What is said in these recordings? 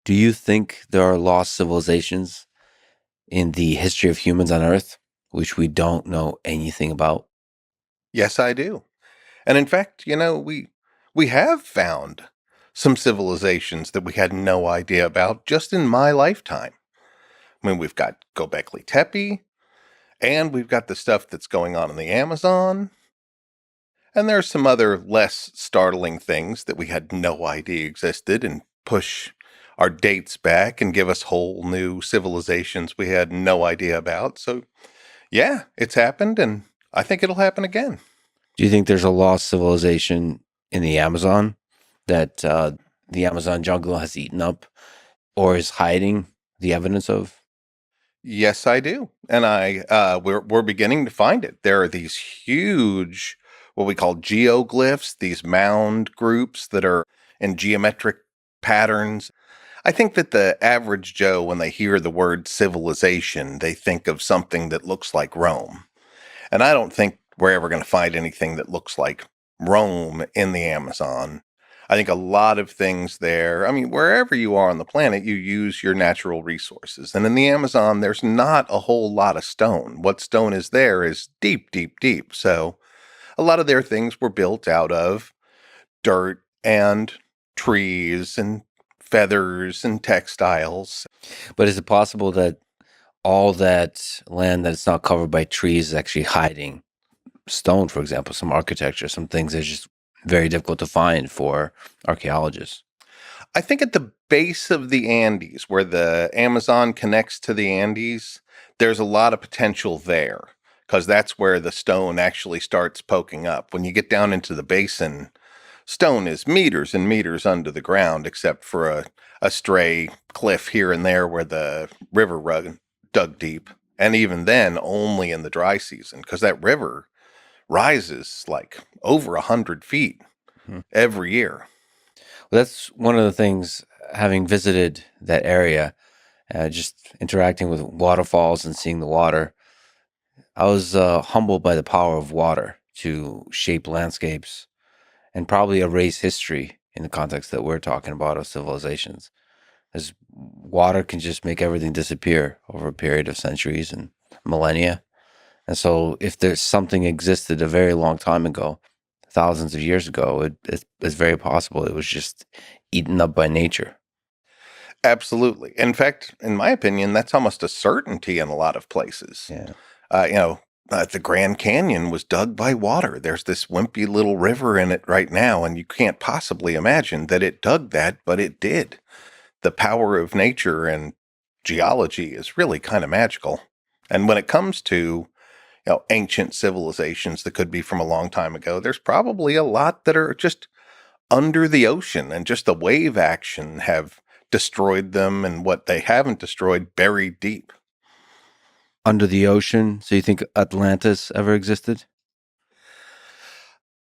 Do you think there are lost civilizations in the history of humans on Earth, which we don't know anything about? Yes, I do. And in fact, we have found some civilizations that we had no idea about just in my lifetime. I mean, we've got Gobekli Tepe, and we've got the stuff that's going on in the Amazon, and there's some other less startling things that we had no idea existed and push our dates back and give us whole new civilizations we had no idea about. So, yeah, it's happened, and I think it'll happen again. Do you think there's a lost civilization in the Amazon that the Amazon jungle has eaten up or is hiding the evidence of? Yes, I do, and we're beginning to find it. There are these huge, what we call geoglyphs, these mound groups that are in geometric patterns. I think that the average Joe, when they hear the word civilization, they think of something that looks like Rome, and I don't think we're ever going to find anything that looks like Rome in the Amazon. I think a lot of things there, I mean, wherever you are on the planet, you use your natural resources. And in the Amazon, there's not a whole lot of stone. What stone is there is deep, deep, deep. So a lot of their things were built out of dirt and trees and feathers and textiles. But is it possible that all that land that is not covered by trees is actually hiding stone, for example, some architecture, some things that are just very difficult to find for archaeologists? I think at the base of the Andes, where the Amazon connects to the Andes, there's a lot of potential there because that's where the stone actually starts poking up. When you get down into the basin, stone is meters and meters under the ground, except for a stray cliff here and there where the river dug deep. And even then, only in the dry season, because that river rises like over 100 feet Mhm. every year. Well, that's one of the things, having visited that area, just interacting with waterfalls and seeing the water. I was humbled by the power of water to shape landscapes and probably erase history in the context that we're talking about of civilizations. As water can just make everything disappear over a period of centuries and millennia. And so, if there's something existed a very long time ago, thousands of years ago, it's very possible it was just eaten up by nature. Absolutely. In fact, in my opinion, that's almost a certainty in a lot of places. Yeah. Uh, you know, the Grand Canyon was dug by water. There's this wimpy little river in it right now, and you can't possibly imagine that it dug that, but it did. The power of nature and geology is really kind of magical. And when it comes to, ancient civilizations that could be from a long time ago, there's probably a lot that are just under the ocean and just the wave action have destroyed them, and what they haven't destroyed buried deep. Under the ocean. So, you think Atlantis ever existed?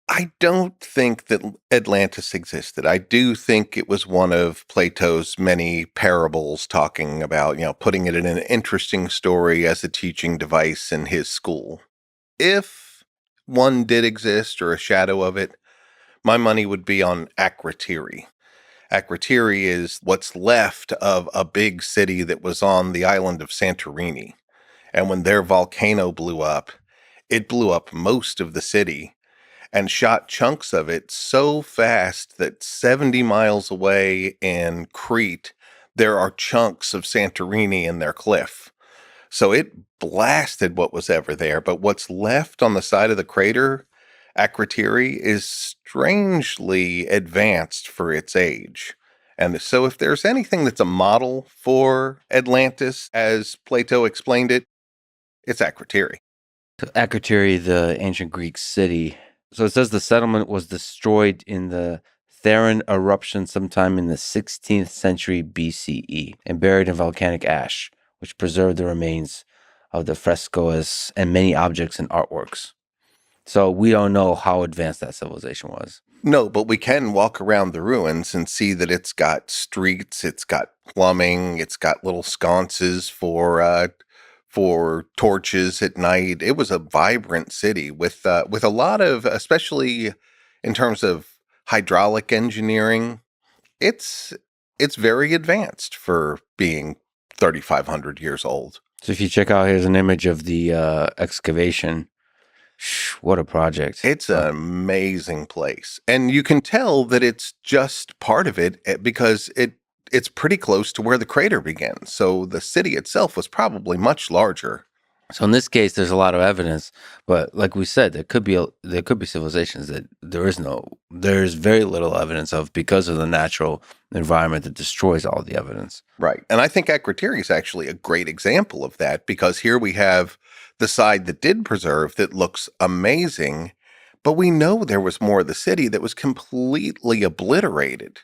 I don't think that Atlantis existed. I do think it was one of Plato's many parables talking about, putting it in an interesting story as a teaching device in his school. If one did exist or a shadow of it, my money would be on Akrotiri. Akrotiri is what's left of a big city that was on the island of Santorini. And when their volcano blew up, it blew up most of the city and shot chunks of it so fast that 70 miles away in Crete, there are chunks of Santorini in their cliff. So it blasted what was ever there. But what's left on the side of the crater, Akrotiri, is strangely advanced for its age. And so, if there's anything that's a model for Atlantis, as Plato explained it, it's Akrotiri. So Akrotiri, the ancient Greek city. So, it says the settlement was destroyed in the Theron eruption sometime in the 16th century BCE and buried in volcanic ash, which preserved the remains of the frescoes and many objects and artworks. So, we don't know how advanced that civilization was. No, but we can walk around the ruins and see that it's got streets, it's got plumbing, it's got little sconces for torches at night. It was a vibrant city with a lot of, especially in terms of hydraulic engineering. It's it's very advanced for being 3,500 years old. So if you check out, here's an image of the excavation. What a project. It's an amazing place. And you can tell that it's just part of it because it's pretty close to where the crater begins. So the city itself was probably much larger. So in this case, there's a lot of evidence, but like we said, there could be civilizations that there's very little evidence of because of the natural environment that destroys all the evidence. Right. And I think Akrotiri is actually a great example of that because here we have the side that did preserve that looks amazing, but we know there was more of the city that was completely obliterated.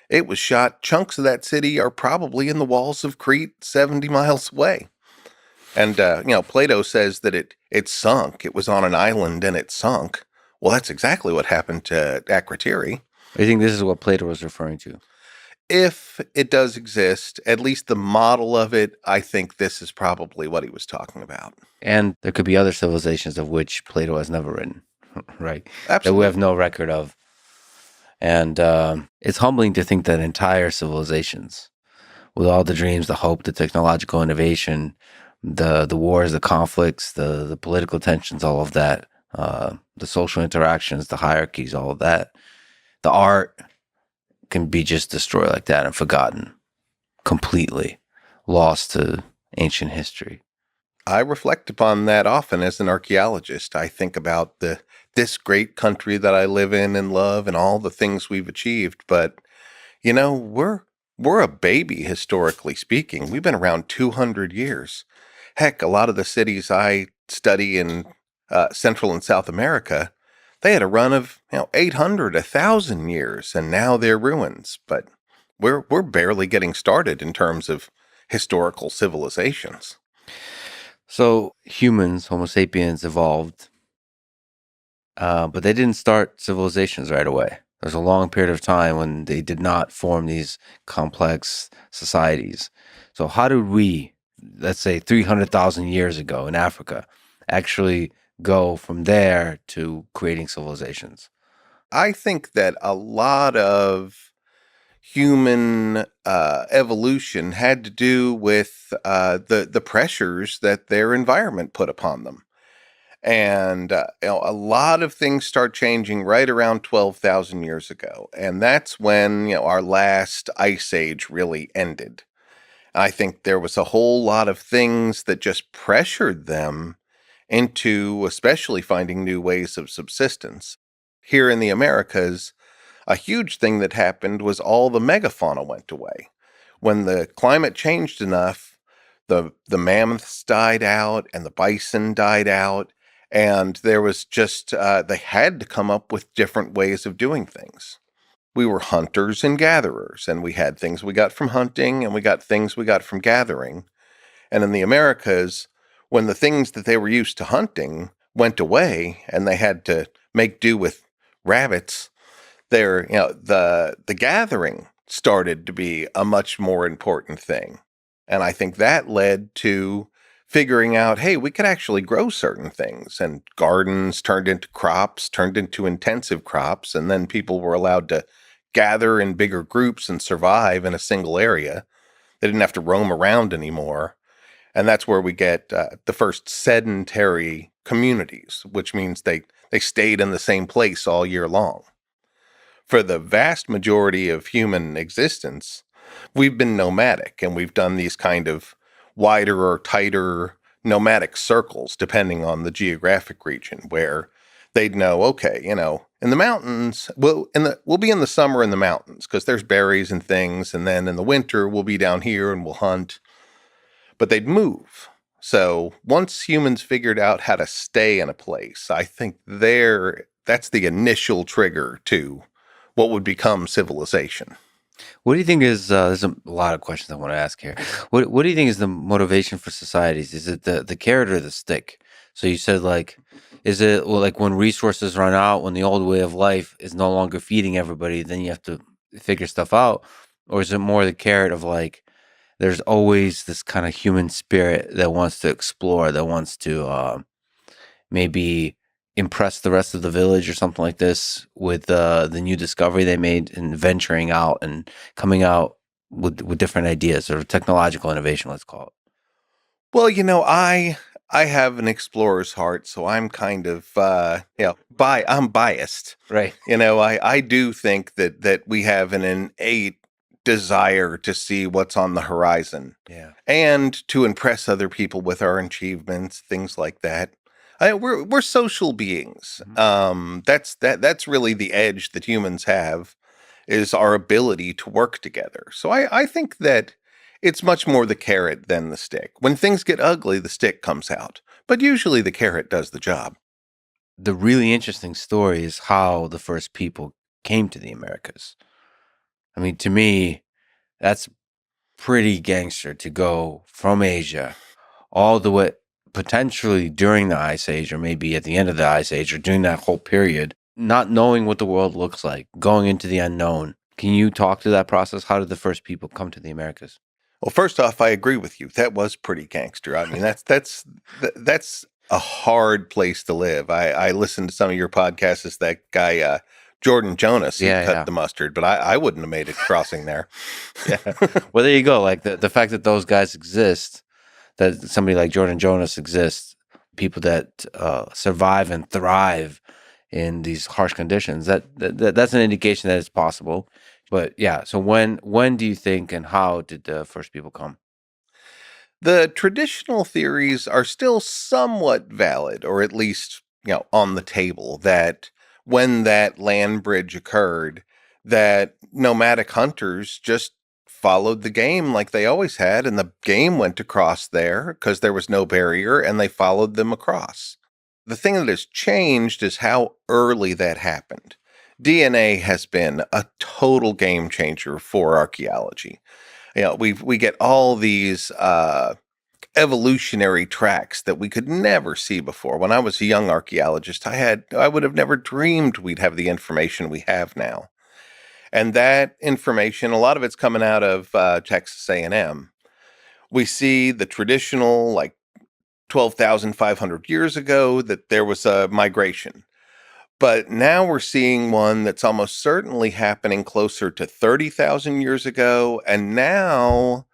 It was shot. Chunks of that city are probably in the walls of Crete 70 miles away. And, Plato says that it sunk. It was on an island and it sunk. Well, that's exactly what happened to Akrotiri. I think this is what Plato was referring to. If it does exist, at least the model of it, I think this is probably what he was talking about. And there could be other civilizations of which Plato has never written, right? Absolutely. That we have no record of. And it's humbling to think that entire civilizations, with all the dreams, the hope, the technological innovation, the wars, the conflicts, the political tensions, all of that, the social interactions, the hierarchies, all of that, the art can be just destroyed like that and forgotten, completely lost to ancient history. I reflect upon that often as an archaeologist. I think about this great country that I live in and love and all the things we've achieved, but we're a baby historically speaking. We've been around 200 years. Heck, a lot of the cities I study in Central and South America, they had a run of 800, 1,000 years, and now they're ruins. But we're barely getting started in terms of historical civilizations. So humans, Homo sapiens, evolved, but they didn't start civilizations right away. There's a long period of time when they did not form these complex societies. So how did we, let's say 300,000 years ago in Africa, actually go from there to creating civilizations? I think that a lot of human evolution had to do with the pressures that their environment put upon them. And a lot of things start changing right around 12,000 years ago. And that's when our last ice age really ended. I think there was a whole lot of things that just pressured them into especially finding new ways of subsistence. Here in the Americas, a huge thing that happened was all the megafauna went away. When the climate changed enough, the mammoths died out and the bison died out, and there was just they had to come up with different ways of doing things. We were hunters and gatherers, and we had things we got from hunting and we got things we got from gathering. And in the Americas, when the things that they were used to hunting went away and they had to make do with rabbits, the gathering started to be a much more important thing. And I think that led to figuring out, hey, we could actually grow certain things, and gardens turned into crops, turned into intensive crops, and then people were allowed to gather in bigger groups and survive in a single area. They didn't have to roam around anymore. And that's where we get the first sedentary communities, which means they stayed in the same place all year long. For the vast majority of human existence, we've been nomadic, and we've done these kind of wider or tighter nomadic circles, depending on the geographic region, where they'd know, okay, in the mountains, we'll be in the summer in the mountains because there's berries and things, and then in the winter we'll be down here and we'll hunt. But they'd move. So once humans figured out how to stay in a place, I think that's the initial trigger to what would become civilization. What do you think is, there's a lot of questions I want to ask here. What do you think is the motivation for societies? Is it the carrot or the stick? So you said is it like when resources run out, when the old way of life is no longer feeding everybody, then you have to figure stuff out? Or is it more the carrot of there's always this kind of human spirit that wants to explore, that wants to maybe impress the rest of the village or something like this with the new discovery they made in venturing out and coming out with different ideas or technological innovation, let's call it. Well, I have an explorer's heart, so I'm kind of I'm biased. Right. I do think that we have an innate desire to see what's on the horizon Yeah. and to impress other people with our achievements, things like that. We're social beings. Mhm. That's really the edge that humans have, is our ability to work together. So I think that it's much more the carrot than the stick. When things get ugly, the stick comes out, but usually the carrot does the job. The really interesting story is how the first people came to the Americas. I mean, to me, that's pretty gangster to go from Asia all the way, potentially during the Ice Age or maybe at the end of the Ice Age or during that whole period, not knowing what the world looks like, going into the unknown. Can you talk to that process? How did the first people come to the Americas? Well, first off, I agree with you. That was pretty gangster. I mean, that's a hard place to live. I listened to some of your podcasts. As that guy Jordan Jonas, he Yeah, cut yeah. the mustard, but I wouldn't have made it crossing there. Yeah. Well, there you go. Like the fact that those guys exist, that somebody like Jordan Jonas exists, people that survive and thrive in these harsh conditions, that's an indication that it's possible. But yeah, so when do you think and how did the first people come? The traditional theories are still somewhat valid, or at least, on the table, that when that land bridge occurred, that nomadic hunters just followed the game like they always had, and the game went across there because there was no barrier, and they followed them across. The thing that has changed is how early that happened. DNA has been a total game changer for archaeology. We get all these evolutionary tracks that we could never see before. When I was a young archaeologist, I would have never dreamed we'd have the information we have now. And that information, a lot of it's coming out of Texas A&M. We see the traditional, like 12,500 years ago, that there was a migration. But now we're seeing one that's almost certainly happening closer to 30,000 years ago. And now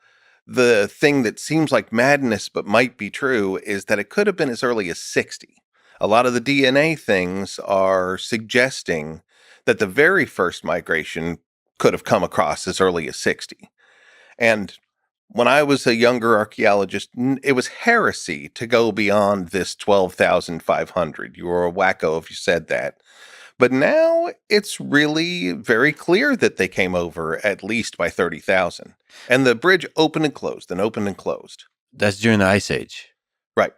the thing that seems like madness but might be true is that it could have been as early as 60. A lot of the DNA things are suggesting that the very first migration could have come across as early as 60. And when I was a younger archaeologist, it was heresy to go beyond this 12,500. You were a wacko if you said that. But now it's really very clear that they came over at least by 30,000. And the bridge opened and closed and opened and closed. That's during the Ice Age. Right.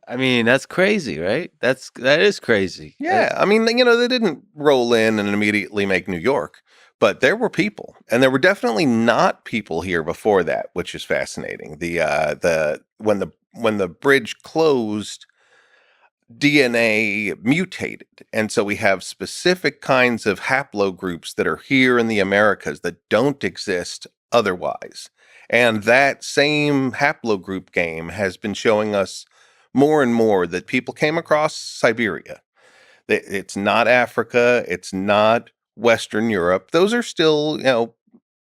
I mean, that's crazy, right? That is crazy. Yeah. I mean, they didn't roll in and immediately make New York, but there were people. And there were definitely not people here before that, which is fascinating. When the bridge closed, DNA mutated. And so we have specific kinds of haplogroups that are here in the Americas that don't exist otherwise. And that same haplogroup game has been showing us more and more that people came across Siberia. It's not Africa, it's not Western Europe. Those are still,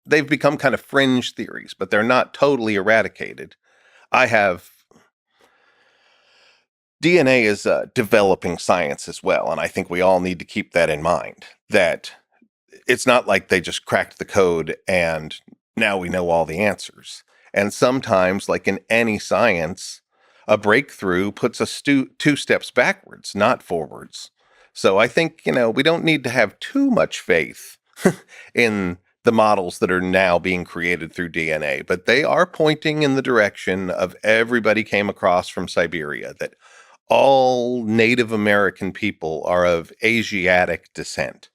they've become kind of fringe theories, but they're not totally eradicated. I have DNA is a developing science as well, and I think we all need to keep that in mind, that it's not like they just cracked the code and now we know all the answers. And sometimes, like in any science, a breakthrough puts us two steps backwards, not forwards. So I think, we don't need to have too much faith in the models that are now being created through DNA, but they are pointing in the direction of everybody came across from Siberia, that all Native American people are of Asiatic descent.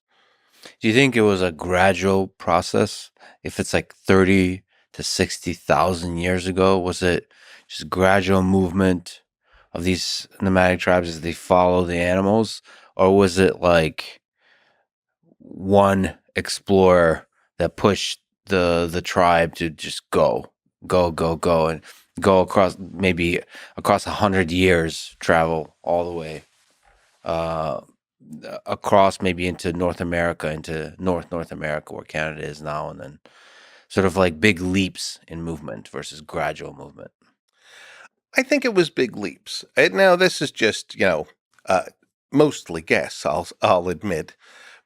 Do you think it was a gradual process? If it's like 30 to 60,000 years ago, was it just gradual movement of these nomadic tribes as they follow the animals? Or was it like one explorer that pushed the tribe to just go and go across, maybe across 100 years, travel all the way? Uh, across maybe into North America, into North America, where Canada is now, and then sort of like big leaps in movement versus gradual movement. I think it was big leaps. Now this is just, uh, mostly guess. I'll admit,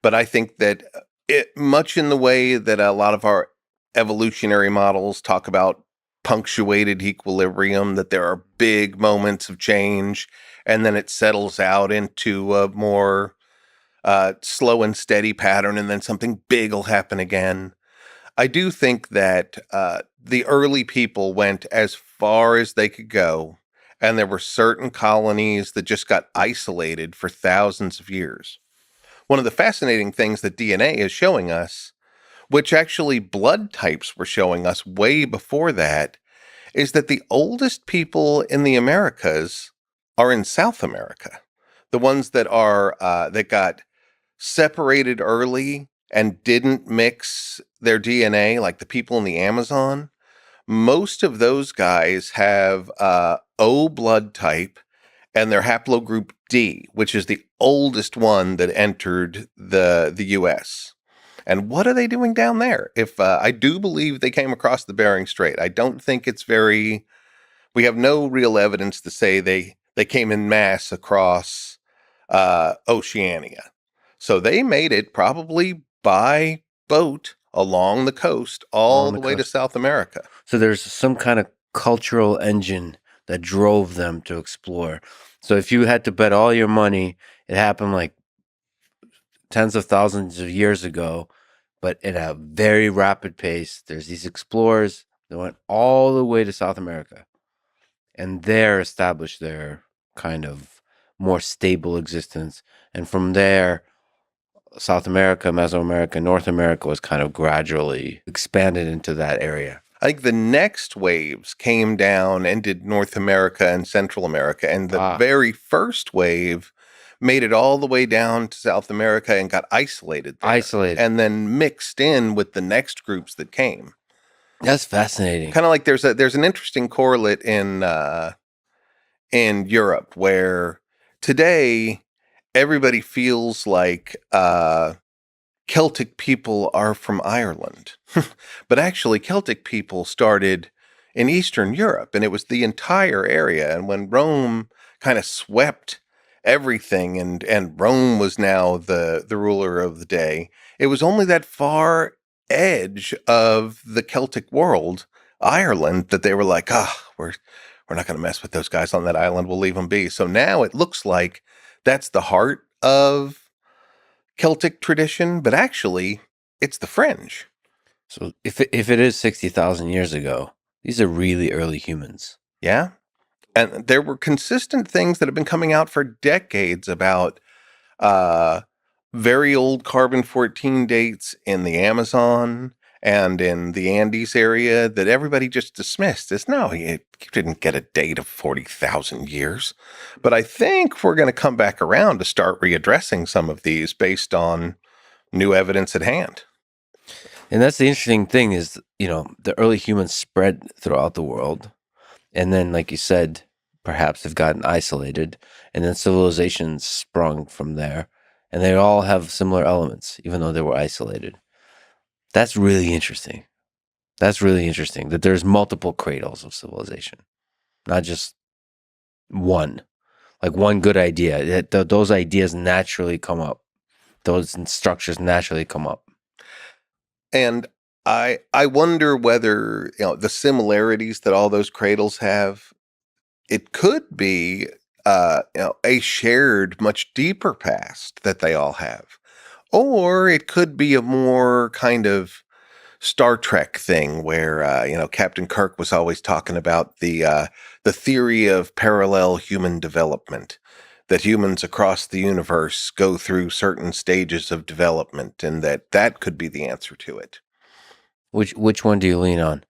but I think that it much in the way that a lot of our evolutionary models talk about punctuated equilibrium, that there are big moments of change, and then it settles out into a more slow and steady pattern, and then something big will happen again. I do think that the early people went as far as they could go, and there were certain colonies that just got isolated for thousands of years. One of the fascinating things that DNA is showing us, which actually blood types were showing us way before that, is that the oldest people in the Americas are in South America. The ones that got separated early and didn't mix their DNA, like the people in the Amazon, most of those guys have O blood type, and they're haplogroup D, which is the oldest one that entered the U.S. And what are they doing down there? If I do believe they came across the Bering Strait, I don't think it's very. We have no real evidence to say they came in mass across Oceania. So they made it probably by boat along the coast all Along the the way to coast. South America. So there's some kind of cultural engine that drove them to explore. So if you had to bet all your money, it happened like tens of thousands of years ago, but at a very rapid pace. There's these explorers that went all the way to South America and there established their kind of more stable existence. And from there, South America, Mesoamerica, North America was kind of gradually expanded into that area. I think the next waves came down and did North America and Central America. And the Ah, very first wave made it all the way down to South America and got isolated there isolated. and then mixed in with the next groups that came. That's fascinating. Kind of like there's an interesting correlate in Europe where today everybody feels like Celtic people are from Ireland. But actually, Celtic people started in Eastern Europe, and it was the entire area. And when Rome kind of swept everything, and Rome was now the ruler of the day, it was only that far edge of the Celtic world, Ireland, that they were like, we're not going to mess with those guys on that island. We'll leave them be. So now it looks like that's the heart of Celtic tradition, but actually, it's the fringe. So if it is 60,000 years ago, these are really early humans. Yeah. And there were consistent things that have been coming out for decades about uh, very old carbon 14 dates in the Amazon and in the Andes area that everybody just dismissed as no, you didn't get a date of 40,000 years. But I think we're going to come back around to start readdressing some of these based on new evidence at hand. And that's the interesting thing is, the early humans spread throughout the world. And then, like you said, perhaps they've gotten isolated. And then civilizations sprung from there. And they all have similar elements, even though they were isolated. That's really interesting. That's really interesting that there's multiple cradles of civilization, not just one. Like one good idea. Those ideas naturally come up. Those structures naturally come up. And I wonder whether, the similarities that all those cradles have, it could be a shared, much deeper past that they all have. Or it could be a more kind of Star Trek thing where Captain Kirk was always talking about the theory of parallel human development, that humans across the universe go through certain stages of development, and that could be the answer to it. Which one do you lean on?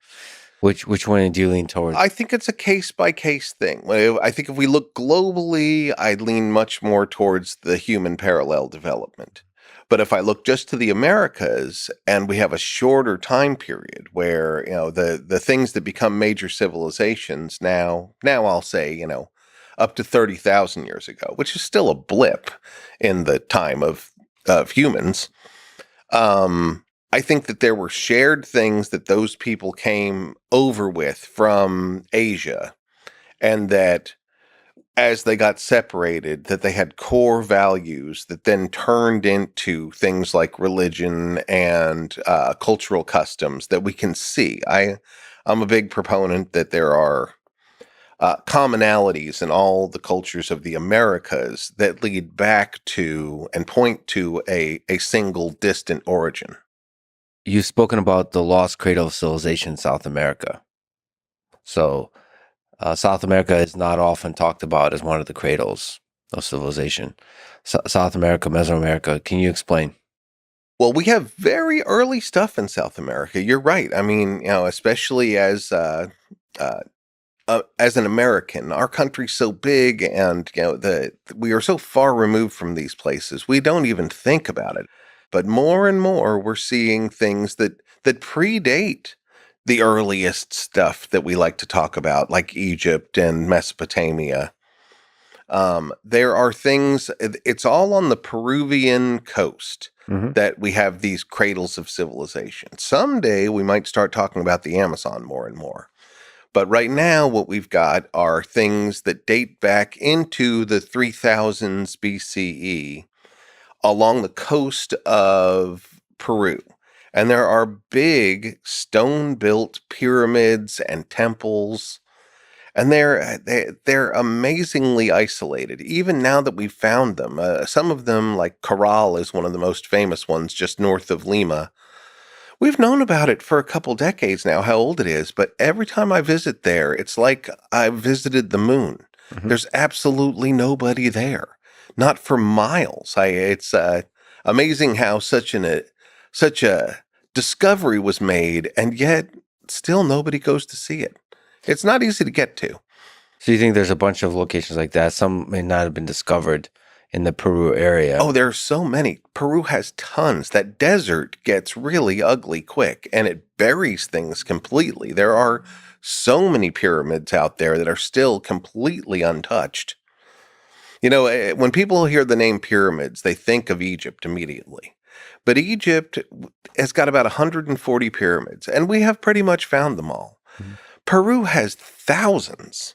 Which one do you lean towards? I think it's a case by case thing. I think if we look globally, I'd lean much more towards the human parallel development. But if I look just to the Americas and we have a shorter time period where, the things that become major civilizations now I'll say, up to 30,000 years ago, which is still a blip in the time of humans. I think that there were shared things that those people came over with from Asia, and that as they got separated, that they had core values that then turned into things like religion and cultural customs that we can see. I'm a big proponent that there are commonalities in all the cultures of the Americas that lead back to and point to a single distant origin. You've spoken about the lost cradle of civilization in South America. So, South America is not often talked about as one of the cradles of civilization. South America, Mesoamerica. Can you explain? Well, we have very early stuff in South America. You're right. I mean, especially uh, as an American, our country's so big, and we are so far removed from these places, we don't even think about it. But more and more, we're seeing things that predate the earliest stuff that we like to talk about, like Egypt and Mesopotamia. There are things. It's all on the Peruvian coast Hmm. that we have these cradles of civilization. Someday we might start talking about the Amazon more and more. But right now, what we've got are things that date back into the 3000s BCE along the coast of Peru. And there are big stone built pyramids and temples. And they're amazingly isolated, even now that we've found them. Some of them, like Corral, is one of the most famous ones just north of Lima. We've known about it for a couple decades now, how old it is, but every time I visit there, it's like I've visited the moon. Hmm. There's absolutely nobody there, not for miles. It's amazing how such a discovery was made, and yet still nobody goes to see it. It's not easy to get to. So you think there's a bunch of locations like that? Some may not have been discovered in the Peru area. Oh, there are so many. Peru has tons. That desert gets really ugly quick, and it buries things completely. There are so many pyramids out there that are still completely untouched. When people hear the name pyramids, they think of Egypt immediately. But Egypt has got about 140 pyramids, and we have pretty much found them all. Mhm. Peru has thousands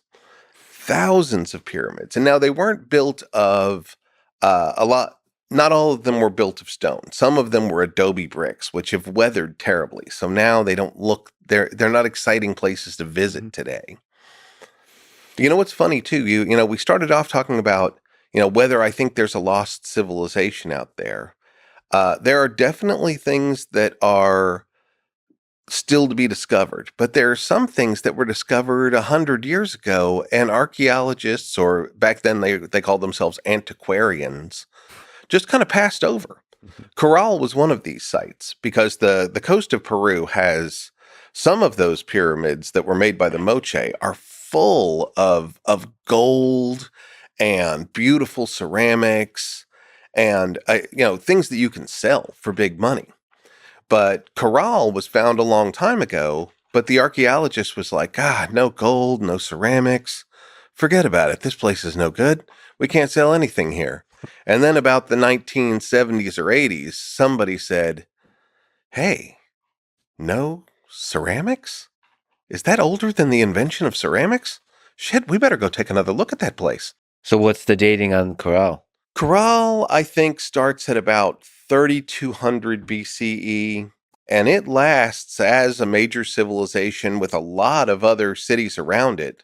of pyramids. And now they weren't built of a lot. Not all of them were built of stone. Some of them were adobe bricks, which have weathered terribly. So now they don't look. They're not exciting places to Mhm. visit today. You know what's funny too? We started off talking about whether I think there's a lost civilization out there. There are definitely things that are still to be discovered, but there are some things that were discovered 100 years ago, and archaeologists, or back then they called themselves antiquarians, just kind of passed over. Mhm. Corral was one of these sites because the coast of Peru has some of those pyramids that were made by the Moche are full of gold and beautiful ceramics and things that you can sell for big money. But Corral was found a long time ago, but the archaeologist was like, God, no gold, no ceramics. Forget about it. This place is no good. We can't sell anything here. And then about the 1970s or 80s, somebody said, Hey, no ceramics? Is that older than the invention of ceramics? Shit, we better go take another look at that place. So what's the dating on Corral? Corral, I think, starts at about 3200 BCE, and it lasts as a major civilization with a lot of other cities around it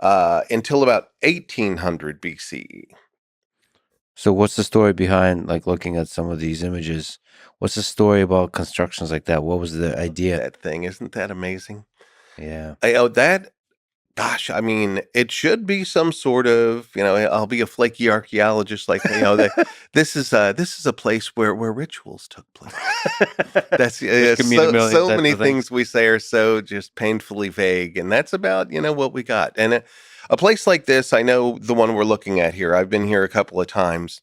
until about 1800 BCE. So what's the story behind like looking at some of these images? What's the story about constructions like that? What was the idea? That thing, isn't that amazing? Yeah. That Gosh, I mean, it should be some sort of, I'll be a flaky archaeologist like, this is a place where rituals took place. That's Which could mean a million so types many of things. things we say are so just painfully vague, and that's about, what we got. And a place like this, I know the one we're looking at here. I've been here a couple of times.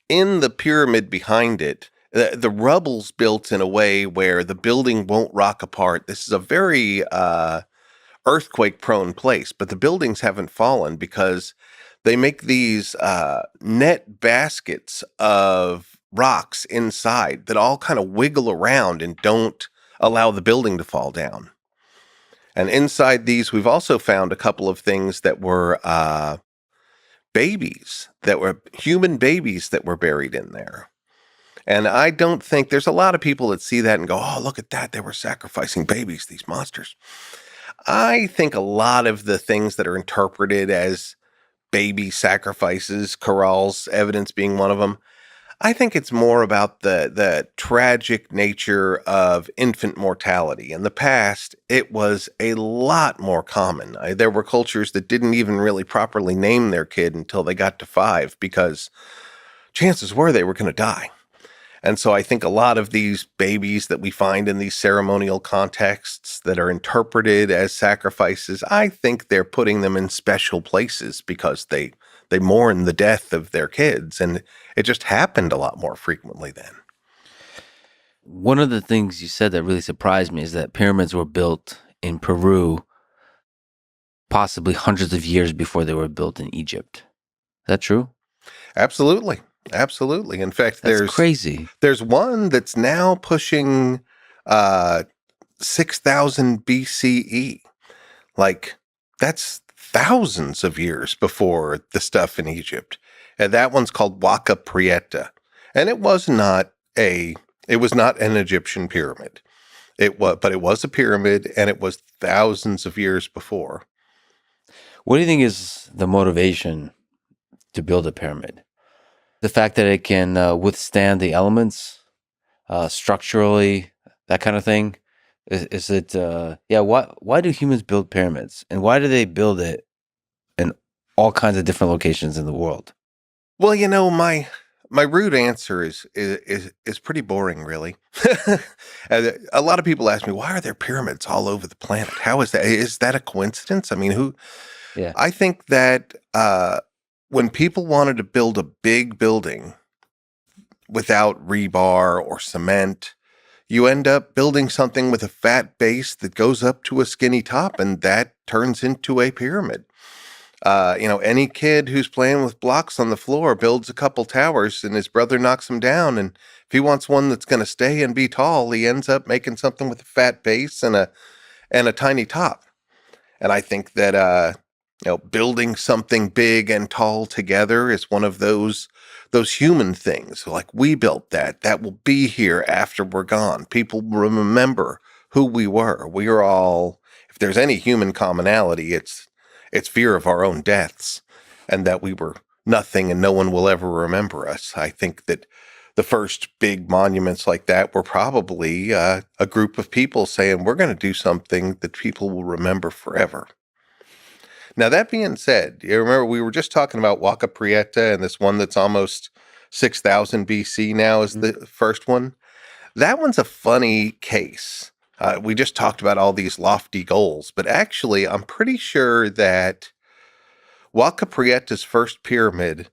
In the pyramid behind it, the rubble's built in a way where the building won't rock apart. This is a very earthquake prone place, but the buildings haven't fallen because They make these net baskets of rocks inside that all kind of wiggle around and don't allow the building to fall down. And inside these, we've also found a couple of things that were babies, that were human babies that were buried in there. And I don't think there's a lot of people that see that and go, oh, look at that. They were sacrificing babies, these monsters. I think a lot of the things that are interpreted as baby sacrifices, corrals, evidence being one of them, I think it's more about the tragic nature of infant mortality. In the past, it was a lot more common. There were cultures that didn't even really properly name their kid until they got to 5 because chances were they were going to die. And so I think a lot of these babies that we find in these ceremonial contexts that are interpreted as sacrifices, I think they're putting them in special places because they mourn the death of their kids. And it just happened a lot more frequently then. One of the things you said that really surprised me is that pyramids were built in Peru possibly hundreds of years before they were built in Egypt. Is that true? Absolutely. Absolutely. In fact, That's crazy. there's one that's now pushing 6,000 BCE. Like, that's thousands of years before the stuff in Egypt. And that one's called Waka Prieta. And it was not an Egyptian pyramid. But it was a pyramid, and it was thousands of years before. What do you think is the motivation to build a pyramid? The fact that it can withstand the elements structurally, that kind of thing? Is it, why do humans build pyramids? And why do they build it in all kinds of different locations in the world? Well, my rude answer is pretty boring, really. A lot of people ask me, why are there pyramids all over the planet? How is that? Is that a coincidence? I mean, Yeah. I think that when people wanted to build a big building without rebar or cement, you end up building something with a fat base that goes up to a skinny top, and that turns into a pyramid. Any kid who's playing with blocks on the floor builds a couple towers, and his brother knocks him down. And if he wants one that's going to stay and be tall, he ends up making something with a fat base and a tiny top. And I think that building something big and tall together is one of those human things. Like, we built that will be here after we're gone. People remember who we were. We are all, if there's any human commonality, it's fear of our own deaths, and that we were nothing and no one will ever remember us. I think that the first big monuments like that were probably a group of people saying, we're going to do something that people will remember forever. Now, that being said, you remember we were just talking about Waka Prieta, and this one that's almost 6,000 BC now is the first one. That one's a funny case. We just talked about all these lofty goals, but actually, I'm pretty sure that Waka Prieta's first pyramid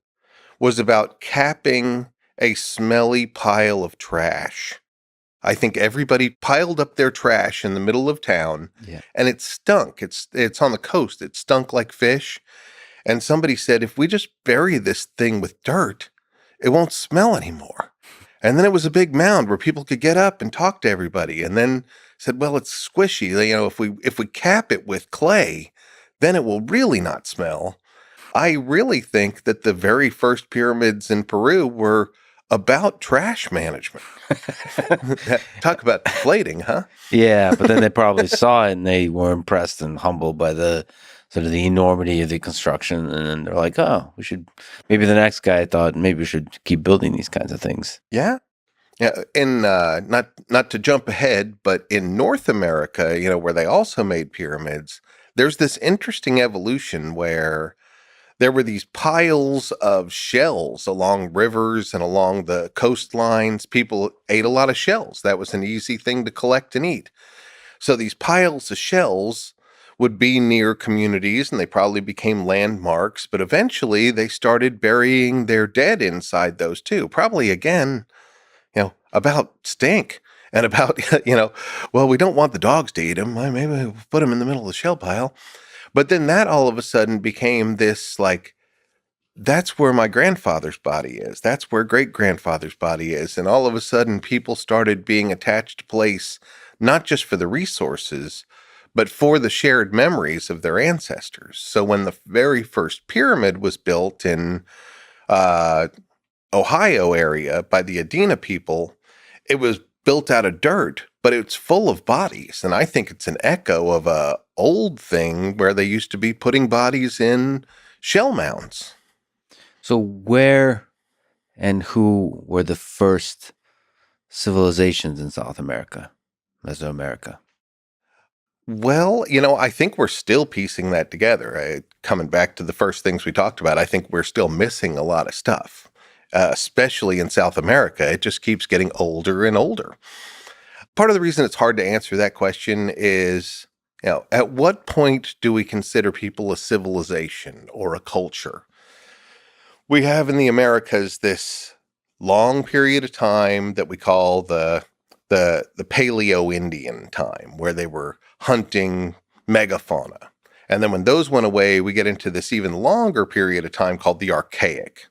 was about capping a smelly pile of trash. I think everybody piled up their trash in the middle of town, and it stunk. It's on the coast. It stunk like fish. And somebody said, if we just bury this thing with dirt, it won't smell anymore. And then it was a big mound where people could get up and talk to everybody. And then said, well, it's squishy. If we cap it with clay, then it will really not smell. I really think that the very first pyramids in Peru were about trash management. Talk about deflating, huh? Yeah, but then they probably saw it and they were impressed and humbled by the sort of the enormity of the construction, and then they're like, "Oh, we should." Maybe the next guy thought maybe we should keep building these kinds of things. Yeah, yeah. In not to jump ahead, but in North America, where they also made pyramids, there's this interesting evolution where there were these piles of shells along rivers and along the coastlines. People ate a lot of shells. That was an easy thing to collect and eat. So these piles of shells would be near communities, and they probably became landmarks, but eventually they started burying their dead inside those too. Probably, again, about stink and about, well, we don't want the dogs to eat them. Maybe we'll put them in the middle of the shell pile. But then that all of a sudden became this, like, that's where my grandfather's body is. That's where great grandfather's body is. And all of a sudden, people started being attached to place, not just for the resources, but for the shared memories of their ancestors. So when the very first pyramid was built in uh, Ohio area by the Adena people, it was built out of dirt, but it's full of bodies. And I think it's an echo of a old thing where they used to be putting bodies in shell mounds. So where and who were the first civilizations in South America, Mesoamerica? Well, I think we're still piecing that together. Coming back to the first things we talked about, I think we're still missing a lot of stuff, especially in South America. It just keeps getting older and older. Part of the reason it's hard to answer that question is, at what point do we consider people a civilization or a culture? We have in the Americas this long period of time that we call the Paleo-Indian time, where they were hunting megafauna. And then when those went away, we get into this even longer period of time called the Archaic,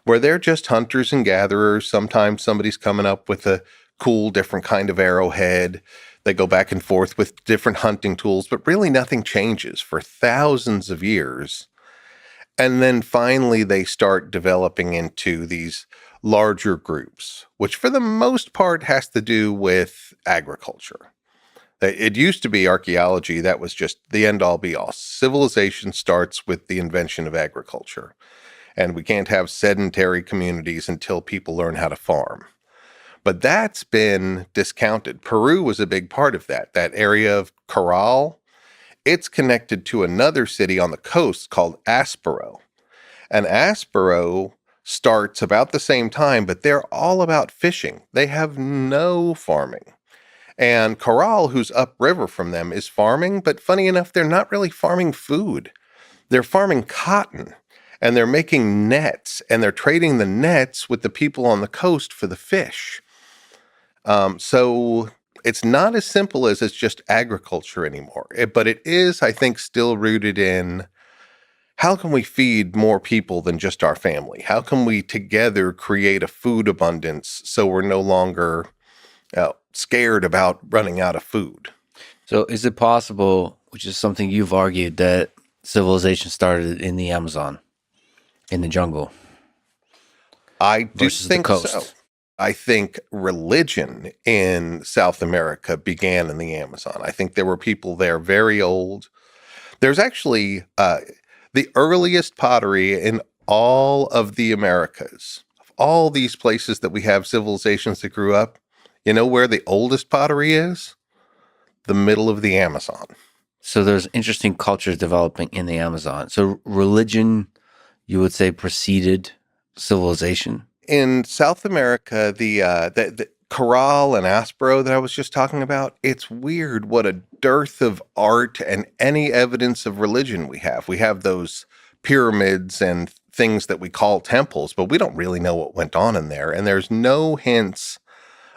where they're just hunters and gatherers. Sometimes somebody's coming up with a cool, different kind of arrowhead. They go back and forth with different hunting tools, but really nothing changes for thousands of years. And then finally, they start developing into these larger groups, which for the most part has to do with agriculture. It used to be archaeology. That was just the end all be all. Civilization starts with the invention of agriculture. And we can't have sedentary communities until people learn how to farm. But that's been discounted. Peru was a big part of that. That area of Corral, it's connected to another city on the coast called Aspero. And Aspero starts about the same time, but they're all about fishing. They have no farming. And Corral, who's upriver from them, is farming, but funny enough, they're not really farming food. They're farming cotton, and they're making nets, and they're trading the nets with the people on the coast for the fish. So it's not as simple as it's just agriculture anymore. But it is, I think, still rooted in how can we feed more people than just our family? How can we together create a food abundance so we're no longer scared about running out of food? So is it possible, which is something you've argued, that civilization started in the Amazon, in the jungle, I do versus the think so. coast? I think religion in South America began in the Amazon. I think there were people there very old. There's actually the earliest pottery in all of the Americas. Of all these places that we have civilizations that grew up, you know where the oldest pottery is? The middle of the Amazon. So there's interesting cultures developing in the Amazon. So religion, you would say, preceded civilization? In South America, the Corral and Aspero that I was just talking about, it's weird what a dearth of art and any evidence of religion we have. We have those pyramids and things that we call temples, but we don't really know what went on in there. And there's no hints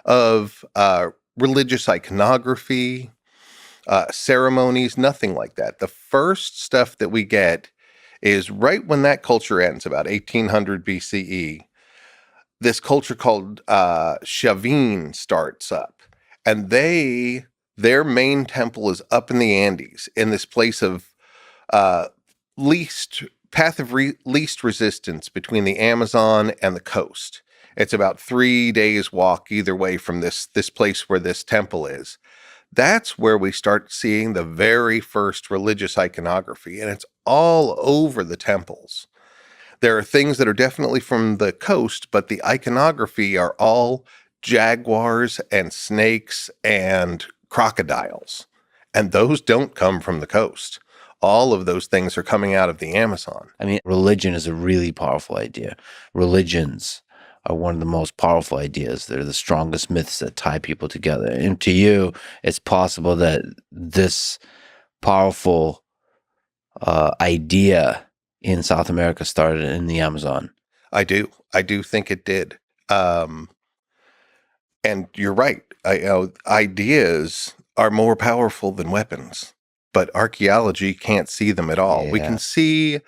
of religious iconography, ceremonies, nothing like that. The first stuff that we get is right when that culture ends, about 1800 BCE. This culture called Chavin starts up, and their main temple is up in the Andes in this place of least resistance between the Amazon and the coast. It's about 3 days walk either way from this place where this temple is. That's where we start seeing the very first religious iconography, and it's all over the temples. There are things that are definitely from the coast, but the iconography are all jaguars and snakes and crocodiles. And those don't come from the coast. All of those things are coming out of the Amazon. I mean, religion is a really powerful idea. Religions are one of the most powerful ideas. They're the strongest myths that tie people together. And to you, it's possible that this powerful idea in South America started in the Amazon. I do think it did. And you're right. Ideas are more powerful than weapons, but archaeology can't see them at all. We Yeah. can see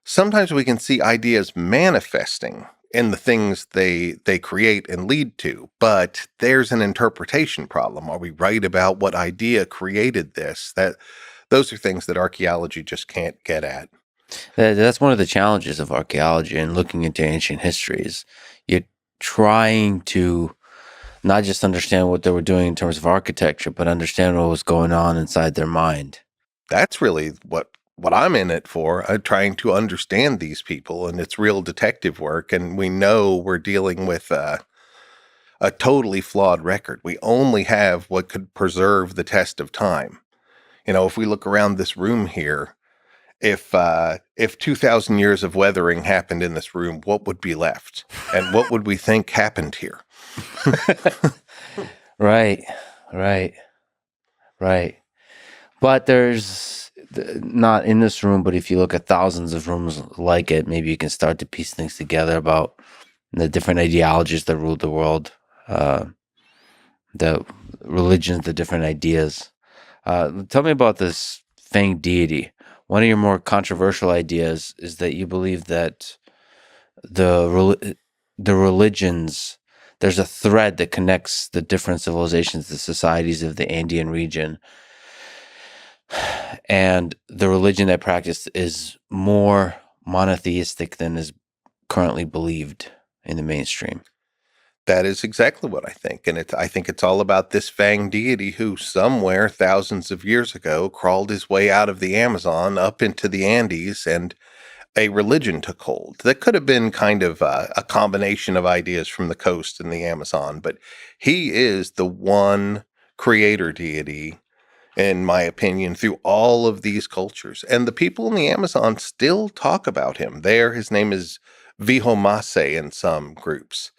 sometimes we can see ideas manifesting in the things they create and lead to, but there's an interpretation problem. Are we right about what idea created this? That those are things that archaeology just can't get at. That's one of the challenges of archaeology and looking into ancient histories. You're trying to not just understand what they were doing in terms of architecture, but understand what was going on inside their mind. That's really what I'm in it for. I'm trying to understand these people, and it's real detective work. And we know we're dealing with a totally flawed record. We only have what could preserve the test of time. If we look around this room here, if 2,000 years of weathering happened in this room, what would be left, and what would we think happened here? Right, right, right. But there's not in this room, but if you look at thousands of rooms like it, maybe you can start to piece things together about the different ideologies that ruled the world, uh, the religions, the different ideas. Tell me about this Fang deity. One of your more controversial ideas is that you believe that the religions, there's a thread that connects the different civilizations, the societies of the Andean region, and the religion that practiced is more monotheistic than is currently believed in the mainstream. That is exactly what I think. And I think it's all about this Fang deity who, somewhere thousands of years ago, crawled his way out of the Amazon up into the Andes, and a religion took hold. That could have been kind of a combination of ideas from the coast and the Amazon, but he is the one creator deity, in my opinion, through all of these cultures. And the people in the Amazon still talk about him. His name is Vihomase in some groups,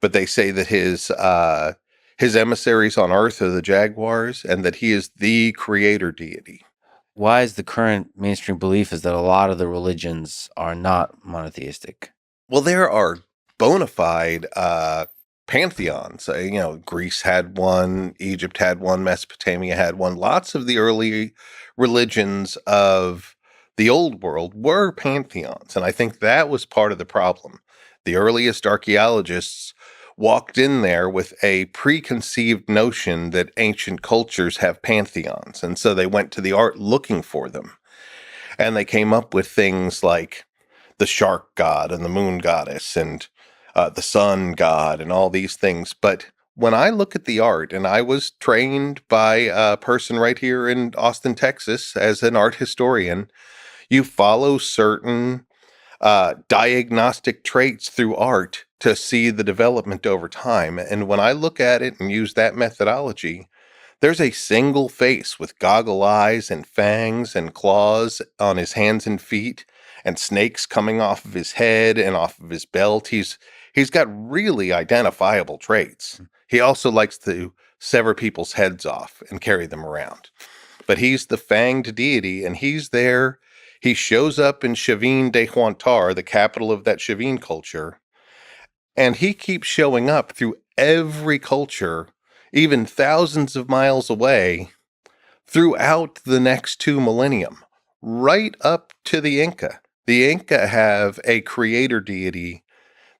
but they say that his emissaries on Earth are the jaguars, and that he is the creator deity. Why is the current mainstream belief is that a lot of the religions are not monotheistic? Well, there are bona fide pantheons. Greece had one, Egypt had one, Mesopotamia had one. Lots of the early religions of the old world were pantheons. And I think that was part of the problem. The earliest archaeologists walked in there with a preconceived notion that ancient cultures have pantheons. And so they went to the art looking for them. And they came up with things like the shark god and the moon goddess and the sun god and all these things. But when I look at the art, and I was trained by a person right here in Austin, Texas, as an art historian, you follow certain diagnostic traits through art to see the development over time. And when I look at it and use that methodology, there's a single face with goggle eyes and fangs and claws on his hands and feet, and snakes coming off of his head and off of his belt. He's got really identifiable traits. He also likes to sever people's heads off and carry them around. But he's the fanged deity, and he's there. He shows up in Chavin de Huantar, the capital of that Chavin culture, and he keeps showing up through every culture, even thousands of miles away, throughout the next 2 millennium, right up to the Inca. The Inca have a creator deity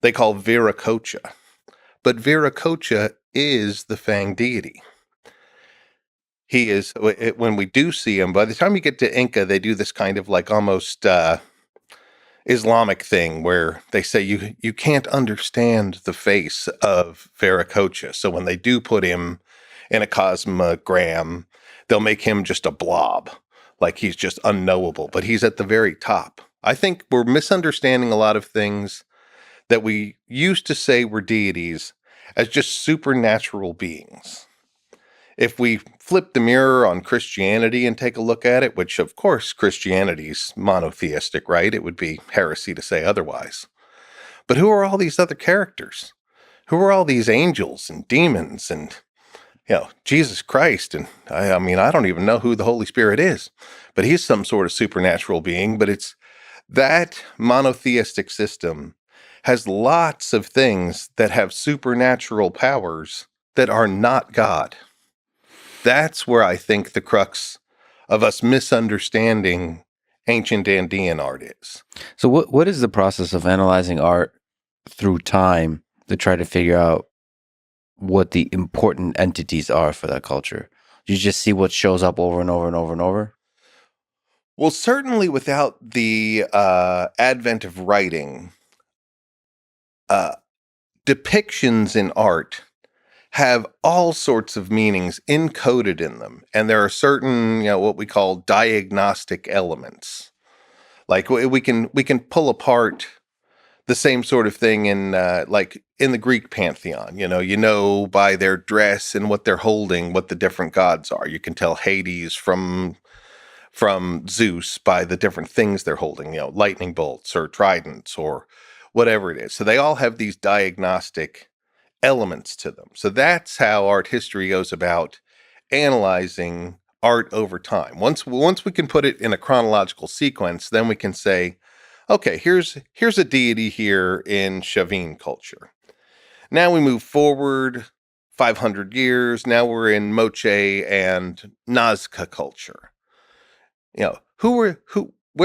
they call Viracocha, but Viracocha is the Fang deity. He is, when we do see him, by the time you get to Inca, they do this kind of like almost Islamic thing where they say you can't understand the face of Viracocha. So when they do put him in a cosmogram, they'll make him just a blob, like he's just unknowable, but he's at the very top. I think we're misunderstanding a lot of things that we used to say were deities as just supernatural beings. If we flip the mirror on Christianity and take a look at it, which of course Christianity's monotheistic, right? It would be heresy to say otherwise. But who are all these other characters? Who are all these angels and demons and Jesus Christ? And I mean, I don't even know who the Holy Spirit is, but he's some sort of supernatural being. But it's that monotheistic system has lots of things that have supernatural powers that are not God. That's where I think the crux of us misunderstanding ancient Andean art is. So what is the process of analyzing art through time to try to figure out what the important entities are for that culture? You just see what shows up over and over and over and over? Well, certainly without the advent of writing, uh, depictions in art have all sorts of meanings encoded in them. And there are certain, what we call diagnostic elements. Like we can pull apart the same sort of thing in like in the Greek pantheon. By their dress and what they're holding, what the different gods are. You can tell Hades from Zeus by the different things they're holding, lightning bolts or tridents or whatever it is. So they all have these diagnostic elements to them. So that's how art history goes about analyzing art over time. Once we can put it in a chronological sequence, then we can say, okay, here's a deity here in Chavin culture. Now we move forward 500 years. Now we're in Moche and Nazca culture. Where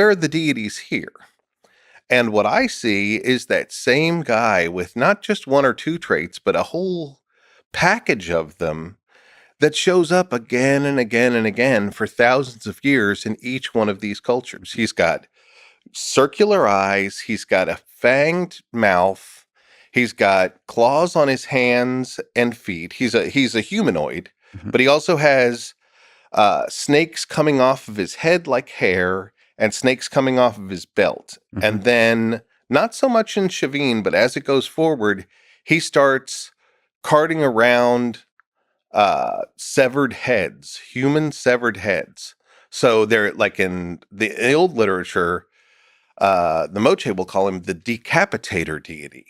are the deities here? And what I see is that same guy with not just one or two traits, but a whole package of them that shows up again and again and again for thousands of years in each one of these cultures. He's got circular eyes, he's got a fanged mouth, he's got claws on his hands and feet. He's a humanoid, Mhm. but he also has snakes coming off of his head like hair and snakes coming off of his belt. Mhm. And then, not so much in Chavin, but as it goes forward, he starts carting around severed heads, human severed heads. So they're like in the old literature, the Moche will call him the decapitator deity.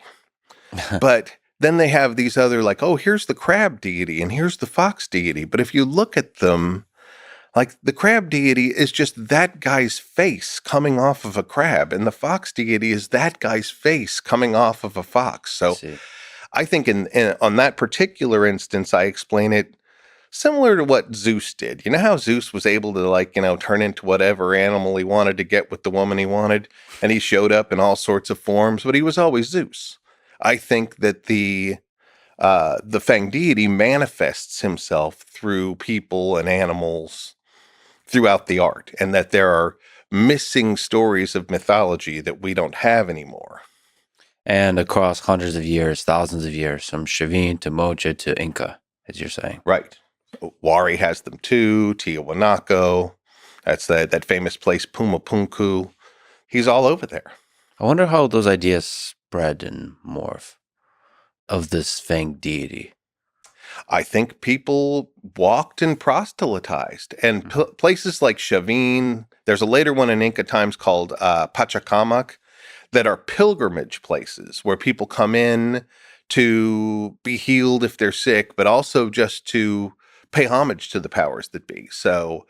But then they have these other, like, oh, here's the crab deity and here's the fox deity. But if you look at them, like the crab deity is just that guy's face coming off of a crab, and the fox deity is that guy's face coming off of a fox. I So see. I think in on that particular instance, I explain it similar to what Zeus did. You know how Zeus was able to, like, turn into whatever animal he wanted to get with the woman he wanted, and he showed up in all sorts of forms, but he was always Zeus. I think that the Fang deity manifests himself through people and animals throughout the art, and that there are missing stories of mythology that we don't have anymore. And across hundreds of years, thousands of years, from Chavin to Mocha to Inca, as you're saying. Right. Wari has them too, Tiahuanaco. That's that famous place, Pumapunku. He's all over there. I wonder how those ideas spread and morph of this fanged deity. I think people walked and proselytized. And Mhm. places like Chavin, there's a later one in Inca times called Pachacamac, that are pilgrimage places where people come in to be healed if they're sick, but also just to pay homage to the powers that be. So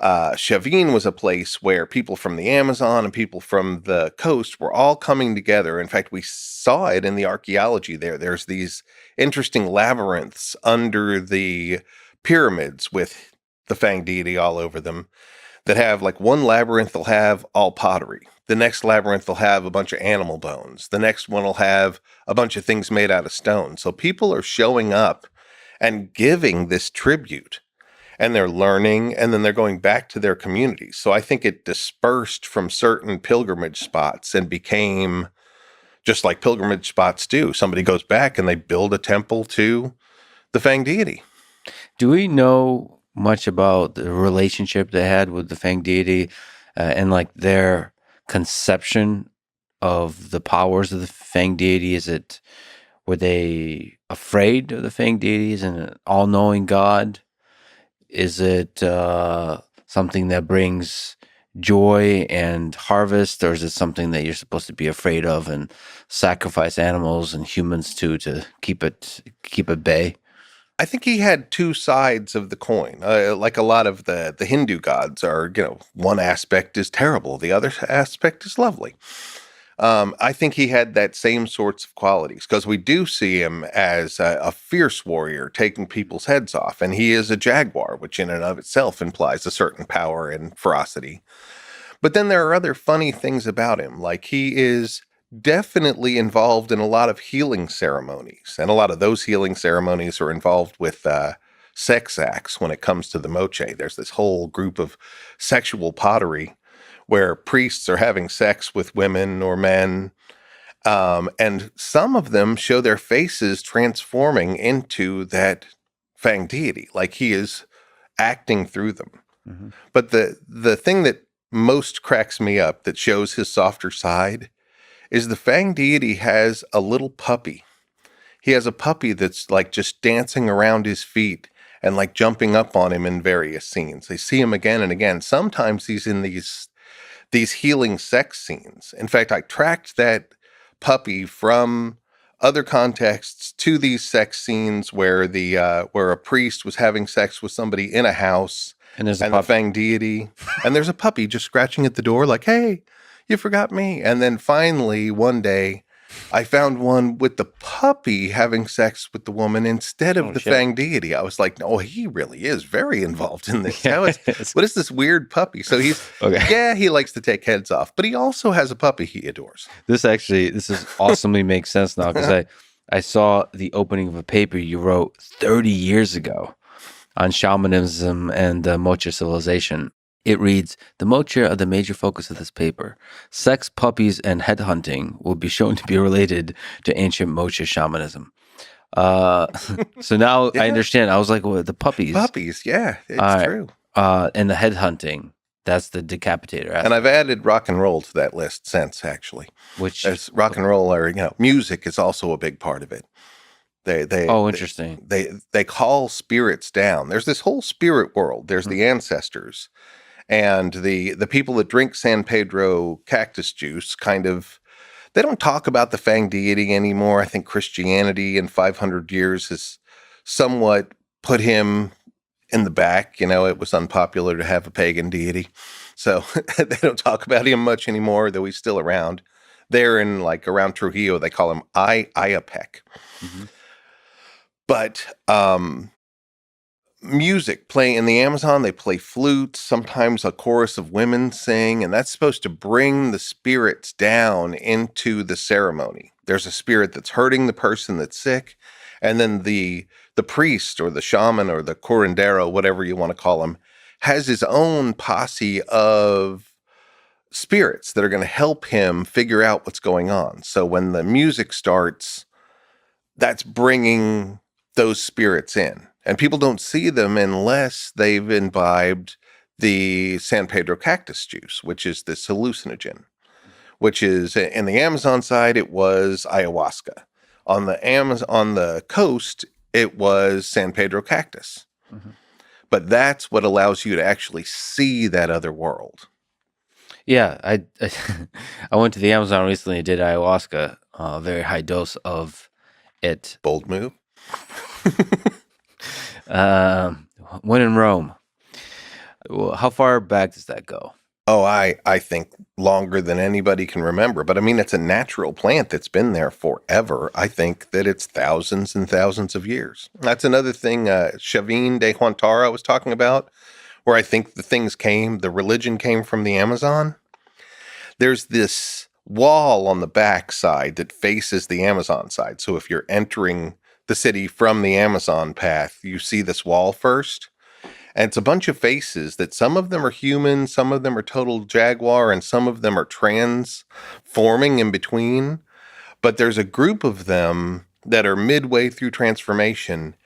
Chavin was a place where people from the Amazon and people from the coast were all coming together. In fact, we saw it in the archaeology there. There's these interesting labyrinths under the pyramids with the Fang deity all over them that have, like, one labyrinth will have all pottery. The next labyrinth will have a bunch of animal bones. The next one will have a bunch of things made out of stone. So people are showing up and giving this tribute, and they're learning, and then they're going back to their communities. So I think it dispersed from certain pilgrimage spots and became just like pilgrimage spots do. Somebody goes back and they build a temple to the Fang deity. Do we know much about the relationship they had with the Fang deity and like their conception of the powers of the Fang deity? Were they afraid of the Fang deity as an all-knowing god? Is it something that brings joy and harvest, or is it something that you're supposed to be afraid of and sacrifice animals and humans to keep at bay? I think he had two sides of the coin. Like a lot of the Hindu gods are, one aspect is terrible, the other aspect is lovely. I think he had that same sorts of qualities because we do see him as a fierce warrior taking people's heads off, and he is a jaguar, which in and of itself implies a certain power and ferocity. But then there are other funny things about him. Like he is definitely involved in a lot of healing ceremonies. And a lot of those healing ceremonies are involved with sex acts when it comes to the moche. There's this whole group of sexual pottery where priests are having sex with women or men. And some of them show their faces transforming into that Fang deity, like he is acting through them. Hmm. But the thing that most cracks me up that shows his softer side is the Fang deity has a little puppy. He has a puppy that's like just dancing around his feet and like jumping up on him in various scenes. They see him again and again. Sometimes he's in these healing sex scenes. In fact, I tracked that puppy from other contexts to these sex scenes where the where a priest was having sex with somebody in a house And there's a and the puppy. Fang deity, and there's a puppy just scratching at the door like, "Hey, you forgot me." And then finally one day I found one with the puppy having sex with the woman instead of Oh the shit. Fang deity. I was like, "Oh, he really is very involved in this. Yeah. How is what is this weird puppy?" So he's Okay. yeah, he likes to take heads off, but he also has a puppy he adores. This is awesomely makes sense now because I saw the opening of a paper you wrote 30 years ago on shamanism and the Mocha civilization. It reads, the Mocha are the major focus of this paper. Sex, puppies, and headhunting will be shown to be related to ancient Mocha shamanism. Uh, so now I Yeah, understand. I was like, well, the puppies, puppies. Yeah, it's uh, true. and the headhunting, that's the decapitator And I've aspect, added rock and roll to that list since, actually. which, There's rock and roll, or music is also a big part of it. They they oh, they interesting. they call spirits down. There's this whole spirit world. There's Mhm. the ancestors and the people that drink San Pedro cactus juice. Kind of, they don't talk about the Fang deity anymore. I think Christianity in 500 years has somewhat put him in the back. It was unpopular to have a pagan deity. So they don't talk about him much anymore, though he's still around. There in like around Trujillo, they call him Ayapec. Mhm. But music play in the Amazon, they play flutes, sometimes a chorus of women sing, and that's supposed to bring the spirits down into the ceremony. There's a spirit that's hurting the person that's sick, and then the priest or the shaman or the curandero, whatever you want to call him, has his own posse of spirits that are going to help him figure out what's going on. So when the music starts, that's bringing those spirits in. And people don't see them unless they've imbibed the San Pedro cactus juice, which is this hallucinogen, which is in the Amazon side, it was ayahuasca. On the coast, it was San Pedro cactus. Mhm. But that's what allows you to actually see that other world. Yeah, I went to the Amazon recently and did ayahuasca, a very high dose of it. Bold move. Um, when in Rome. Well, how far back does that go? Oh, I think longer than anybody can remember. But I mean, it's a natural plant that's been there forever. I think that it's thousands and thousands of years. That's another thing Chavin de Huantara was talking about, where I think the religion came from the Amazon. There's this wall on the back side that faces the Amazon side. So if you're entering the city from the Amazon path, you see this wall first. And it's a bunch of faces that some of them are human, some of them are total jaguar, and some of them are transforming in between. But there's a group of them that are midway through transformation,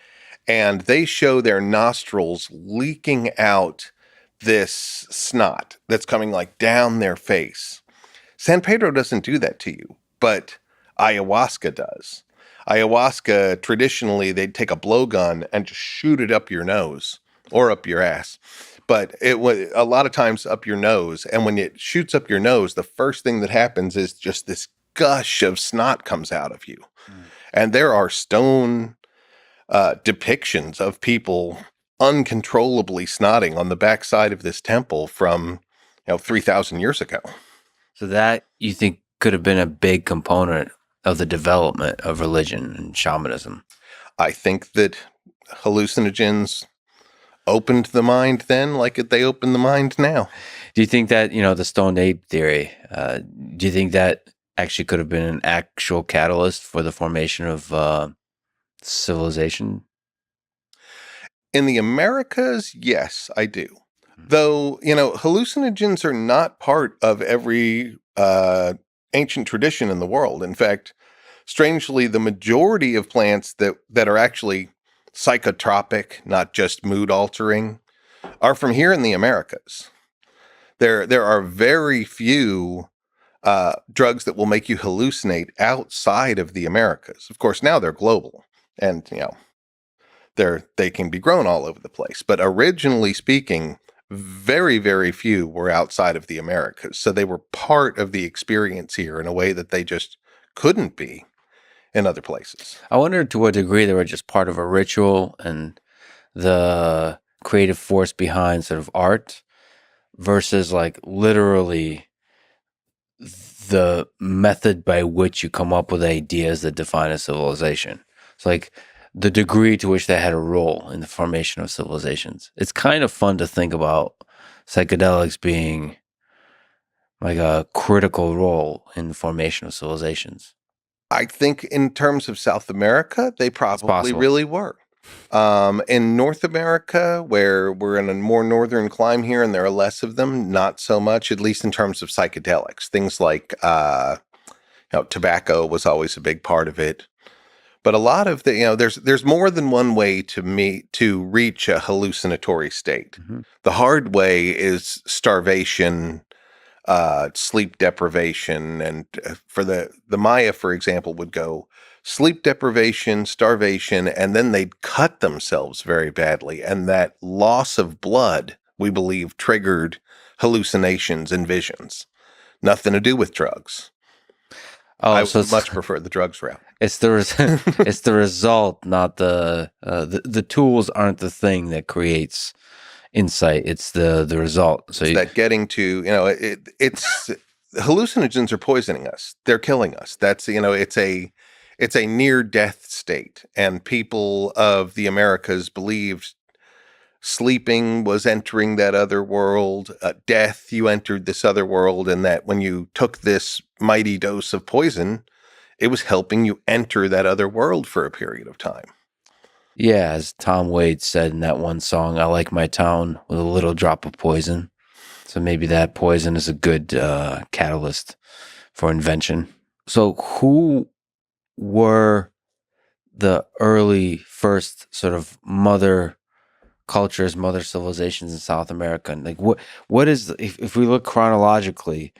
and they show their nostrils leaking out this snot that's coming like down their face. San Pedro doesn't do that to you, but ayahuasca does. Ayahuasca, traditionally, they'd take a blowgun and just shoot it up your nose or up your ass. But it was a lot of times up your nose. And when it shoots up your nose, the first thing that happens is just this gush of snot comes out of you. Mm. And there are stone depictions of people uncontrollably snotting on the backside of this temple from 3,000 years ago. So that you think could have been a big component of the development of religion and shamanism. I think that hallucinogens opened the mind then like they open the mind now. Do you think that, the stoned ape theory, do you think that actually could have been an actual catalyst for the formation of civilization? In the Americas, yes, I do. Mhm. Though, hallucinogens are not part of every ancient tradition in the world. In fact, strangely, the majority of plants that are actually psychotropic, not just mood altering, are from here in the Americas. There are very few drugs that will make you hallucinate outside of the Americas. Of course, now they're global, and they can be grown all over the place. But originally speaking, very, very few were outside of the Americas. So they were part of the experience here in a way that they just couldn't be in other places. I wonder to what degree they were just part of a ritual and the creative force behind sort of art versus like literally the method by which you come up with ideas that define a civilization. It's like the degree to which they had a role in the formation of civilizations. It's kind of fun to think about psychedelics being like a critical role in the formation of civilizations. I think in terms of South America, they It's probably possible. really were. In North America, where we're in a more northern climb here and there are less of them, not so much, at least in terms of psychedelics. Things like tobacco was always a big part of it. But a lot of there's more than one way to reach a hallucinatory state. Hmm. The hard way is starvation, sleep deprivation, and for the Maya, for example, would go sleep deprivation, starvation, and then they'd cut themselves very badly, and that loss of blood, we believe, triggered hallucinations and visions. Nothing to do with drugs. Oh, I so would much prefer the drugs route. it's it's the result, not the tools aren't the thing that creates insight. It's the result. So It's that getting to, it's hallucinogens are poisoning us. They're killing us. That's, it's a near death state. And people of the Americas believed sleeping was entering that other world, death, you entered this other world. And that when you took this mighty dose of poison, it was helping you enter that other world for a period of time. yeah, as Tom Waits said in that one song, "I like my town with a little drop of poison." So maybe that poison is a good catalyst for invention. So who were the early first sort of mother cultures, mother civilizations in South America? And like what is if we look chronologically,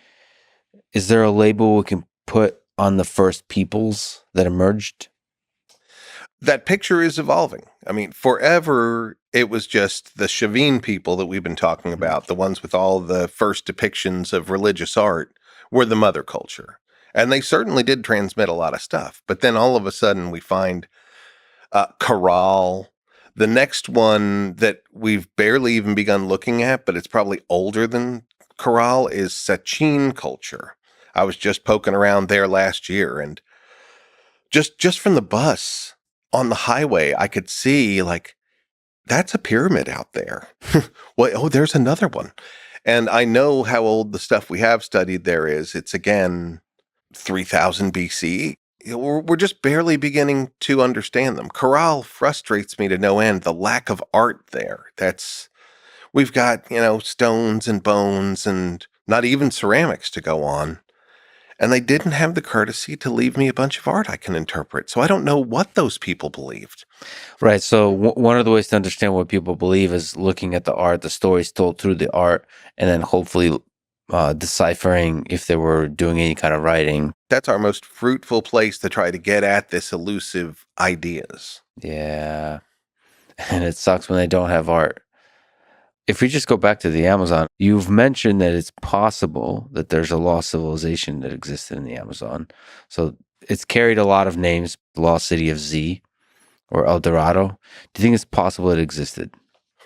is there a label we can put on the first peoples that emerged? That picture is evolving. I mean, forever it was just the Chavin people that we've been talking Mhm. about, the ones with all the first depictions of religious art, were the mother culture. And they certainly did transmit a lot of stuff. But then all of a sudden we find Corral. The next one that we've barely even begun looking at, but it's probably older than Corral, is Sachin culture. I was just poking around there last year, and just from the bus on the highway, I could see like that's a pyramid out there. Well, oh, there's another one. And I know how old the stuff we have studied there is. It's again 3000 BC. We're just barely beginning to understand them. Corral frustrates me to no end. The lack of art there. We've got, stones and bones and not even ceramics to go on. And they didn't have the courtesy to leave me a bunch of art I can interpret. So I don't know what those people believed. Right. So one of the ways to understand what people believe is looking at the art, the stories told through the art, and then hopefully deciphering if they were doing any kind of writing. That's our most fruitful place to try to get at this elusive ideas. Yeah. And it sucks when they don't have art. If we just go back to the Amazon, you've mentioned that it's possible that there's a lost civilization that existed in the Amazon. So it's carried a lot of names, the lost city of Z or El Dorado. Do you think it's possible it existed?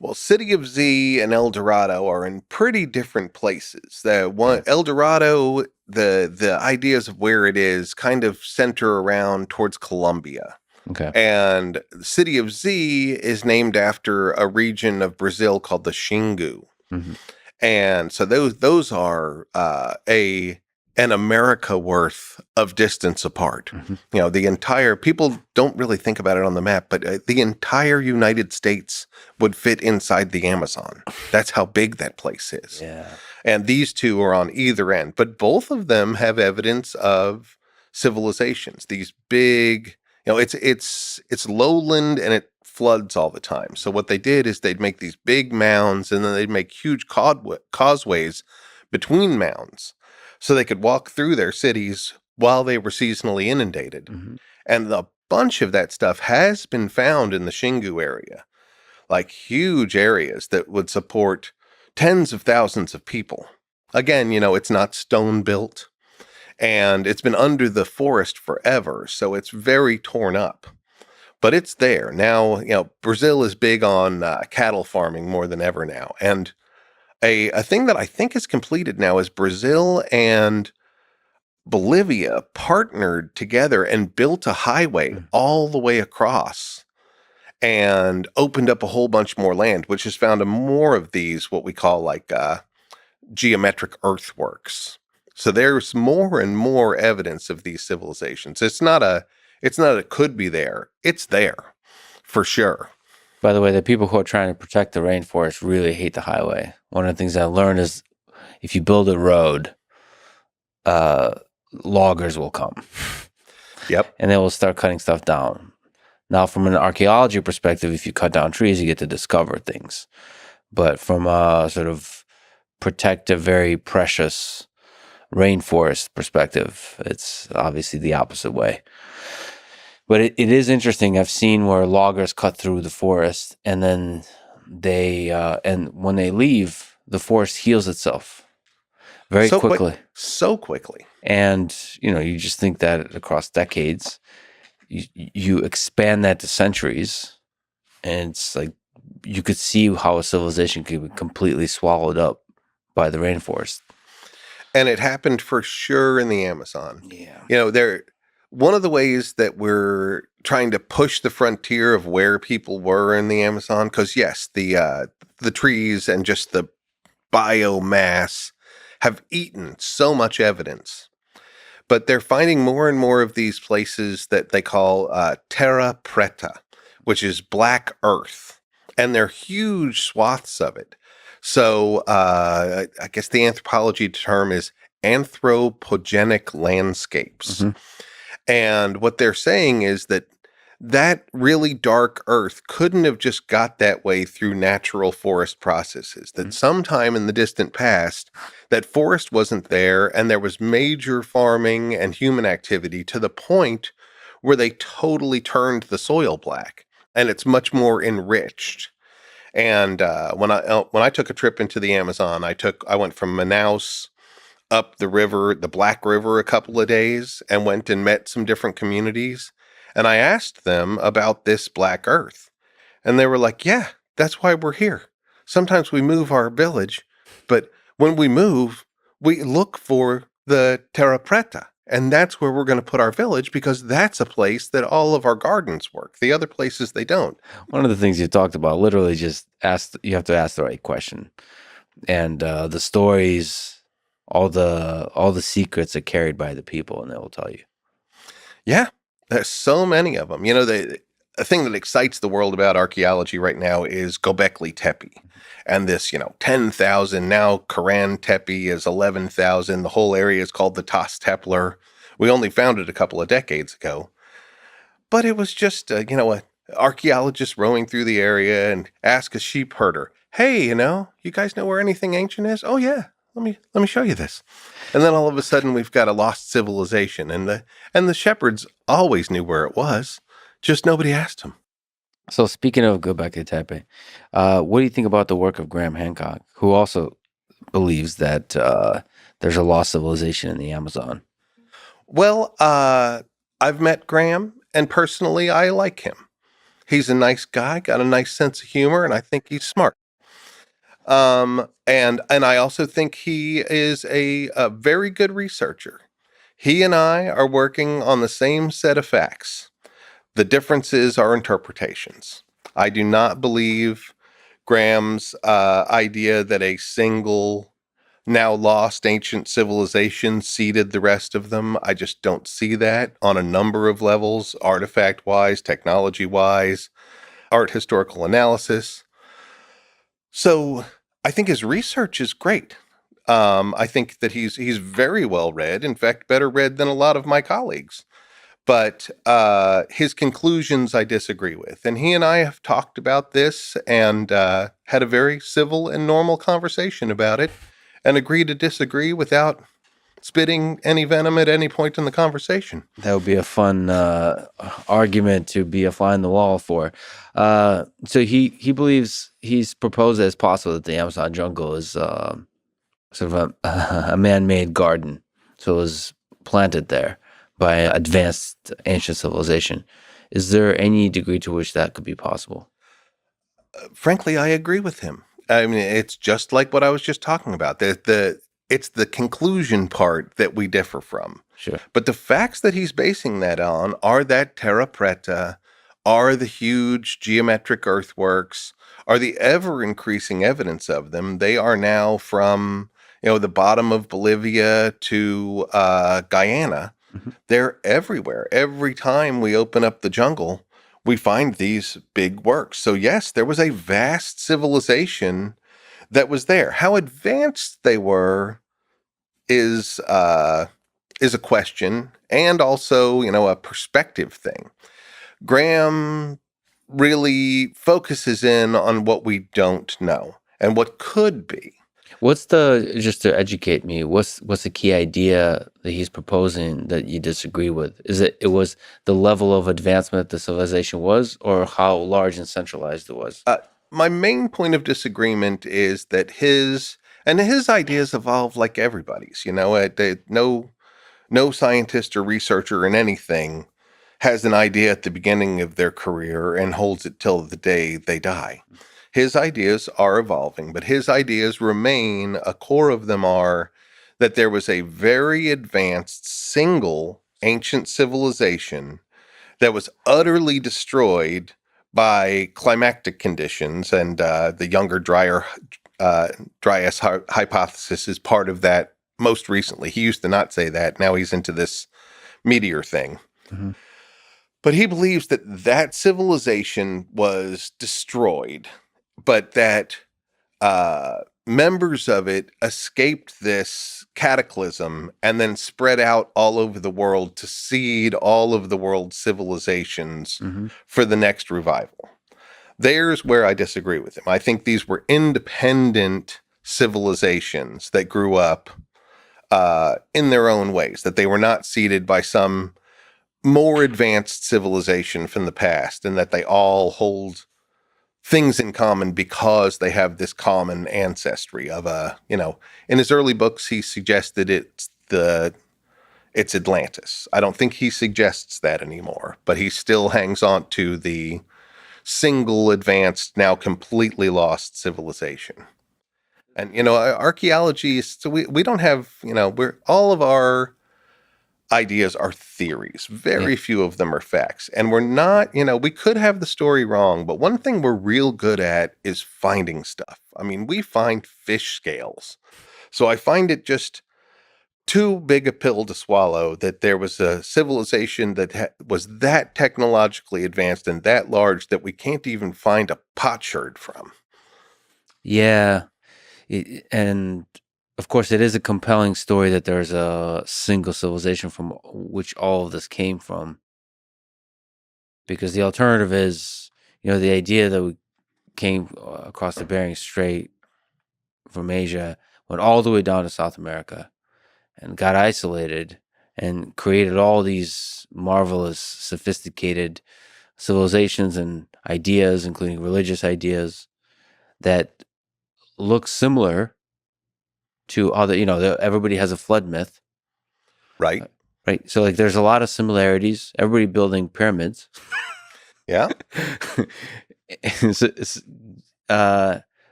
Well, City of Z and El Dorado are in pretty different places. The one Yeah. El Dorado, the ideas of where it is kind of center around towards Colombia. Okay. And the city of Z is named after a region of Brazil called the Xingu. Hmm. And so those are a an America worth of distance apart. Hmm. You know, the entire people don't really think about it on the map, but the entire United States would fit inside the Amazon. That's how big that place is. Yeah. And these two are on either end, but both of them have evidence of civilizations. These big, it's lowland and it floods all the time. So what they did is they'd make these big mounds and then they'd make huge causeways between mounds so they could walk through their cities while they were seasonally inundated. Hmm. And a bunch of that stuff has been found in the Xingu area, like huge areas that would support tens of thousands of people. Again, it's not stone built and it's been under the forest forever, so it's very torn up. But it's there. Now, Brazil is big on cattle farming more than ever now. And a thing that I think is completed now is Brazil and Bolivia partnered together and built a highway all the way across and opened up a whole bunch more land, which has found more of these, what we call like geometric earthworks. So there's more and more evidence of these civilizations. It's not a could be there. It's there for sure. By the way, the people who are trying to protect the rainforest really hate the highway. One of the things I learned is if you build a road, uh, loggers will come Yep. and they will start cutting stuff down. Now, from an archaeology perspective, if you cut down trees, you get to discover things. But from a sort of protect a very precious rainforest perspective, it's obviously the opposite way. But it is interesting. I've seen where loggers cut through the forest and then and when they leave, the forest heals itself very So quick, quickly. so quickly. And, you just think that across decades, you expand that to centuries, and it's like you could see how a civilization could be completely swallowed up by the rainforest. And it happened for sure in the Amazon. Yeah. One of the ways that we're trying to push the frontier of where people were in the Amazon, because yes, the trees and just the biomass have eaten so much evidence. But they're finding more and more of these places that they call terra preta, which is black earth. And they're huge swaths of it. So I guess the anthropology term is anthropogenic landscapes. Hmm. And what they're saying is that really dark earth couldn't have just got that way through natural forest processes, that sometime in the distant past, that forest wasn't there and there was major farming and human activity to the point where they totally turned the soil black and it's much more enriched. And when I took a trip into the Amazon, I went from Manaus up the river, the Black River, a couple of days and went and met some different communities. And I asked them about this black earth. And they were like, yeah, that's why we're here. Sometimes we move our village, but when we move, we look for the terra preta. And that's where we're going to put our village because that's a place that all of our gardens work. The other places they don't. One of the things you talked about, literally just you have to ask the right question. And the stories, all the secrets are carried by the people, and they will tell you. Yeah, there's so many of them. The thing that excites the world about archaeology right now is Gobekli Tepe. And this, 10,000, now Koran Tepe is 11,000. The whole area is called the Tas Tepler. We only found it a couple of decades ago. But it was just, a archaeologist roaming through the area and ask a sheep herder, hey, you guys know where anything ancient is? Oh, yeah. Let me show you this. And then all of a sudden we've got a lost civilization and the shepherds always knew where it was. Just nobody asked them. So speaking of Göbekli Tepe, what do you think about the work of Graham Hancock, who also believes that there's a lost civilization in the Amazon? Well, I've met Graham and personally I like him. He's a nice guy, got a nice sense of humor, and I think he's smart. And I also think he is a very good researcher. He and I are working on the same set of facts. The differences are interpretations. I do not believe Graham's idea that a single now lost ancient civilization seeded the rest of them. I just don't see that on a number of levels, artifact wise, technology wise, art historical analysis. So I think his research is great. I think that he's very well read. In fact, better read than a lot of my colleagues. But his conclusions I disagree with. And he and I have talked about this and had a very civil and normal conversation about it and agreed to disagree without spitting any venom at any point in the conversation. That would be a fun argument to be a fly in the wall for. So he believes he's proposed as possible that the Amazon jungle is sort of a man-made garden. So it was planted there by advanced ancient civilization. Is there any degree to which that could be possible? Frankly, I agree with him. I mean, it's just like what I was just talking about. It's the conclusion part that we differ from. Sure. But the facts that he's basing that on are that terra preta, are the huge geometric earthworks, are the ever increasing evidence of them. They are now from the bottom of Bolivia to Guyana. Mm-hmm. They're everywhere. Every time we open up the jungle, we find these big works. So yes, there was a vast civilization that was there. How advanced they were is a question, and also a perspective thing. Graham really focuses in on what we don't know and what could be. What's just to educate me, what's the key idea that he's proposing that you disagree with? Is it was the level of advancement the civilization was, or how large and centralized it was? My main point of disagreement is that his ideas evolve like everybody's. No scientist or researcher in anything has an idea at the beginning of their career and holds it till the day they die. His ideas are evolving, but his ideas remain, a core of them are that there was a very advanced single ancient civilization that was utterly destroyed by climactic conditions, and the younger, Dryas hypothesis is part of that most recently. He used to not say that. Now he's into this meteor thing. Mm-hmm. But he believes that civilization was destroyed, but that members of it escaped this cataclysm and then spread out all over the world to seed all of the world's civilizations Mm-hmm. for the next revival. There's where I disagree with him. I think these were independent civilizations that grew up in their own ways, that they were not seeded by some more advanced civilization from the past, and that they all hold things in common because they have this common ancestry of in his early books, he suggested it's Atlantis. I don't think he suggests that anymore, but he still hangs on to the single advanced, now completely lost civilization. And archaeology is, so we don't have, we're all of our ideas are theories. Very few of them are facts. And we're not, we could have the story wrong, but one thing we're real good at is finding stuff. I mean, we find fish scales. So I find it just too big a pill to swallow that there was a civilization that was that technologically advanced and that large that we can't even find a potsherd from. Yeah. And of course, it is a compelling story that there's a single civilization from which all of this came from. Because the alternative is, the idea that we came across the Bering Strait from Asia, went all the way down to South America, and got isolated and created all these marvelous, sophisticated civilizations and ideas, including religious ideas, that look similar to other, everybody has a flood myth. Right. Right. So there's a lot of similarities. Everybody building pyramids. Yeah.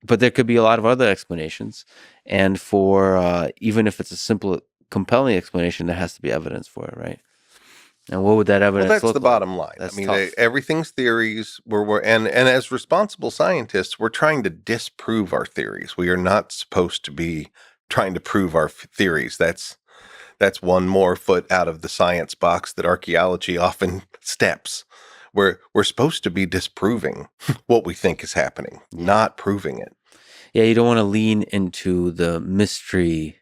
But there could be a lot of other explanations. And for even if it's a simple, compelling explanation, there has to be evidence for it, right? And what would that Well, evidence that's the look like? bottom line. I That's mean, tough. everything's theories. And as responsible scientists, we're trying to disprove our theories. We are not supposed to be trying to prove our theories. That's one more foot out of the science box that archaeology often steps. We're supposed to be disproving what we think is happening, Yeah. not proving it. Yeah, you don't want to lean into the mystery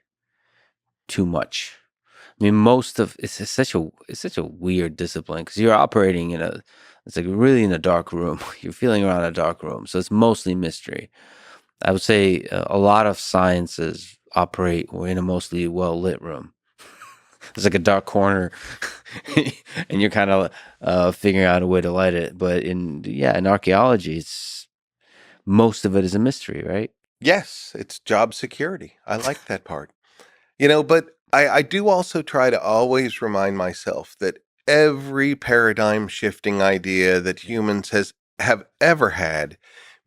too much. I mean, most of it's such a weird discipline because you're operating in a it's like really in a dark room. You're feeling around a dark room, so it's mostly mystery. I would say a lot of sciences operate in a mostly well lit room. It's like a dark corner, and you're kind of figuring out a way to light it. But in archaeology, it's most of it is a mystery, right? Yes, it's job security. I like that part. But I do also try to always remind myself that every paradigm shifting idea that humans have ever had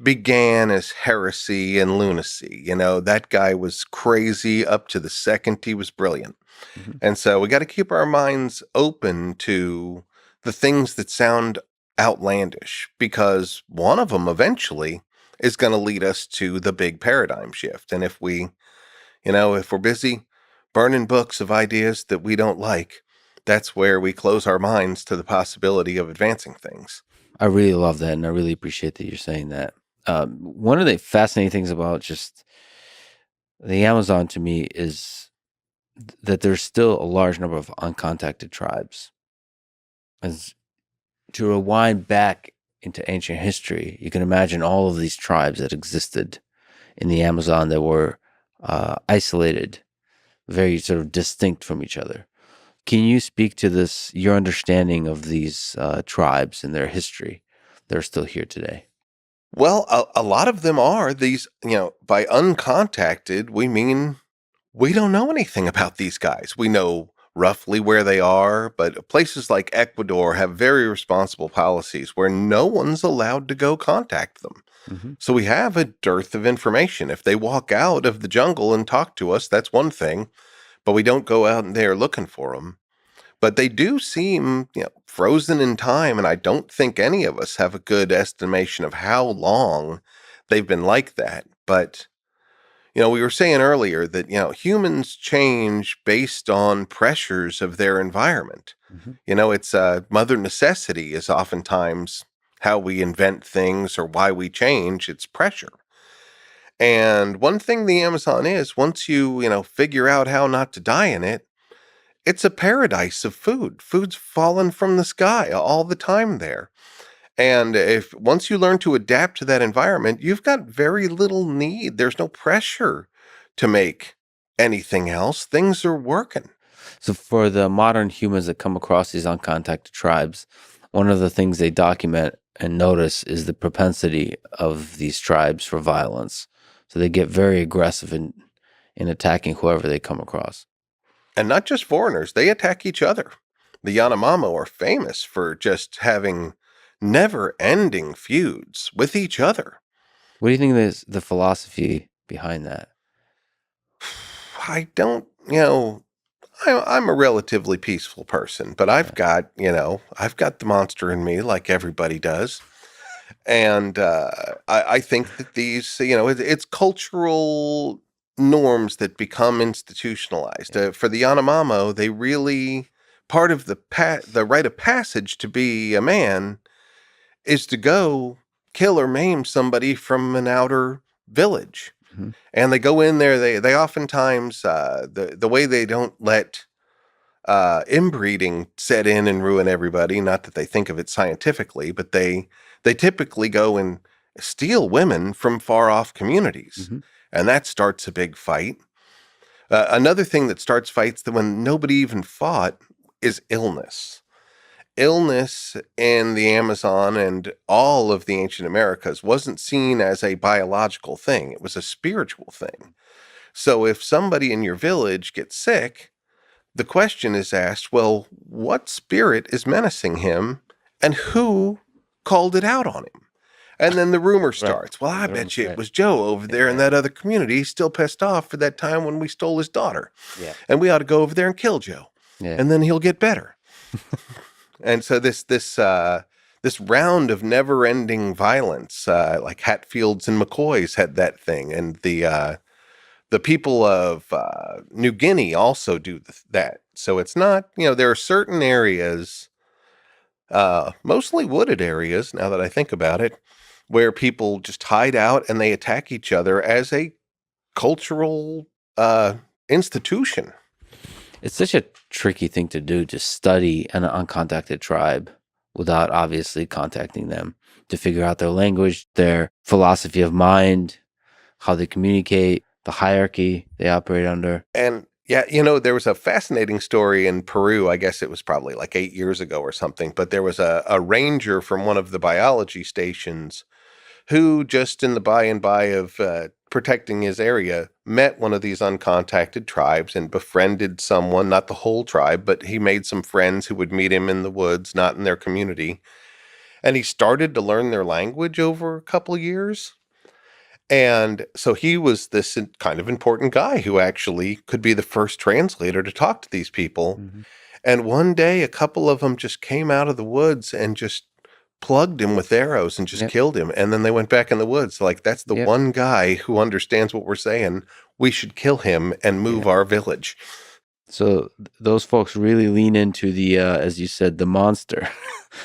began as heresy and lunacy. That guy was crazy up to the second he was brilliant. Hmm. And so we got to keep our minds open to the things that sound outlandish because one of them eventually is going to lead us to the big paradigm shift. And if we're busy burning books of ideas that we don't like, that's where we close our minds to the possibility of advancing things. I really love that, and I really appreciate that you're saying that. One of the fascinating things about just the Amazon to me is that there's still a large number of uncontacted tribes. As to rewind back into ancient history, you can imagine all of these tribes that existed in the Amazon that were isolated, very sort of distinct from each other. Can you speak to this, your understanding of these tribes and their history that are still here today? Well, a lot of them are these, by uncontacted, we mean we don't know anything about these guys. We know roughly where they are, but places like Ecuador have very responsible policies where no one's allowed to go contact them. Hmm. So we have a dearth of information. If they walk out of the jungle and talk to us, that's one thing, but we don't go out there looking for them. But they do seem, frozen in time, and I don't think any of us have a good estimation of how long they've been like that. But we were saying earlier that, humans change based on pressures of their environment. Hmm. It's mother necessity is oftentimes how we invent things or why we change. It's pressure. And one thing the Amazon is, once you figure out how not to die in it, it's a paradise of food. Food's falling from the sky all the time there. And if once you learn to adapt to that environment, you've got very little need. There's no pressure to make anything else. Things are working. So, for the modern humans that come across these uncontacted tribes, one of the things they document and notice is the propensity of these tribes for violence. So, they get very aggressive in attacking whoever they come across. And not just foreigners, they attack each other. The Yanomamo are famous for just having never ending feuds with each other. What do you think is the philosophy behind that? I don't, I'm a relatively peaceful person, but Yeah. I've got the monster in me like everybody does. And I think that these, it's cultural norms that become institutionalized. Yeah. For the Yanomamo, they really, part of the rite of passage to be a man is to go kill or maim somebody from an outer village. Hmm. And they go in there. They oftentimes the way they don't let inbreeding set in and ruin everybody. Not that they think of it scientifically, but they typically go and steal women from far off communities, Hmm. and that starts a big fight. Another thing that starts fights that when nobody even fought is illness. Illness in the Amazon and all of the ancient Americas wasn't seen as a biological thing. It was a spiritual thing. So if somebody in your village gets sick, the question is asked, well, what spirit is menacing him and who called it out on him? And then the rumor Right. starts. Well, I bet you it Right. was Joe over there in Yeah. that other community. He's still pissed off for that time when we stole his daughter. Yeah. And we ought to go over there and kill Joe. Yeah. And then he'll get better. And so this round of never-ending violence, like Hatfields and McCoys had that thing, and the people of New Guinea also do that. So it's not, there are certain areas, mostly wooded areas, now that I think about it, where people just hide out and they attack each other as a cultural uh, institution. It's such a tricky thing to do to study an uncontacted tribe without obviously contacting them to figure out their language, their philosophy of mind, how they communicate, the hierarchy they operate under. And yeah, there was a fascinating story in Peru. I guess it was probably like 8 years ago or something, but there was a ranger from one of the biology stations who, just in the by and by of protecting his area, met one of these uncontacted tribes and befriended someone, not the whole tribe, but he made some friends who would meet him in the woods, not in their community. And he started to learn their language over a couple years. And so he was this kind of important guy who actually could be the first translator to talk to these people. Mhm. And one day, a couple of them just came out of the woods and just plugged him with arrows and just Yep. killed him. And then they went back in the woods. Like, that's the Yep. one guy who understands what we're saying. We should kill him and Yeah. move our village. So those folks really lean into the, as you said, the monster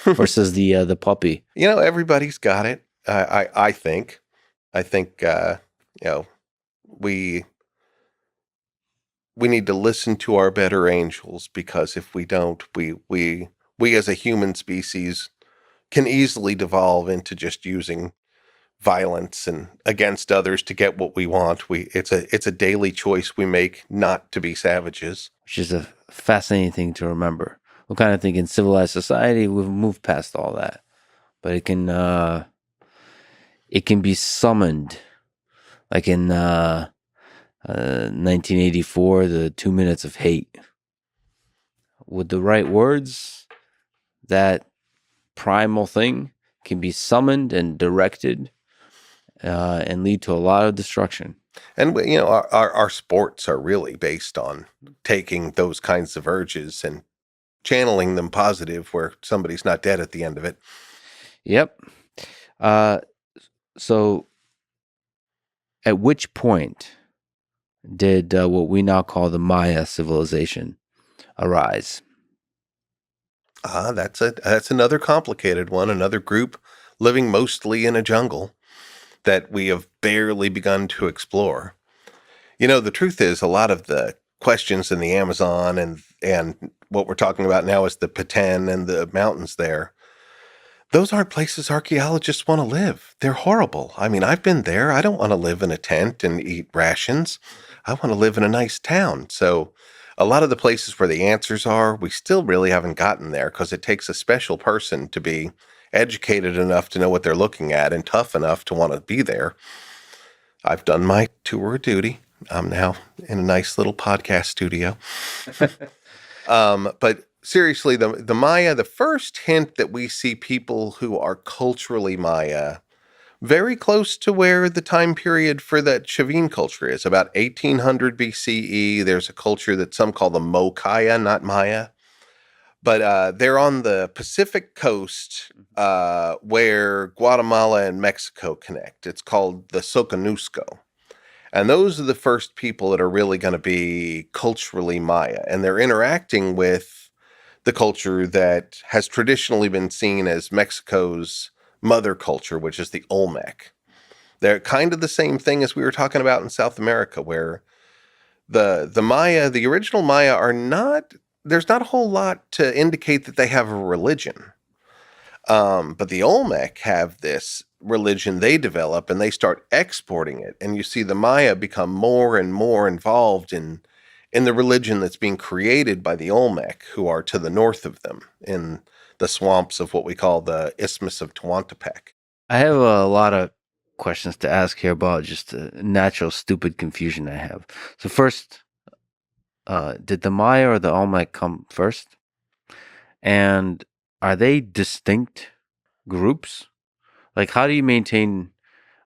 versus the puppy. Everybody's got it. I think. I think, we we need to listen to our better angels, because if we don't, we as a human species can easily devolve into just using violence and against others to get what we want. It's a daily choice we make not to be savages. Which is a fascinating thing to remember. We kind of think in civilized society we've moved past all that, but it can be summoned, like in 1984, the 2 minutes of hate. With the right words, that primal thing can be summoned and directed and lead to a lot of destruction. And our sports are really based on taking those kinds of urges and channeling them positive, where somebody's not dead at the end of it. Yep. So, at which point did what we now call the Maya civilization arise? That's another complicated one. Another group living mostly in a jungle that we have barely begun to explore. The truth is, a lot of the questions in the Amazon and what we're talking about now is the Peten and the mountains there. Those aren't places archaeologists want to live. They're horrible. I mean, I've been there. I don't want to live in a tent and eat rations. I want to live in a nice town. So a lot of the places where the answers are, we still really haven't gotten there, because it takes a special person to be educated enough to know what they're looking at and tough enough to want to be there. I've done my tour of duty. I'm now in a nice little podcast studio. But seriously, the Maya, the first hint that we see people who are culturally Maya, very close to where the time period for that Chavin culture is, about 1800 BCE. There's a culture that some call the Mokaya, not Maya. But they're on the Pacific coast, where Guatemala and Mexico connect. It's called the Soconusco. And those are the first people that are really going to be culturally Maya. And they're interacting with the culture that has traditionally been seen as Mexico's mother culture, which is the Olmec. They're kind of the same thing as we were talking about in South America, where the Maya, the original Maya, are not, there's not a whole lot to indicate that they have a religion. But the Olmec have this religion they develop, and they start exporting it. And you see the Maya become more and more involved in the religion that's being created by the Olmec, who are to the north of them in the swamps of what we call the Isthmus of Tehuantepec. I have a lot of questions to ask here about just the natural stupid confusion I have. So first, did the Maya or the Olmec come first? And are they distinct groups? Like, how do you maintain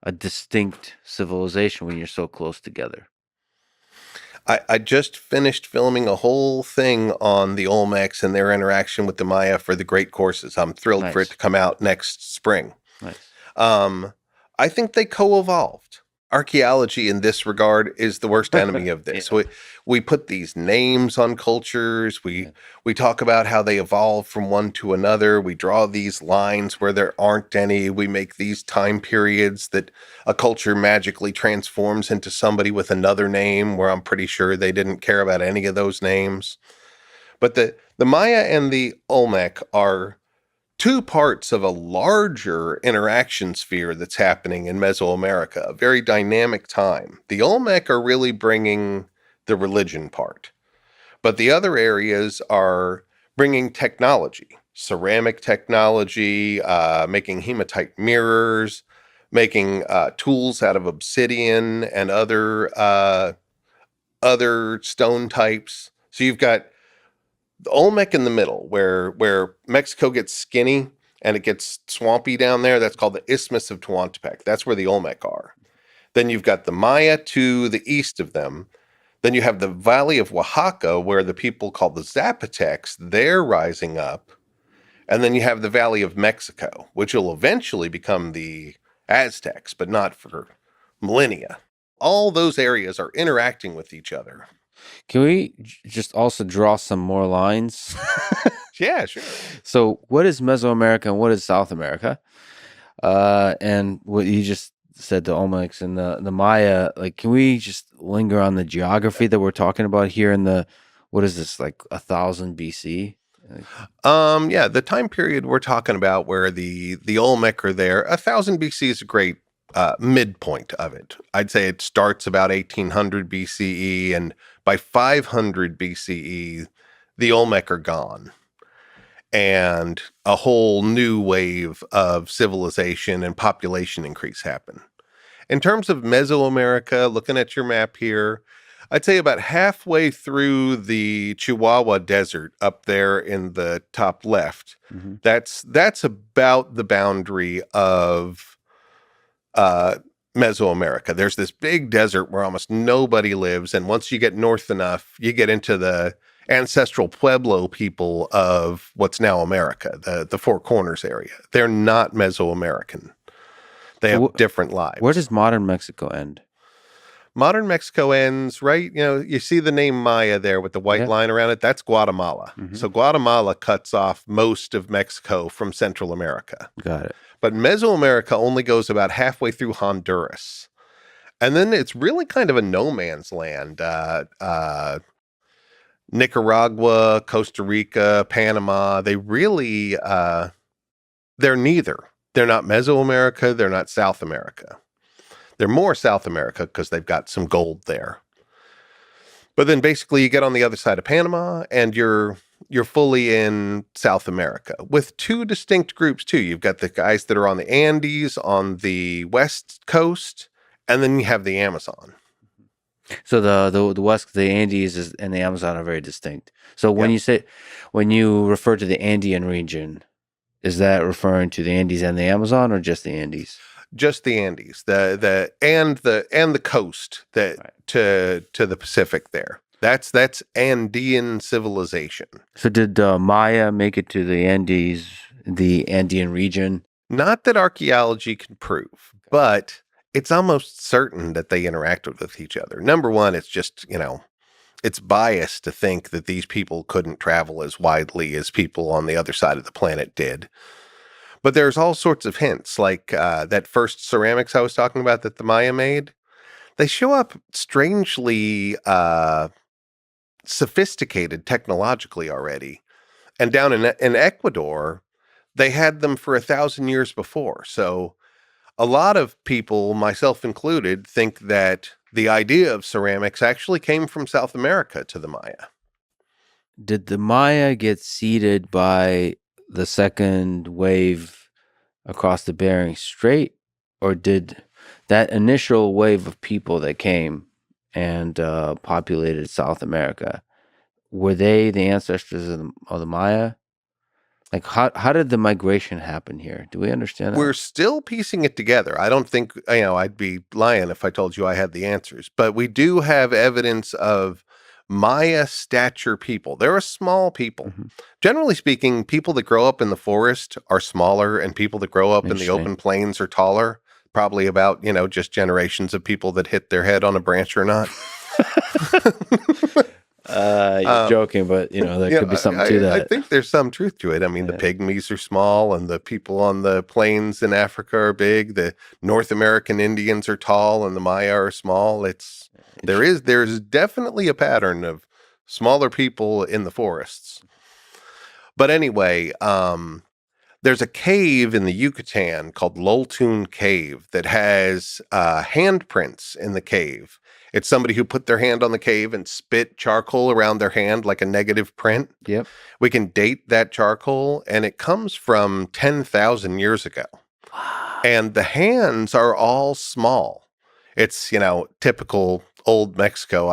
a distinct civilization when you're so close together? I just finished filming a whole thing on the Olmecs and their interaction with the Maya for the Great Courses. I'm thrilled for it to Nice. come out next spring. Nice. Um, I think they co-evolved. Archaeology in this regard is the worst enemy of this. Yeah. We put these names on cultures. Yeah. We talk about how they evolve from one to another. We draw these lines where there aren't any. We make these time periods that a culture magically transforms into somebody with another name where I'm pretty sure they didn't care about any of those names. But the Maya and the Olmec are two parts of a larger interaction sphere that's happening in Mesoamerica, a very dynamic time. The Olmec are really bringing the religion part, but the other areas are bringing technology, ceramic technology, making hematite mirrors, making tools out of obsidian and other stone types. So you've got the Olmec in the middle, where Mexico gets skinny and it gets swampy down there. That's called the Isthmus of Tehuantepec. That's where the Olmec are. Then you've got the Maya to the east of them. Then you have the Valley of Oaxaca, where the people called the Zapotecs, they're rising up. And then you have the Valley of Mexico, which will eventually become the Aztecs, but not for millennia. All those areas are interacting with each other. Can we just also draw some more lines? Yeah, sure. So, what is Mesoamerica and what is South America? And what you just said, the Olmecs and the Maya. Like, can we just linger on the geography that we're talking about here in the what is this, like 1,000 BC? Yeah, the time period we're talking about where the Olmec are there, 1000 BC is a great midpoint of it. I'd say it starts about 1800 BCE, and by 500 BCE, the Olmec are gone, and a whole new wave of civilization and population increase happen. In terms of Mesoamerica, looking at your map here, I'd say about halfway through the Chihuahua Desert up there in the top left, Mm-hmm. that's about the boundary of uh, Mesoamerica. There's this big desert where almost nobody lives, and once you get north enough, you get into the ancestral Pueblo people of what's now America, the Four Corners area. They're not Mesoamerican. They have So, different where lives. does modern Mexico end? Modern Mexico ends right, you see the name Maya there with the white Yeah. line around it. That's Guatemala. Mm-hmm. So Guatemala cuts off most of Mexico from Central America. Got it. But Mesoamerica only goes about halfway through Honduras. And then it's really kind of a no man's land. Nicaragua, Costa Rica, Panama, they really, they're neither. They're not Mesoamerica. They're not South America. They're more South America because they've got some gold there. But then basically you get on the other side of Panama and you're fully in South America with two distinct groups too. You've got the guys that are on the Andes on the west coast, and then you have the Amazon. So the west, the Andes and the Amazon are very distinct. So when Yeah. when you refer to the Andean region, is that referring to the Andes and the Amazon, or just the Andes? Just the Andes, the coast that Right. to the Pacific there. That's Andean civilization. So did Maya make it to the Andes, the Andean region? Not that archaeology can prove, but it's almost certain that they interacted with each other. Number one, it's just, it's biased to think that these people couldn't travel as widely as people on the other side of the planet did. But there's all sorts of hints, like that first ceramics I was talking about that the Maya made. They show up strangely sophisticated technologically already. And down in Ecuador, they had them for 1,000 years before. So a lot of people, myself included, think that the idea of ceramics actually came from South America to the Maya. Did the Maya get seeded by the second wave across the Bering Strait, or did that initial wave of people that came and populated South America, were they the ancestors of the Maya? Like how did the migration happen here? Do we understand We're that? still piecing it together. I don't think, I'd be lying if I told you I had the answers, but we do have evidence of Maya stature people. They're a small people. Hmm. Generally speaking, people that grow up in the forest are smaller, and people that grow up in the Interesting. open plains are taller. Probably about, just generations of people that hit their head on a branch or not. You're um, joking, but there Yeah, could be something to I that. think there's some truth to it. I mean, the Yeah. pygmies are small, and the people on the plains in Africa are big. The North American Indians are tall, and the Maya are small. Interesting. There's definitely a pattern of smaller people in the forests. But anyway, there's a cave in the Yucatan called Loltun Cave that has handprints in the cave. It's somebody who put their hand on the cave and spit charcoal around their hand like a negative print. Yep. We can date that charcoal, and it comes from 10,000 years ago. Wow. And the hands are all small. It's, typical old Mexico.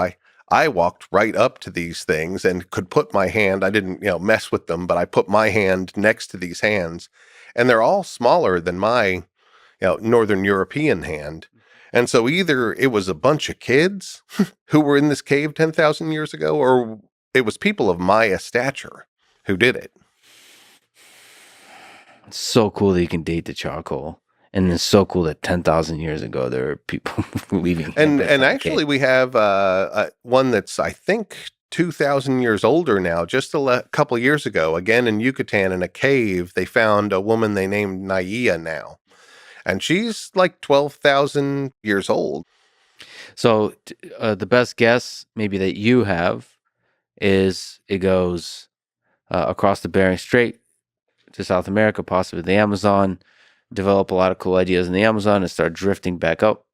I walked right up to these things and could put my hand, I didn't, mess with them, but I put my hand next to these hands, and they're all smaller than my, Northern European hand. And so either it was a bunch of kids who were in this cave 10,000 years ago, or it was people of Maya stature who did it. It's so cool that you can date the charcoal. And it's so cool that 10,000 years ago, there were people leaving handprints And on the cave. actually, we have one that's, I think, 2,000 years older now. Just a couple of years ago, again in Yucatan, in a cave, they found a woman they named Naia now, and she's like 12,000 years old. So the best guess maybe that you have is it goes across the Bering Strait to South America, possibly the Amazon, develop a lot of cool ideas in the Amazon and start drifting back up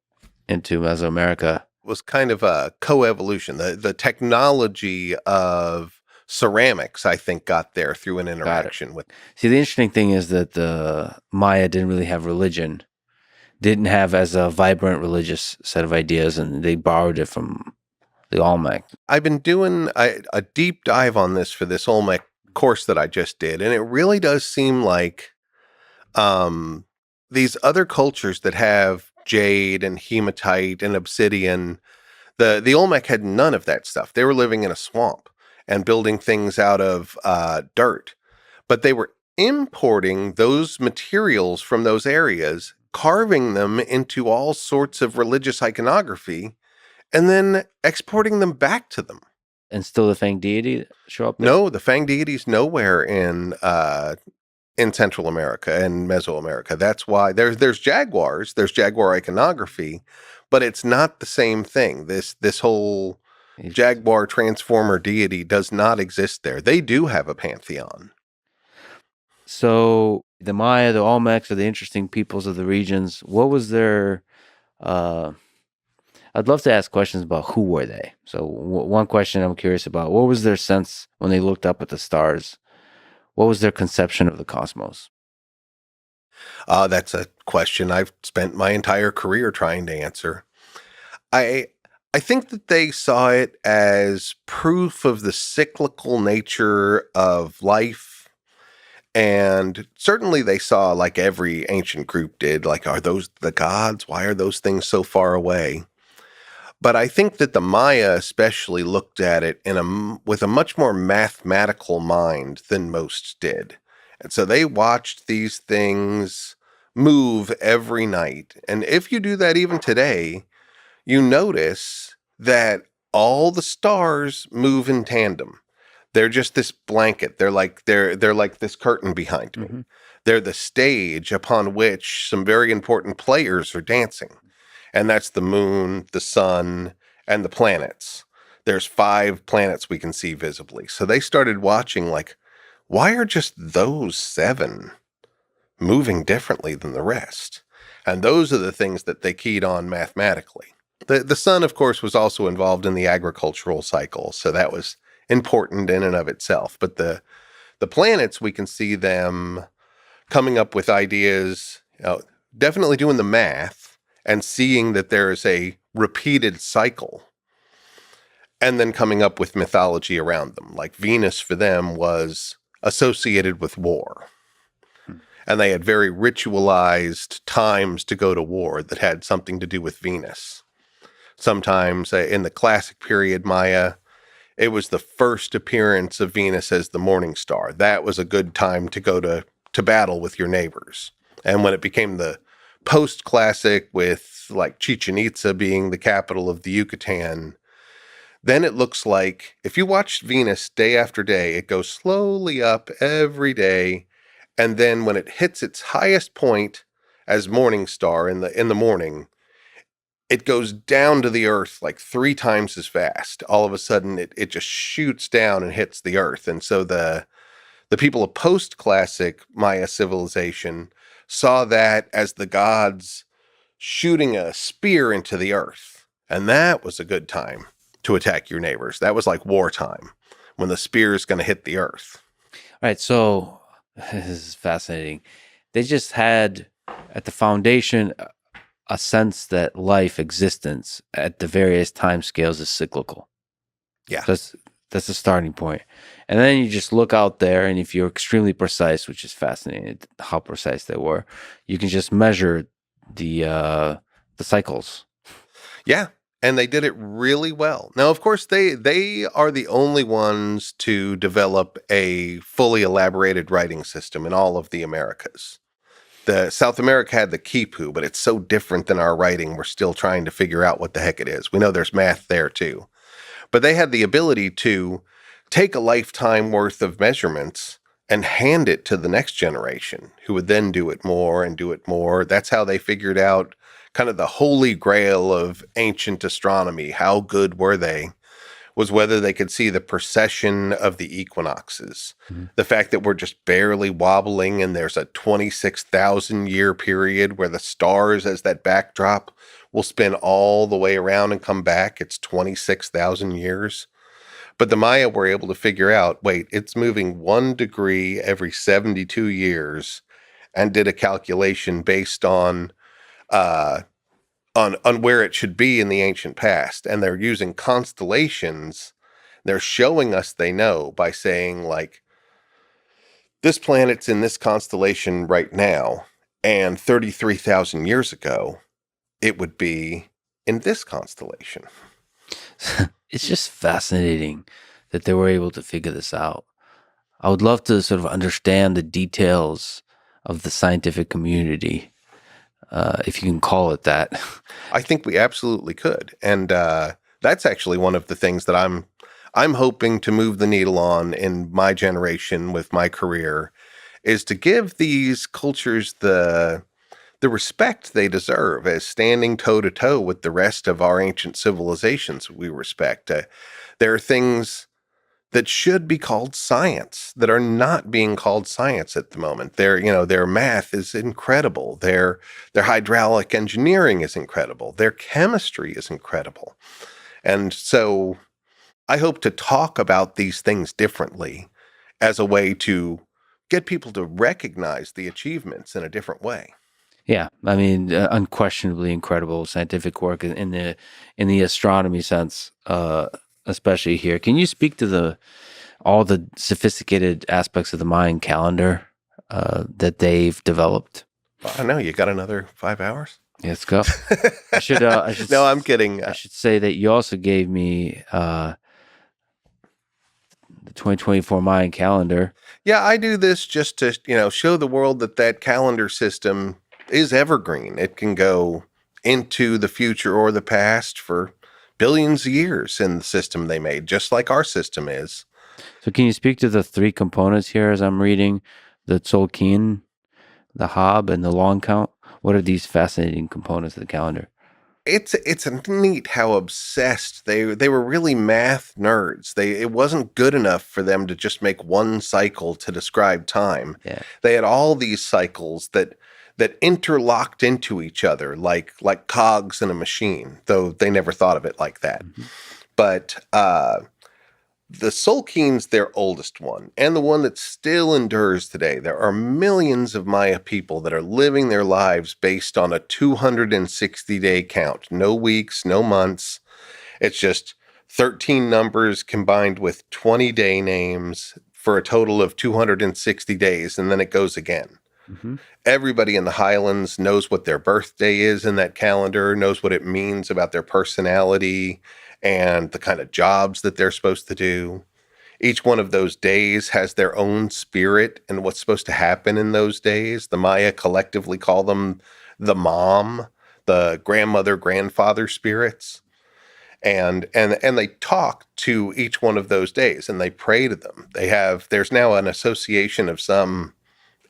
into Mesoamerica. Was kind of a coevolution. The technology of ceramics, I think, got there through an Got it. interaction with. See, the interesting thing is that the Maya didn't really have religion, didn't have as a vibrant religious set of ideas, and they borrowed it from the Olmec. I've been doing a deep dive on this for this Olmec course that I just did, and it really does seem like um, these other cultures that have jade and hematite and obsidian, the Olmec had none of that stuff. They were living in a swamp and building things out of dirt, but they were importing those materials from those areas, carving them into all sorts of religious iconography, and then exporting them back to them. And still the Fang deity show up there? No, the Fang deity's nowhere in Central America and Mesoamerica. That's why there's jaguars, there's jaguar iconography, but it's not the same thing. This whole jaguar transformer deity does not exist there. They do have a pantheon. So the Maya, the Olmecs are the interesting peoples of the regions. What was their I'd love to ask questions about who were they. So one question I'm curious about, what was their sense when they looked up at the stars? What was their conception of the cosmos? That's a question I've spent my entire career trying to answer. I I think that they saw it as proof of the cyclical nature of life. And certainly they saw, like every ancient group did, like, are those the gods? Why are those things so far away? But I think that the Maya especially looked at it with a much more mathematical mind than most did. And so they watched these things move every night. And if you do that even today, you notice that all the stars move in tandem. They're just this blanket. They're like this curtain behind me. Mm-hmm. They're the stage upon which some very important players are dancing. And that's the moon, the sun, and the planets. There's 5 planets we can see visibly. So they started watching, like, why are just those 7 moving differently than the rest? And those are the things that they keyed on mathematically. The sun, of course, was also involved in the agricultural cycle, so that was important in and of itself. But the planets, we can see them coming up with ideas, definitely doing the math and seeing that there is a repeated cycle, and then coming up with mythology around them. Like Venus for them was associated with war. Hmm. And they had very ritualized times to go to war that had something to do with Venus. Sometimes in the classic period Maya, it was the first appearance of Venus as the morning star. That was a good time to go to battle with your neighbors. And when it became the post-classic, with like Chichen Itza being the capital of the Yucatan, then it looks like if you watch Venus day after day, it goes slowly up every day. And then when it hits its highest point as morning star in the morning, it goes down to the earth like 3 times as fast. All of a sudden it just shoots down and hits the earth. And so the people of post-classic Maya civilization saw that as the gods shooting a spear into the earth. And that was a good time to attack your neighbors. That was like wartime when the spear is going to hit the earth. All right, so this is fascinating. They just had at the foundation a sense that life existence at the various time scales is cyclical. Yeah. That's the starting point. And then you just look out there, and if you're extremely precise, which is fascinating how precise they were, you can just measure the cycles. Yeah. And they did it really well. Now, of course, they are the only ones to develop a fully elaborated writing system in all of the Americas. The South America had the Kipu, but it's so different than our writing. We're still trying to figure out what the heck it is. We know there's math there too. But they had the ability to take a lifetime worth of measurements and hand it to the next generation, who would then do it more and do it more. That's how they figured out kind of the holy grail of ancient astronomy. How good were they? Was whether they could see the precession of the equinoxes. Mm-hmm. The fact that we're just barely wobbling and there's a 26,000 year period where the stars as that backdrop will spin all the way around and come back. It's 26,000 years. But the Maya were able to figure out, wait, it's moving 1 degree every 72 years, and did a calculation based uh, on where it should be in the ancient past. And they're using constellations. They're showing us they know by saying, like, this planet's in this constellation right now, and 33,000 years ago, it would be in this constellation. It's just fascinating that they were able to figure this out. I would love to sort of understand the details of the scientific community, if you can call it that. I think we absolutely could. And that's actually one of the things that I'm hoping to move the needle on in my generation with my career, is to give these cultures the respect they deserve as standing toe to toe with the rest of our ancient civilizations we respect. There are things that should be called science that are not being called science at the moment. Their math is incredible. Their hydraulic engineering is incredible. Their chemistry is incredible. And so I hope to talk about these things differently as a way to get people to recognize the achievements in a different way. Yeah, I mean, unquestionably incredible scientific work in the astronomy sense, especially here. Can you speak to all the sophisticated aspects of the Mayan calendar that they've developed? I know you got another 5 hours. Yeah, let's go. I should. No, I'm kidding. I should say that you also gave me the 2024 Mayan calendar. Yeah, I do this just to, show the world that calendar system is evergreen. It can go into the future or the past for billions of years in the system they made, just like our system is. So, can you speak to the 3 components here as I'm reading? The Tzolk'in, the Hob, and the long count. What are these fascinating components of the calendar? It's neat how obsessed they were. Really math nerds. It wasn't good enough for them to just make one cycle to describe time. Yeah. They had all these cycles that interlocked into each other like cogs in a machine, though they never thought of it like that. Mm-hmm. But the Tzolk'in's their oldest one, and the one that still endures today. There are millions of Maya people that are living their lives based on a 260-day count. No weeks, no months. It's just 13 numbers combined with 20 day names, for a total of 260 days, and then it goes again. Hmm. Everybody in the Highlands knows what their birthday is in that calendar, knows what it means about their personality and the kind of jobs that they're supposed to do. Each one of those days has their own spirit and what's supposed to happen in those days. The Maya collectively call them the mom, the grandmother, grandfather spirits. And they talk to each one of those days and they pray to them. There's now an association of some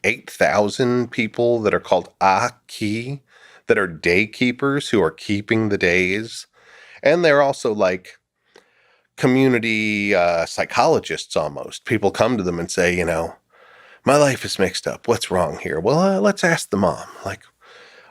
8,000 people that are called Aki, that are day keepers who are keeping the days. And they're also like community psychologists almost. People come to them and say, my life is mixed up. What's wrong here? Well, let's ask the mom. Like,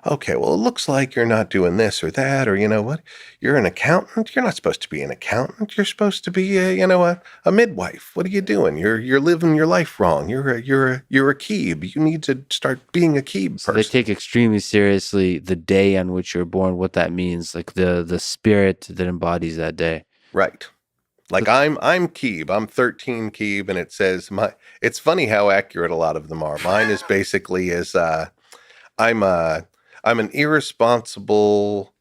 okay, well, it looks like you're not doing this or that, or you know what? You're an accountant. You're not supposed to be an accountant. You're supposed to be a midwife. What are you doing? You're living your life wrong. You're a Keeb. You need to start being a Keeb So they person. take extremely seriously the day on which you're born, what that means, like the spirit that embodies that day. Right. Like I'm Keeb. I'm 13 Keeb, and it says my. It's funny how accurate a lot of them are. Mine is basically I'm a I'm an irresponsible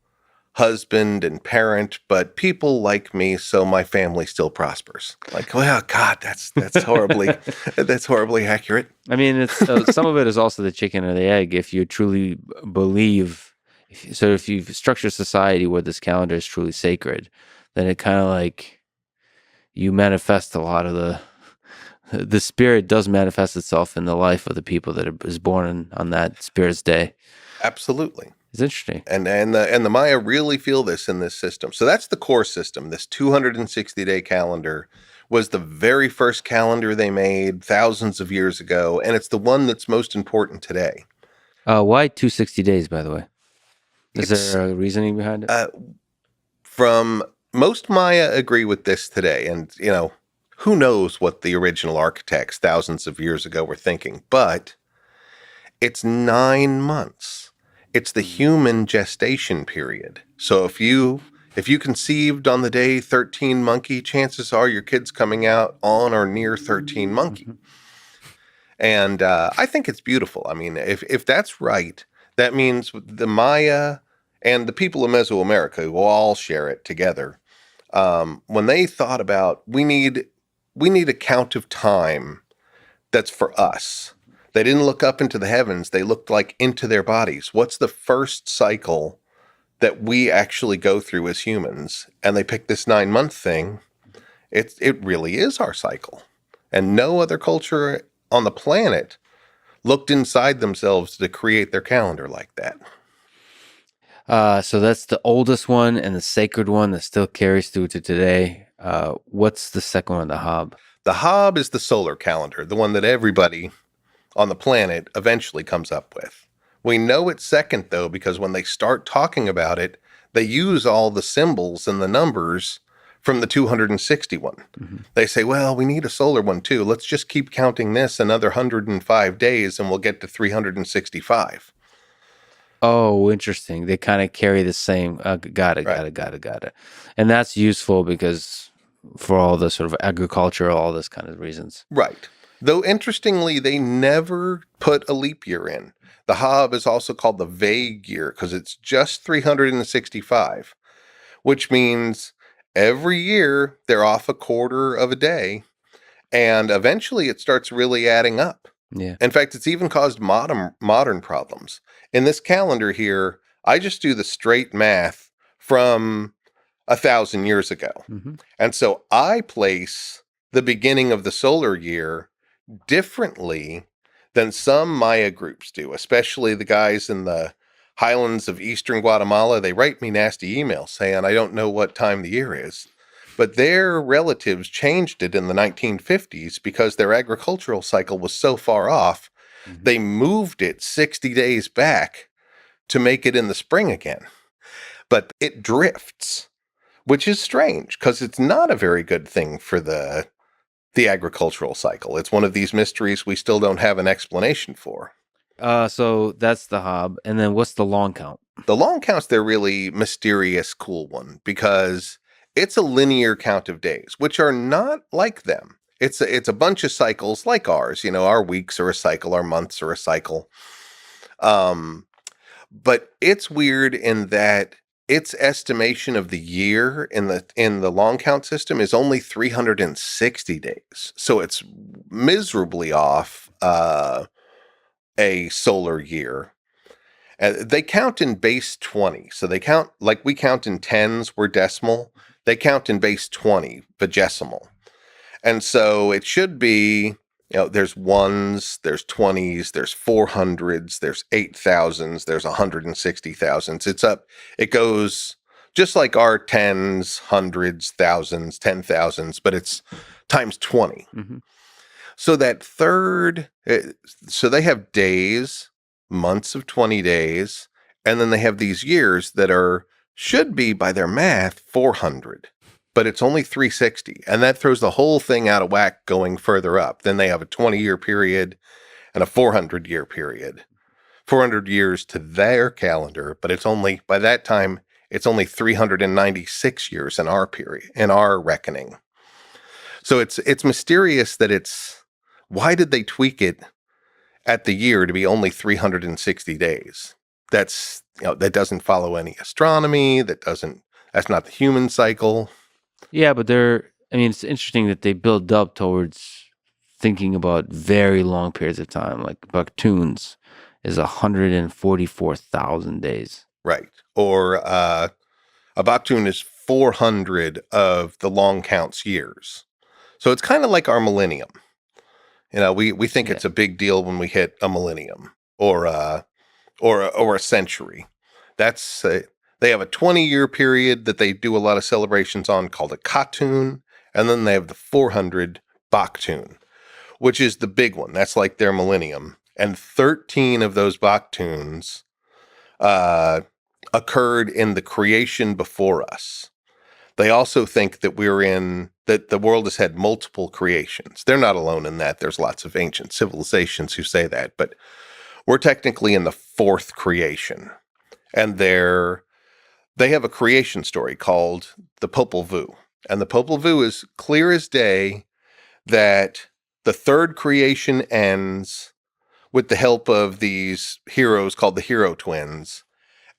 husband and parent, but people like me, so my family still prospers. Like, well, God, that's horribly that's horribly accurate. I mean, it's some of it is also the chicken or the egg. If you truly believe, if you structure society where this calendar is truly sacred, then it kind of like you manifest a lot of the spirit does manifest itself in the life of the people that is born on that spirit's day. Absolutely. It's interesting. And the Maya really feel this in this system. So that's the core system. This 260-day calendar was the very first calendar they made thousands of years ago, and it's the one that's most important today. Why 260 days, by the way? Is It's there a reasoning behind it? from most Maya agree with this today, and who knows what the original architects thousands of years ago were thinking, but it's 9 months. It's the human gestation period. So if you conceived on the day 13 monkey, chances are your kid's coming out on or near 13 monkey. Mhm. And I think it's beautiful. I mean, if that's right, that means the Maya and the people of Mesoamerica who all share it together. When they thought about we need a count of time that's for us. They didn't look up into the heavens. They looked like into their bodies. What's the first cycle that we actually go through as humans? And they picked this 9-month thing. It really is our cycle. And no other culture on the planet looked inside themselves to create their calendar like that. So that's the oldest one and the sacred one that still carries through to today. What's the second one, the Hob? The Hob is the solar calendar, the one that everybody on the planet eventually comes up with. We know it's second, though, because when they start talking about it, they use all the symbols and the numbers from the 261. Mm-hmm. They say, well, we need a solar one, too. Let's just keep counting this another 105 days, and we'll get to 365. Oh, interesting. They kind of carry the same. Got Right. it. And that's useful because for all the sort of agriculture, all this kind of reasons. Right. Though, interestingly, they never put a leap year in. The Hob is also called the vague year because it's just 365, which means every year they're off a quarter of a day, and eventually it starts really adding up. Yeah. In fact, it's even caused modern problems. In this calendar here, I just do the straight math from 1,000 years ago. Mm-hmm. And so I place the beginning of the solar year differently than some Maya groups do, especially the guys in the highlands of eastern Guatemala. They write me nasty emails saying I don't know what time the year is. But their relatives changed it in the 1950s because their agricultural cycle was so far off. Mm-hmm. They moved it 60 days back to make it in the spring again. But it drifts, which is strange because it's not a very good thing for the agricultural cycle. It's one of these mysteries we still don't have an explanation for. So that's the Hob. And then what's the long count? The long count's their really mysterious, cool one because it's a linear count of days, which are not like them. It's a bunch of cycles like ours. Our weeks are a cycle, our months are a cycle. Um, but it's weird in that its estimation of the year in the long count system is only 360 days. So it's miserably off a solar year. They count in base 20. So they count like we count in tens, we're decimal. They count in base 20, vigesimal. And so it should be, there's ones, there's 20s, there's 400s, there's 8,000s, there's 160,000s. It goes just like our tens, hundreds, thousands, 10,000s, but it's times 20. Mm-hmm. So so they have days, months of 20 days, and then they have these years that should be by their math 400, but it's only 360. And that throws the whole thing out of whack going further up. Then they have a 20-year period and a 400-year period. 400 years to their calendar, but by that time, it's only 396 years in our period, in our reckoning. So it's mysterious why did they tweak it at the year to be only 360 days? That doesn't follow any astronomy. That's not the human cycle. Yeah, but it's interesting that they build up towards thinking about very long periods of time. Like Bucktoons is 144,000 days. Right. Or a Bakhtun is 400 of the long counts years. So it's kind of like our millennium. We think it's a big deal when we hit a millennium or a century. They have a 20-year period that they do a lot of celebrations on called a Khatun, and then they have the 400 Bakhtun, which is the big one. That's like their millennium. And 13 of those Bakhtuns occurred in the creation before us. They also think that that the world has had multiple creations. They're not alone in that. There's lots of ancient civilizations who say that, but we're technically in the fourth creation. And they have a creation story called the Popol Vuh. And the Popol Vuh is clear as day that the third creation ends with the help of these heroes called the Hero Twins,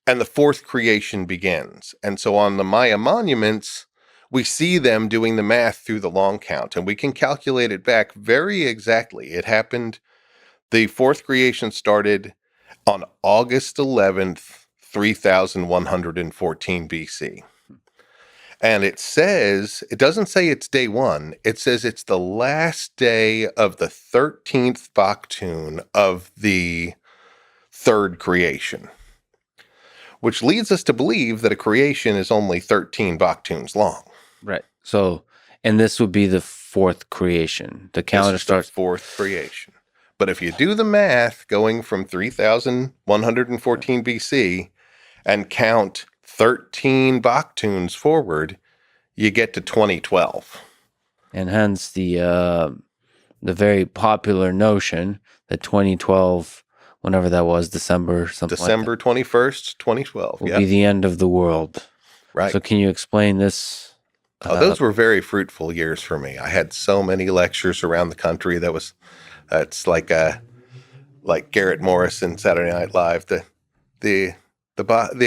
and the fourth creation begins. And so on the Maya monuments, we see them doing the math through the long count, and we can calculate it back very exactly. It happened, the fourth creation started on August 11th, 3114 BC. And it doesn't say it's day one. It says it's the last day of the 13th Bakhtun of the third creation, which leads us to believe that a creation is only 13 Bakhtuns long. Right. So, and this would be the fourth creation. The calendar starts the fourth creation. But if you do the math going from 3114 BC and count 13 Bakhtuns forward, you get to 2012. And hence the very popular notion that 2012, whenever that was, December 21st, 2012, will be the end of the world. Right. So can you explain this? Those were very fruitful years for me. I had so many lectures around the country. That's like Garrett Morris in Saturday Night Live. The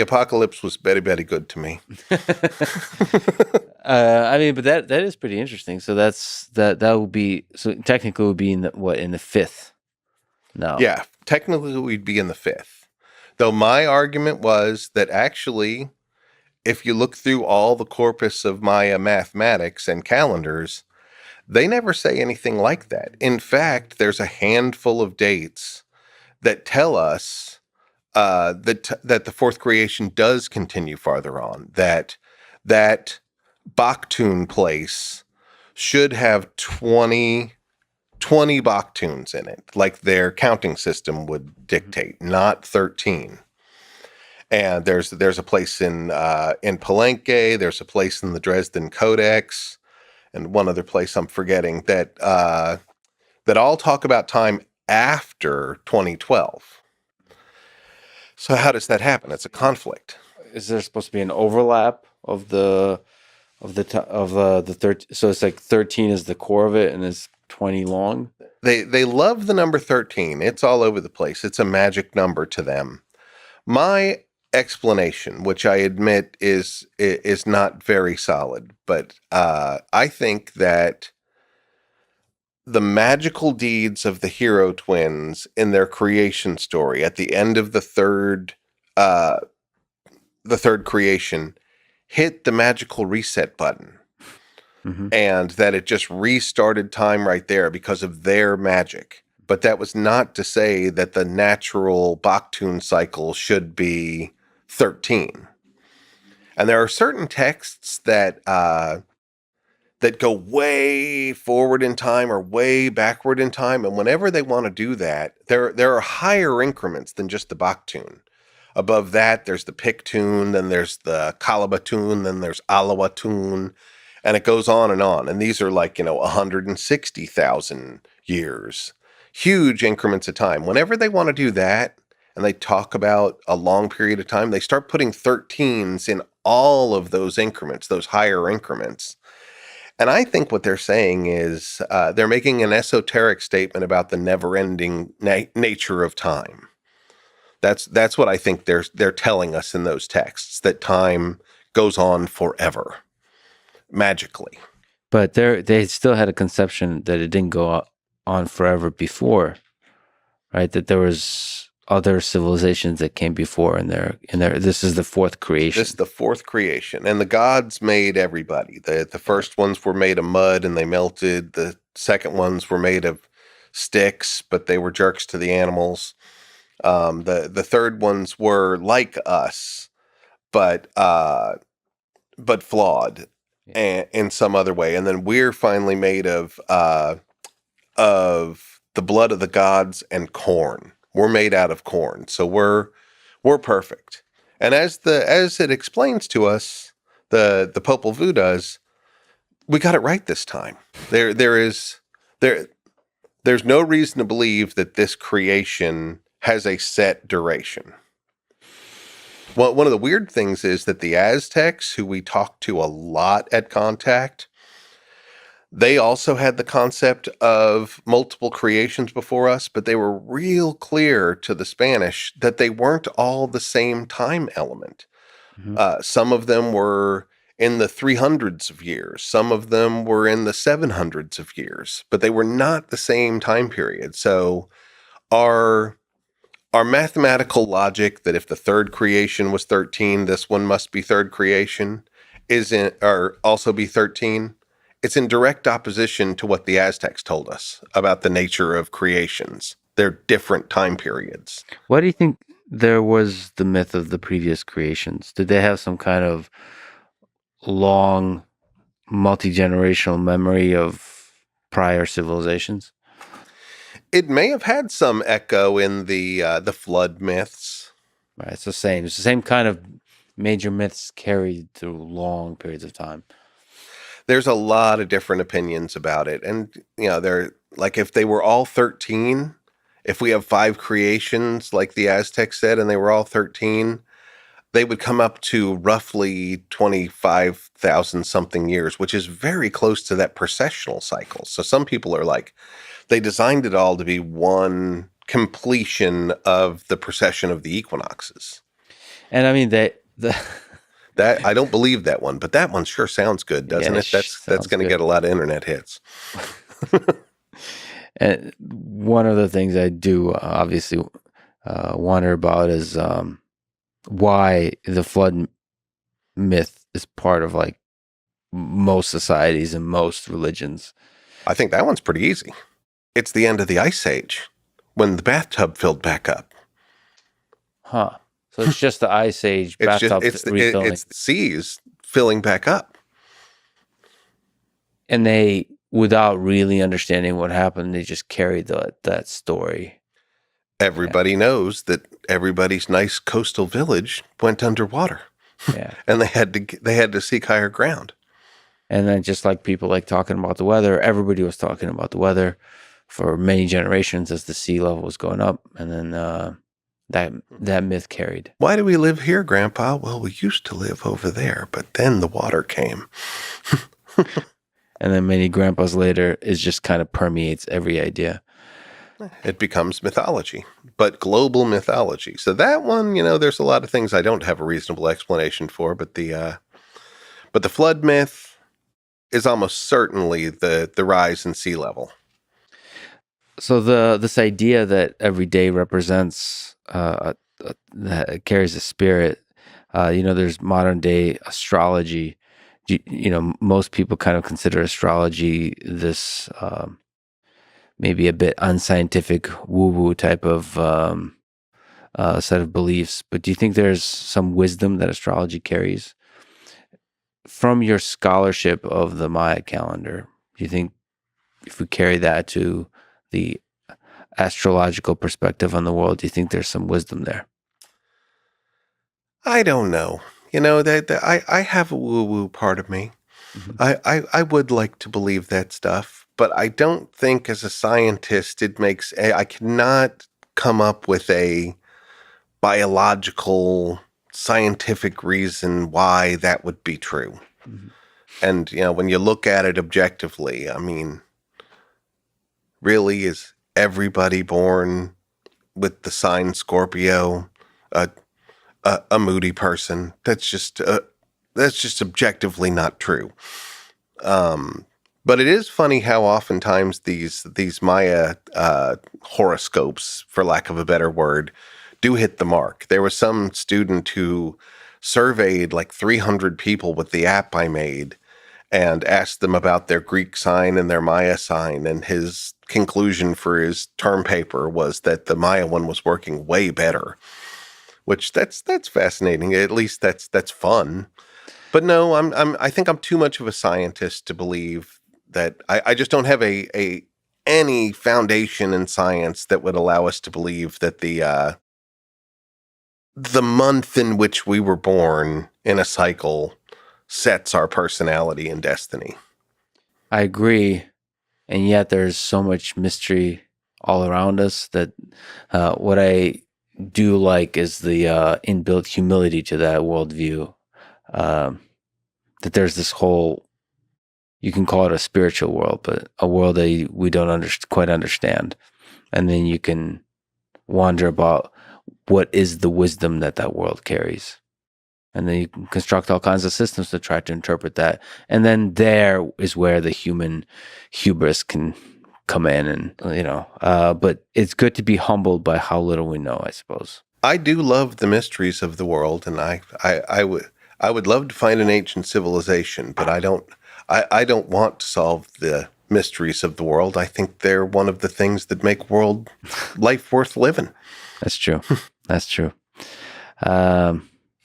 apocalypse was very, very good to me. But that is pretty interesting. So that would be, so technically it would be in the fifth. No. Yeah, technically we'd be in the fifth. Though my argument was that actually, if you look through all the corpus of Maya mathematics and calendars, they never say anything like that. In fact, there's a handful of dates that tell us that the fourth creation does continue farther on. That Bakhtun place should have 20 Bakhtuns in it, like their counting system would dictate, not 13. And there's a place in Palenque, there's a place in the Dresden Codex, and one other place I'm forgetting that all talk about time after 2012. So how does that happen? It's a conflict. Is there supposed to be an overlap of the of the 13. So it's like 13 is the core of it, and it's 20 long. They love the number 13. It's all over the place. It's a magic number to them. My explanation, which I admit is not very solid, but I think that the magical deeds of the hero twins in their creation story at the end of uh, the third creation hit the magical reset button, Mm-hmm. and that it just restarted time right there because of their magic. But that was not to say that the natural Baktun cycle should be 13. And there are certain texts that go way forward in time or way backward in time, and whenever they want to do that, there are higher increments than just the Baktun. Above that, there's the Pictun, then there's the Kalabatun, then there's Alawatun, and it goes on and on. And these are like, 160,000 years, huge increments of time. Whenever they want to do that, and they talk about a long period of time, they start putting 13s in all of those increments, those higher increments. And I think what they're saying is they're making an esoteric statement about the never-ending nature of time. That's what I think they're telling us in those texts, that time goes on forever, magically. But they still had a conception that it didn't go on forever before, right? That there was other civilizations that came before, and this is the fourth creation. This is the fourth creation, and the gods made everybody. The first ones were made of mud and they melted. The second ones were made of sticks, but they were jerks to the animals. The third ones were like us, but flawed, Yeah. and in some other way. And then we're finally made of the blood of the gods and corn. We're made out of corn, so we're perfect. And as it explains to us, the Popol Vuh does, we got it right this time. There's no reason to believe that this creation has a set duration. Well, one of the weird things is that the Aztecs, who we talked to a lot at Contact, they also had the concept of multiple creations before us, but they were real clear to the Spanish that they weren't all the same time element. Mm-hmm. Some of them were in the 300s of years. Some of them were in the 700s of years, but they were not the same time period. So our mathematical logic that if the third creation was 13, this one must be third creation or also be 13. It's in direct opposition to what the Aztecs told us about the nature of creations. They're different time periods. Why do you think there was the myth of the previous creations? Did they have some kind of long, multi-generational memory of prior civilizations? It may have had some echo in the flood myths. Right, it's the same. It's the same kind of major myths carried through long periods of time. There's a lot of different opinions about it, and they're like, if they were all 13, if we have 5 creations like the Aztecs said, and they were all 13, they would come up to roughly 25,000 something years, which is very close to that precessional cycle. So some people are like, they designed it all to be one completion of the precession of the equinoxes. And I mean, that I don't believe that one, but that one sure sounds good, doesn't it? That's going to get a lot of internet hits. And one of the things I do obviously wonder about is why the flood myth is part of like most societies and most religions. I think that one's pretty easy. It's the end of the Ice Age when the bathtub filled back up. Huh. So it's just the Ice Age bathtub refilling. It's the seas filling back up. And they, without really understanding what happened, they just carried that story. Everybody knows that everybody's nice coastal village went underwater. Yeah. And they had to seek higher ground. And then just like people like talking about the weather, everybody was talking about the weather for many generations as the sea level was going up. And then that myth carried. Why do we live here, Grandpa? Well, we used to live over there, but then the water came. And then many grandpas later, it just kind of permeates every idea. It becomes mythology, but global mythology. So that one, there's a lot of things I don't have a reasonable explanation for, but the flood myth is almost certainly the rise in sea level. So this idea that every day represents that it carries a spirit. There's modern day astrology. Most people kind of consider astrology this maybe a bit unscientific woo-woo type of set of beliefs. But do you think there's some wisdom that astrology carries? From your scholarship of the Maya calendar, do you think if we carry that to the astrological perspective on the world, do you think there's some wisdom there? I don't know. I have a woo-woo part of me. Mm-hmm. I would like to believe that stuff, but I don't think as a scientist I cannot come up with a biological scientific reason why that would be true. Mm-hmm. And, when you look at it objectively, I mean, really, is everybody born with the sign Scorpio a moody person? That's just objectively not true. But it is funny how oftentimes these Maya horoscopes, for lack of a better word, do hit the mark. There was some student who surveyed like 300 people with the app I made and asked them about their Greek sign and their Maya sign, and his conclusion for his term paper was that the Maya one was working way better. Which that's fascinating. At least that's fun. But no, I think I'm too much of a scientist to believe that. I just don't have any foundation in science that would allow us to believe that the month in which we were born in a cycle sets our personality and destiny. I agree, and yet there's so much mystery all around us that what I do like is the inbuilt humility to that worldview. That there's this whole, you can call it a spiritual world, but a world that we don't quite understand. And then you can wonder about what is the wisdom that world carries. And then you can construct all kinds of systems to try to interpret that. And then there is where the human hubris can come in, and but it's good to be humbled by how little we know, I suppose. I do love the mysteries of the world, and I would love to find an ancient civilization, but I don't want to solve the mysteries of the world. I think they're one of the things that make world life worth living. That's true. That's true.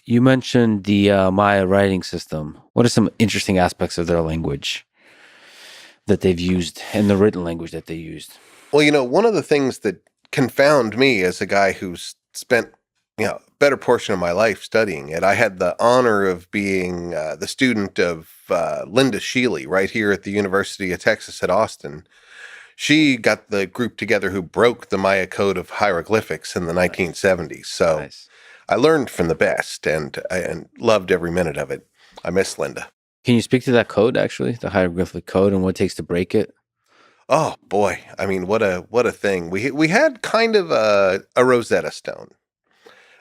You mentioned the Maya writing system. What are some interesting aspects of their language that they've used, and the written language that they used? Well, one of the things that confound me as a guy who's spent, a better portion of my life studying it, I had the honor of being the student of Linda Sheely right here at the University of Texas at Austin. She got the group together who broke the Maya code of hieroglyphics in the 1970s. So Nice. I learned from the best and loved every minute of it. I miss Linda. Can you speak to that code, actually, the hieroglyphic code, and what it takes to break it? Oh boy, I mean, what a thing. We had kind of a Rosetta Stone.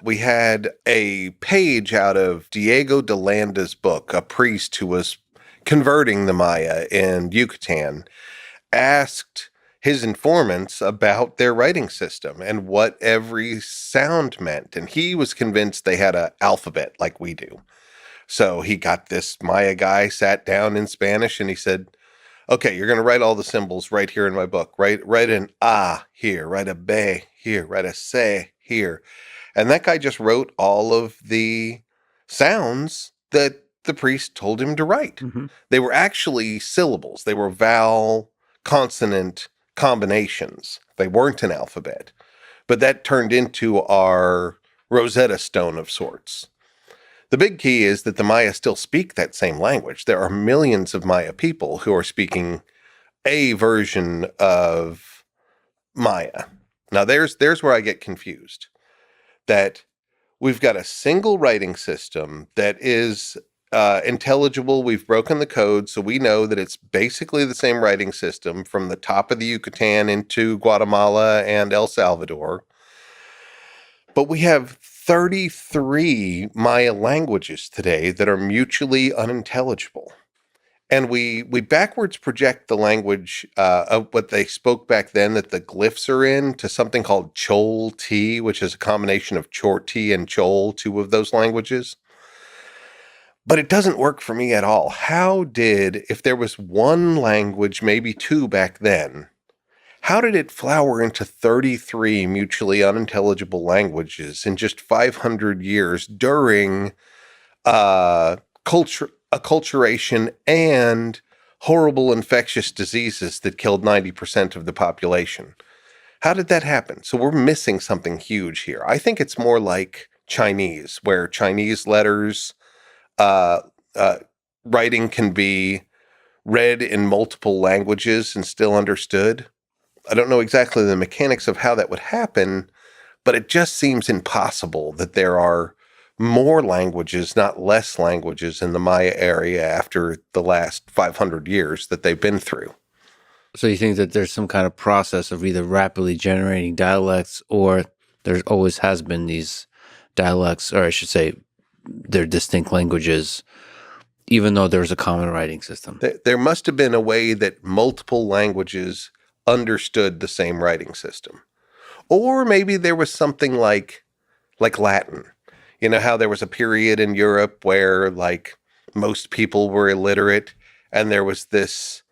We had a page out of Diego de Landa's book, a priest who was converting the Maya in Yucatan, asked his informants about their writing system and what every sound meant. And he was convinced they had an alphabet like we do. So he got this Maya guy, sat down in Spanish, and he said, okay, you're going to write all the symbols right here in my book. Write an A here, write a B here, write a C here. And that guy just wrote all of the sounds that the priest told him to write. Mm-hmm. They were actually syllables. They were vowel, consonant combinations. They weren't an alphabet. But that turned into our Rosetta Stone of sorts. The big key is that the Maya still speak that same language. There are millions of Maya people who are speaking a version of Maya. Now, there's where I get confused. that we've got a single writing system that is intelligible. We've broken the code, so we know that it's basically the same writing system from the top of the Yucatan into Guatemala and El Salvador. But we have 33 Maya languages today that are mutually unintelligible. And we backwards project the language of what they spoke back then that the glyphs are in to something called Chol T, which is a combination of Chorti and Chol, two of those languages. But it doesn't work for me at all. How did, if there was one language, maybe two back then, how did it flower into 33 mutually unintelligible languages in just 500 years during acculturation and horrible infectious diseases that killed 90% of the population? How did that happen? So we're missing something huge here. I think it's more like Chinese, where Chinese letters, uh, uh, writing can be read in multiple languages and still understood. I don't know exactly the mechanics of how that would happen, but it just seems impossible that there are more languages, not less languages, in the Maya area after the last 500 years that they've been through. So you think that there's some kind of process of either rapidly generating dialects, or there always has been these dialects, or I should say, they're distinct languages, even though there's a common writing system? There must have been a way that multiple languages understood the same writing system. Or maybe there was something like Latin. You know how there was a period in Europe where like most people were illiterate, and there was this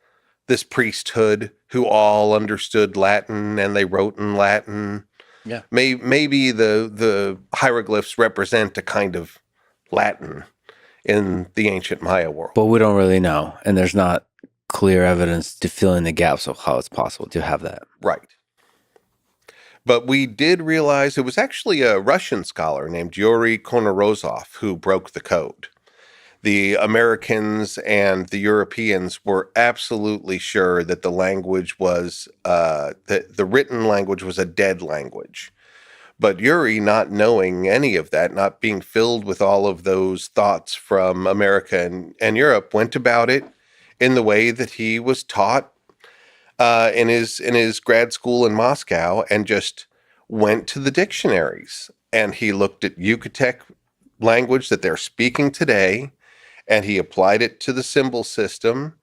priesthood who all understood Latin and they wrote in Latin. Yeah. Maybe the hieroglyphs represent a kind of Latin in the ancient Maya world. But we don't really know, and there's not clear evidence to fill in the gaps of how it's possible to have that. Right. But we did realize it was actually a Russian scholar named Yuri Konorozov who broke the code. The Americans and the Europeans were absolutely sure that the language was, that the written language was a dead language. But Yuri, not knowing any of that, not being filled with all of those thoughts from America and Europe, went about it in the way that he was taught in his grad school in Moscow, and just went to the dictionaries. And he looked at Yucatec language that they're speaking today, and he applied it to the symbol system.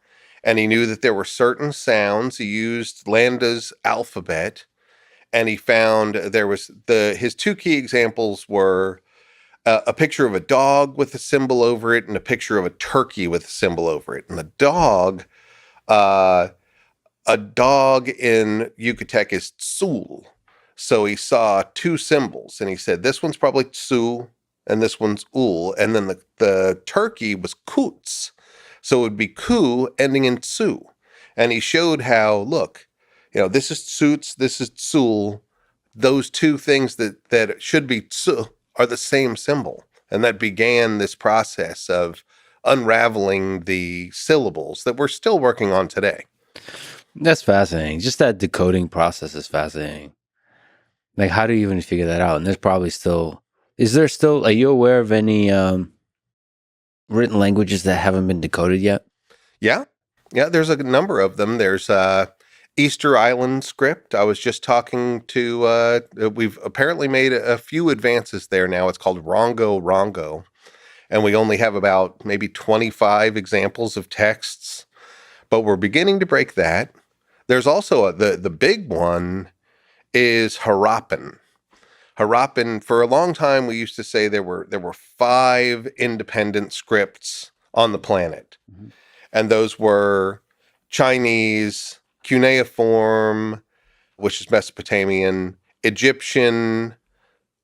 And he knew that there were certain sounds. He used Landa's alphabet, and he found there was his two key examples were a picture of a dog with a symbol over it and a picture of a turkey with a symbol over it. And the dog, a dog in Yucatec is tsul. So he saw two symbols and he said, this one's probably tsu and this one's ul. And then the turkey was kuts. So it would be ku ending in tsu. And he showed how, look, this is tsuts, this is tsul. Those two things that should be tsu are the same symbol. And that began this process of unraveling the syllables that we're still working on today. That's fascinating. Just that decoding process is fascinating. Like, how do you even figure that out? And there's probably still, are you aware of any written languages that haven't been decoded yet? Yeah. Yeah, there's a number of them. There's Easter Island script. I was just talking to, we've apparently made a few advances there now. It's called Rongo Rongo. And we only have about maybe 25 examples of texts, but we're beginning to break that. There's also the big one is Harappan. Harappan, for a long time, we used to say there were 5 independent scripts on the planet. Mm-hmm. And those were Chinese, cuneiform, which is Mesopotamian, Egyptian,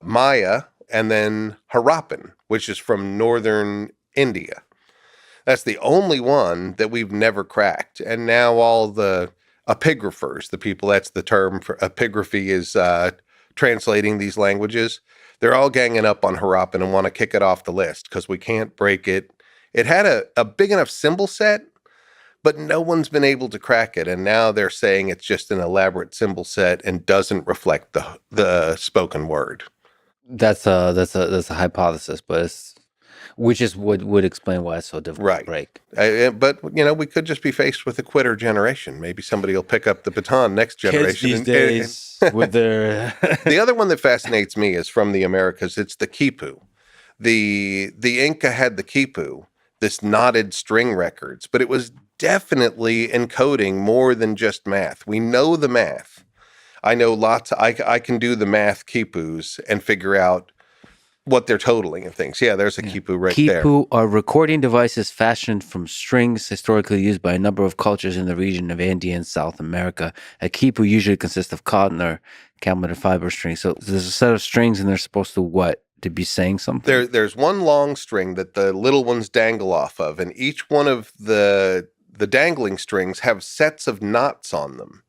Maya, and then Harappan, which is from northern India. That's the only one that we've never cracked. And now all the epigraphers, the people, that's the term for epigraphy, is translating these languages. They're all ganging up on Harappan and want to kick it off the list because we can't break it. It had a big enough symbol set, but no one's been able to crack it. And now they're saying it's just an elaborate symbol set and doesn't reflect the spoken word. That's a hypothesis, but which is would explain why it's so difficult to Right. break. But, we could just be faced with a quitter generation. Maybe somebody will pick up the baton next Kids generation. these And days with their the other one that fascinates me is from the Americas. It's the quipu. The Inca had the quipu, this knotted string records, but it was definitely encoding more than just math. We know the math. I know lots. I can do the math quipus and figure out what they're totaling and things. Yeah, there's a yeah. quipu right there. Quipu are recording devices fashioned from strings historically used by a number of cultures in the region of Andean South America. A quipu usually consists of cotton or camel fiber strings. So there's a set of strings, and they're supposed to what? To be saying something? There's one long string that the little ones dangle off of, and each one of the dangling strings have sets of knots on them.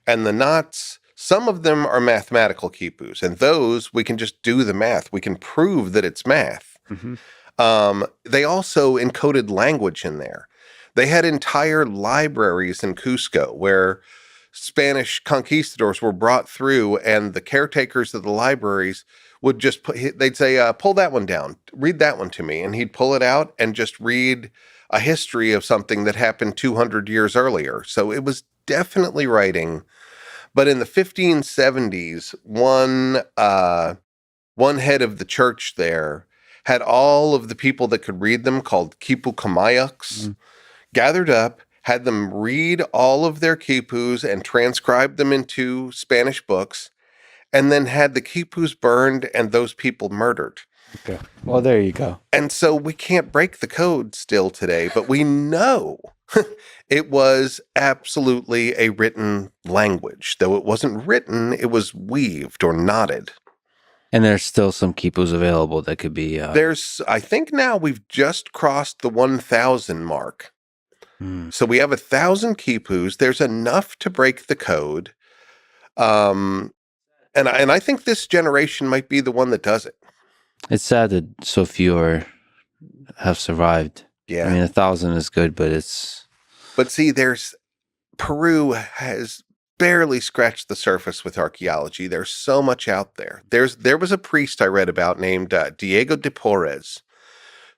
And the knots, some of them are mathematical quipus, and those we can just do the math. We can prove that it's math. Mm-hmm. They also encoded language in there. They had entire libraries in Cusco where Spanish conquistadors were brought through, and the caretakers of the libraries would just they'd say, pull that one down, read that one to me. And he'd pull it out and just read a history of something that happened 200 years earlier. So it was definitely writing. But in the 1570s, one head of the church there had all of the people that could read them, called quipu kamayaks, gathered up, had them read all of their quipus and transcribe them into Spanish books, and then had the quipus burned and those people murdered. Okay. Well, there you go. And so we can't break the code still today, but we know it was absolutely a written language. Though it wasn't written, it was weaved or knotted. And there's still some quipus available that could be. I think now we've just crossed the 1,000 mark. So we have 1,000 quipus. There's enough to break the code. And I think this generation might be the one that does it. It's sad that so few have survived. Yeah. I mean, 1,000 is good, but it's. But see, Peru has barely scratched the surface with archaeology. There's so much out there. There was a priest I read about named Diego de Porres,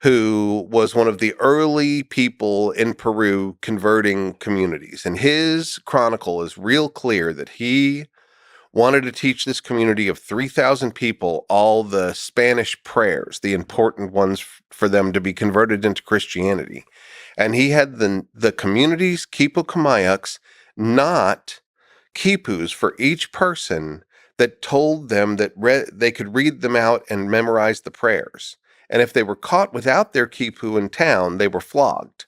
who was one of the early people in Peru converting communities. And his chronicle is real clear that he wanted to teach this community of 3,000 people all the Spanish prayers, the important ones for them to be converted into Christianity. And he had the community's quipu kamayaks not quipus for each person that told them that they could read them out and memorize the prayers. And if they were caught without their quipu in town, they were flogged.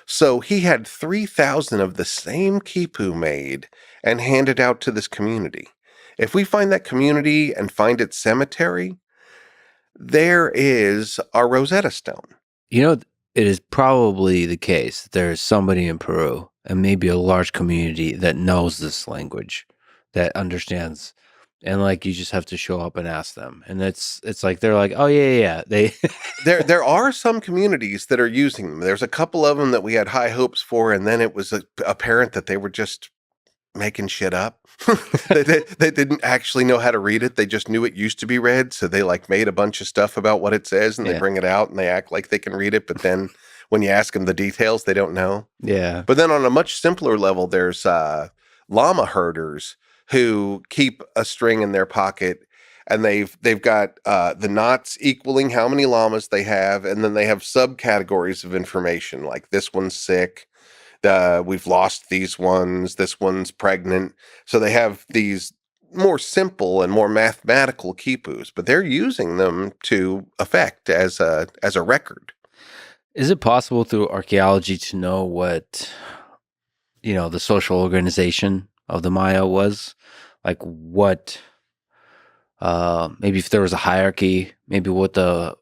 So he had 3,000 of the same quipu made and handed out to this community. If we find that community and find its cemetery, there is our Rosetta Stone. You know, it is probably the case that there is somebody in Peru and maybe a large community that knows this language, that understands. And like, you just have to show up and ask them. And it's like, they're like, oh yeah. They there are some communities that are using them. There's a couple of them that we had high hopes for, and then it was apparent that they were just making shit up. they didn't actually know how to read it. They just knew it used to be read. So they made a bunch of stuff about what it says, and they bring it out and they act like they can read it. But then when you ask them the details, they don't know. Yeah. But then on a much simpler level, there's llama herders who keep a string in their pocket, and they've got the knots equaling how many llamas they have. And then they have subcategories of information, like this one's sick. We've lost these ones. This one's pregnant. So they have these more simple and more mathematical quipus, but they're using them to effect as a record. Is it possible through archaeology to know what, the social organization of the Maya was? Like what, maybe if there was a hierarchy, maybe what the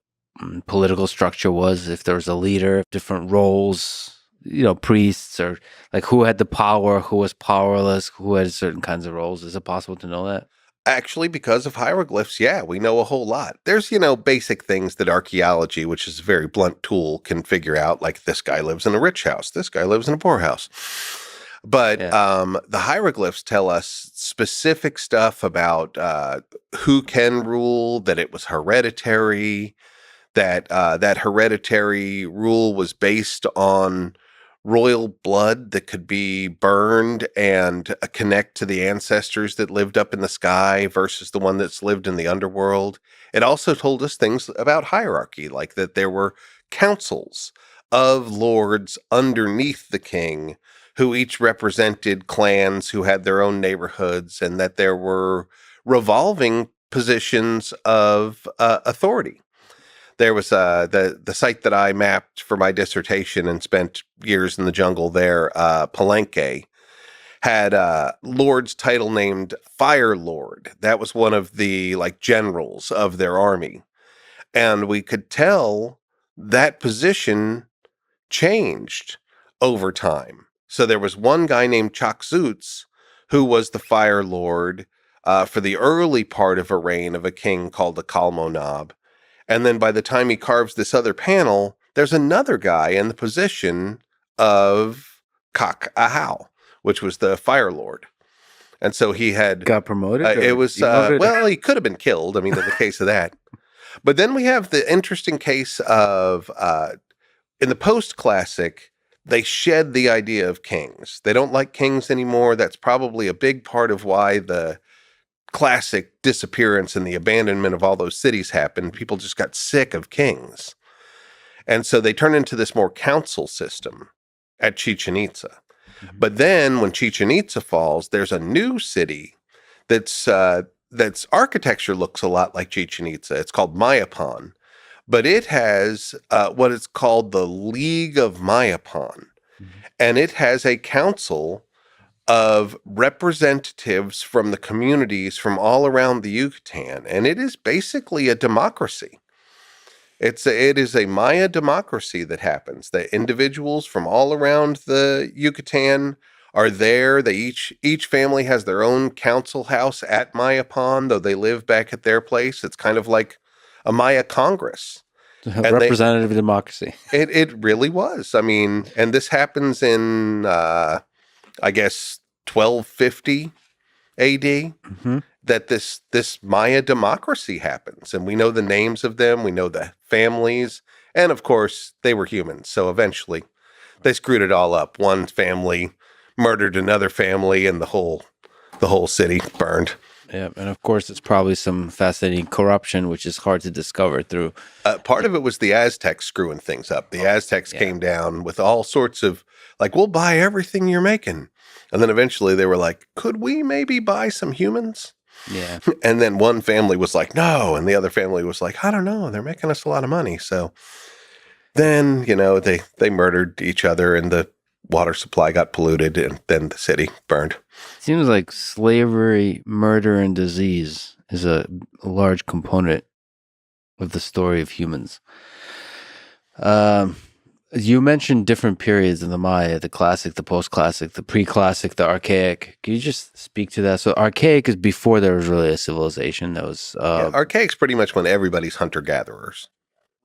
political structure was, if there was a leader, different roles, priests, or like who had the power, who was powerless, who had certain kinds of roles. Is it possible to know that? Actually, because of hieroglyphs, yeah, we know a whole lot. There's, basic things that archaeology, which is a very blunt tool, can figure out, like this guy lives in a rich house, this guy lives in a poor house. But Yeah. the hieroglyphs tell us specific stuff about who can rule, that it was hereditary, that that hereditary rule was based on royal blood that could be burned and connect to the ancestors that lived up in the sky versus the one that's lived in the underworld. It also told us things about hierarchy, like that there were councils of lords underneath the king who each represented clans who had their own neighborhoods, and that there were revolving positions of authority. There was the site that I mapped for my dissertation and spent years in the jungle there. Palenque had a lord's title named Fire Lord. That was one of the like generals of their army, and we could tell that position changed over time. So there was one guy named Chakzutz who was the Fire Lord for the early part of a reign of a king called the Kalmonab. And then by the time he carves this other panel, there's another guy in the position of Kak Ahau, which was the Fire Lord. And so he had, Got promoted it or was, demoted? well, he could have been killed. I mean, in the case of that. But then we have the interesting case of, in the post classic, they shed the idea of kings. They don't like kings anymore. That's probably a big part of why the classic disappearance and the abandonment of all those cities happened. People just got sick of kings. And so they turned into this more council system at Chichen Itza. Mhm. But then when Chichen Itza falls, there's a new city that's architecture looks a lot like Chichen Itza. It's called Mayapan, but it has what is called the League of Mayapan, Mhm. and it has a council of representatives from the communities from all around the Yucatan, and it is basically a democracy. It is a Maya democracy that happens. The individuals from all around the Yucatan are there. They each family has their own council house at Mayapan, though they live back at their place. It's kind of like a Maya Congress. And Representative democracy. it really was. I mean, and this happens in I guess 1250 AD, Hmm. that this Maya democracy happens, and we know the names of them, we know the families, and of course they were humans. So eventually they screwed it all up. One family murdered another family, and the whole city burned. Yeah, and of course, it's probably some fascinating corruption, which is hard to discover through. Part of it was the Aztecs screwing things up. The Aztecs Yeah, came down with all sorts of like, we'll buy everything you're making. And then eventually they were like, could we maybe buy some humans? yeah. And then one family was like, no. And the other family was like, I don't know. They're making us a lot of money. So then, they murdered each other, and the water supply got polluted, and then the city burned. Seems like slavery, murder, and disease is a large component of the story of humans. Um, you mentioned different periods in the Maya: the classic, the post-classic, the pre-classic, the archaic. Can you just speak to that? So, archaic is before there was really a civilization. That was Yeah, archaic's pretty much when everybody's hunter gatherers.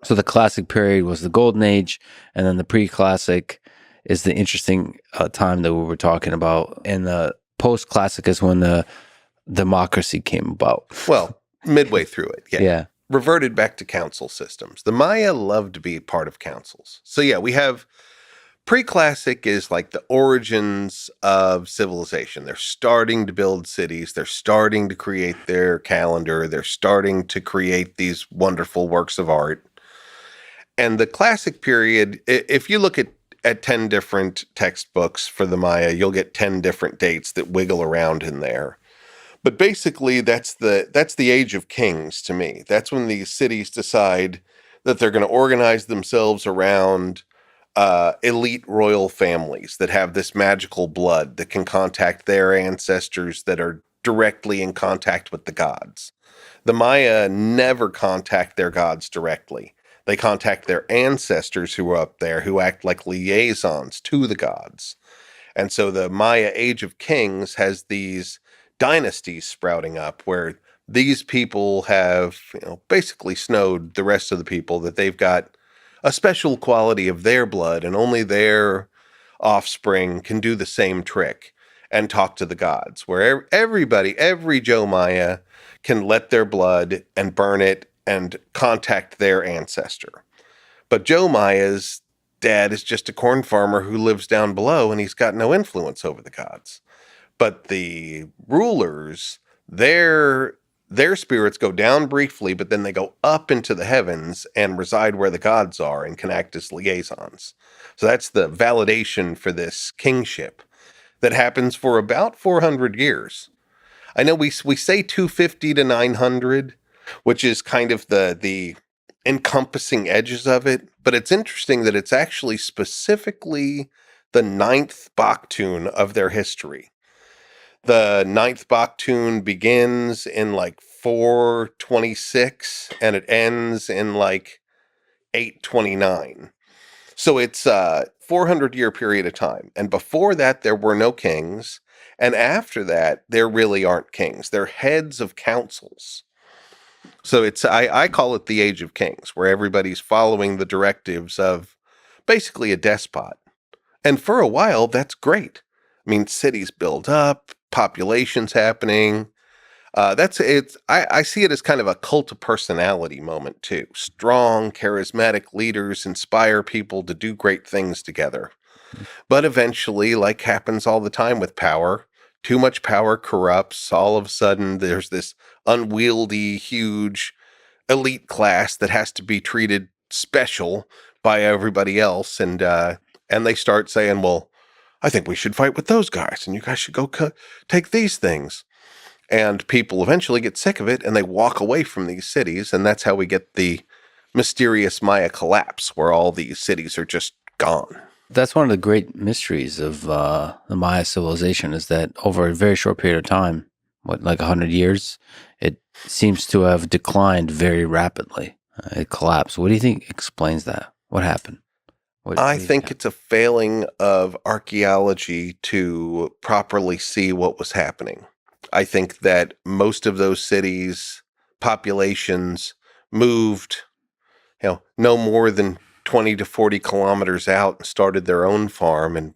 so the classic period was the golden age, and then the pre-classic is the interesting time that we were talking about, and the post-classic is when the democracy came about. Well, midway through it, yeah. Yeah. Reverted back to council systems. The Maya love to be part of councils. So yeah, we have pre-classic is like the origins of civilization. They're starting to build cities, they're starting to create their calendar, they're starting to create these wonderful works of art. And the classic period, if you look at 10 different textbooks for the Maya, you'll get 10 different dates that wiggle around in there. But basically, that's the age of kings to me. That's when these cities decide that they're going to organize themselves around elite royal families that have this magical blood that can contact their ancestors that are directly in contact with the gods. The Maya never contact their gods directly. They contact their ancestors who are up there, who act like liaisons to the gods. And so the Maya Age of Kings has these dynasties sprouting up where these people have, basically snowed the rest of the people, that they've got a special quality of their blood, and only their offspring can do the same trick and talk to the gods, where everybody, every Joe Maya can let their blood and burn it and contact their ancestor. But Joe Maya's dad is just a corn farmer who lives down below and he's got no influence over the gods. But the rulers, their spirits go down briefly, but then they go up into the heavens and reside where the gods are and can act as liaisons. So that's the validation for this kingship that happens for about 400 years. I know we say 250 to 900, which is kind of the encompassing edges of it, but it's interesting that it's actually specifically the ninth Baktun of their history. The ninth Baktun begins in like 426 and it ends in like 829. So it's a 400-year period of time. And before that, there were no kings. And after that, there really aren't kings. They're heads of councils. So I call it the Age of Kings, where everybody's following the directives of basically a despot. And for a while, that's great. I mean, cities build up, population's happening. I see it as kind of a cult of personality moment too. Strong, charismatic leaders inspire people to do great things together. But eventually, like happens all the time with power, too much power corrupts. All of a sudden, there's this unwieldy, huge elite class that has to be treated special by everybody else, and they start saying, "Well, I think we should fight with those guys, and you guys should go take these things." And people eventually get sick of it, and they walk away from these cities, and that's how we get the mysterious Maya collapse, where all these cities are just gone. That's one of the great mysteries of the Maya civilization is that over a very short period of time, like 100 years, it seems to have declined very rapidly. It collapsed. What do you think explains that? What happened? What I do you think think it's a failing of archaeology to properly see what was happening. I think that most of those cities, populations moved, no more than 20 to 40 kilometers out and started their own farm, and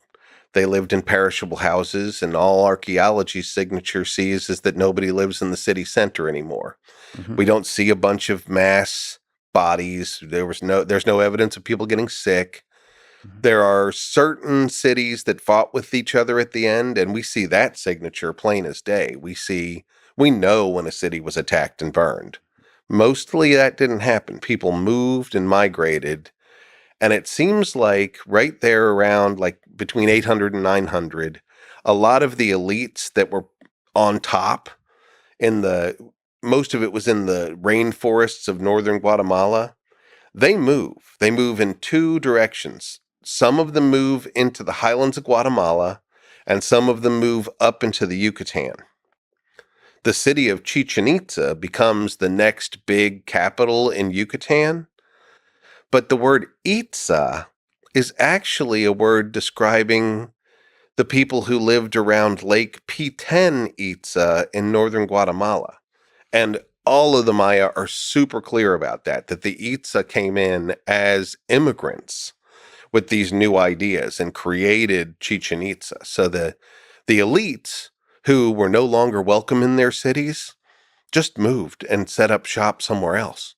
they lived in perishable happened? And all archaeology's signature sees is that nobody lives in the city center anymore. happened? We don't see a bunch of mass bodies. There's no evidence of people getting sick. There are certain cities that fought with each other at the end, and we see that signature plain as day. We know when a city was attacked and burned. Mostly that didn't happen. People moved and migrated, and it seems like right there around like between 800 and 900, a lot of the elites that were on top most of it was in the rainforests of northern Guatemala. They move. They move in two directions. Some of them move into the highlands of Guatemala, and some of them move up into the Yucatan. The city of Chichen Itza becomes the next big capital in Yucatan, but the word Itza is actually a word describing the people who lived around Lake Piten Itza in northern Guatemala. And all of the Maya are super clear about that the Itza came in as immigrants with these new ideas and created Chichen Itza. So the elites who were no longer welcome in their cities just moved and set up shop somewhere else.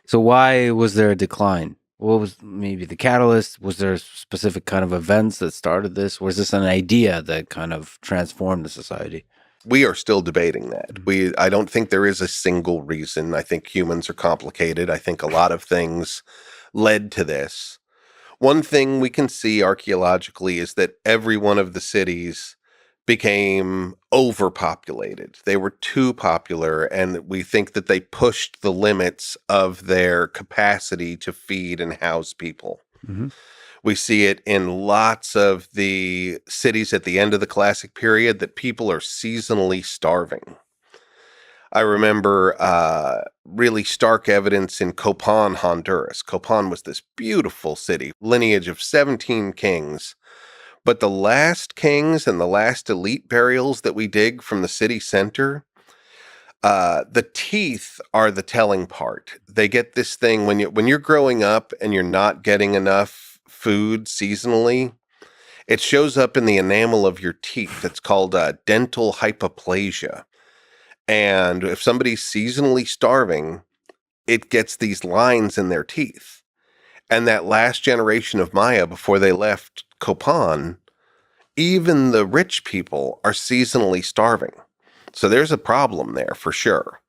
So why was there a decline? What was maybe the catalyst? Was there a specific kind of events that started this? Was this an idea that kind of transformed the society? We are still debating that. I don't think there is a single reason. I think humans are complicated. I think a lot of things led to this. One thing we can see archaeologically is that every one of the cities became overpopulated. They were too popular, and we think that they pushed the limits of their capacity to feed and house people. Mm-hmm. We see it in lots of the cities at the end of the Classic period that people are seasonally starving. I remember really stark evidence in Copan, Honduras. Copan was this beautiful city, lineage of 17 kings. But the last kings and the last elite burials that we dig from the city center, the teeth are the telling part. They get this thing when you're growing up and you're not getting enough food seasonally. It shows up in the enamel of your teeth. It's called dental hypoplasia. And if somebody's seasonally starving, it gets these lines in their teeth. And that last generation of Maya before they left Copan, even the rich people are seasonally starving. So there's a problem there for sure.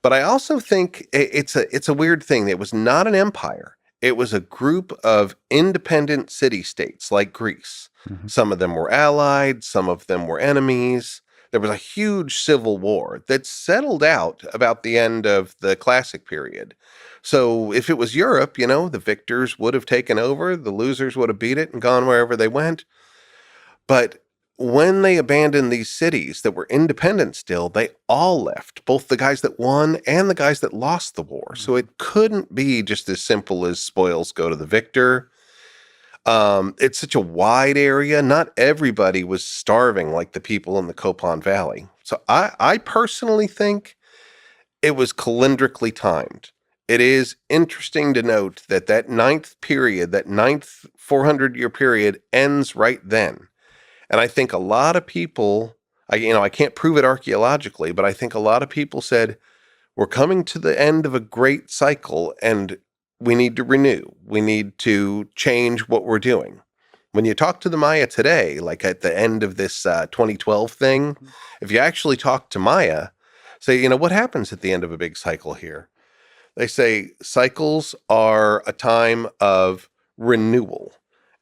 But I also think it's a weird thing. It was not an empire. It was a group of independent city-states like Greece. Mhm. Some of them were allied, some of them were enemies. There was a huge civil war that settled out about the end of the classic period. So if it was Europe, the victors would have taken over, the losers would have beat it and gone wherever they went. But when they abandoned these cities that were independent still, they all left, both the guys that won and the guys that lost the war. So it couldn't be just as simple as spoils go to the victor. It's such a wide area. Not everybody was starving like the people in the Copan Valley. So I personally think it was calendrically timed. It is interesting to note that that ninth period, that ninth 400-year period ends right then. And I think a lot of people, I can't prove it archaeologically, but I think a lot of people said, we're coming to the end of a great cycle and we need to renew. We need to change what we're doing. When you talk to the Maya today, like at the end of this 2012 thing, if you actually talk to Maya, say, what happens at the end of a big cycle here? They say cycles are a time of renewal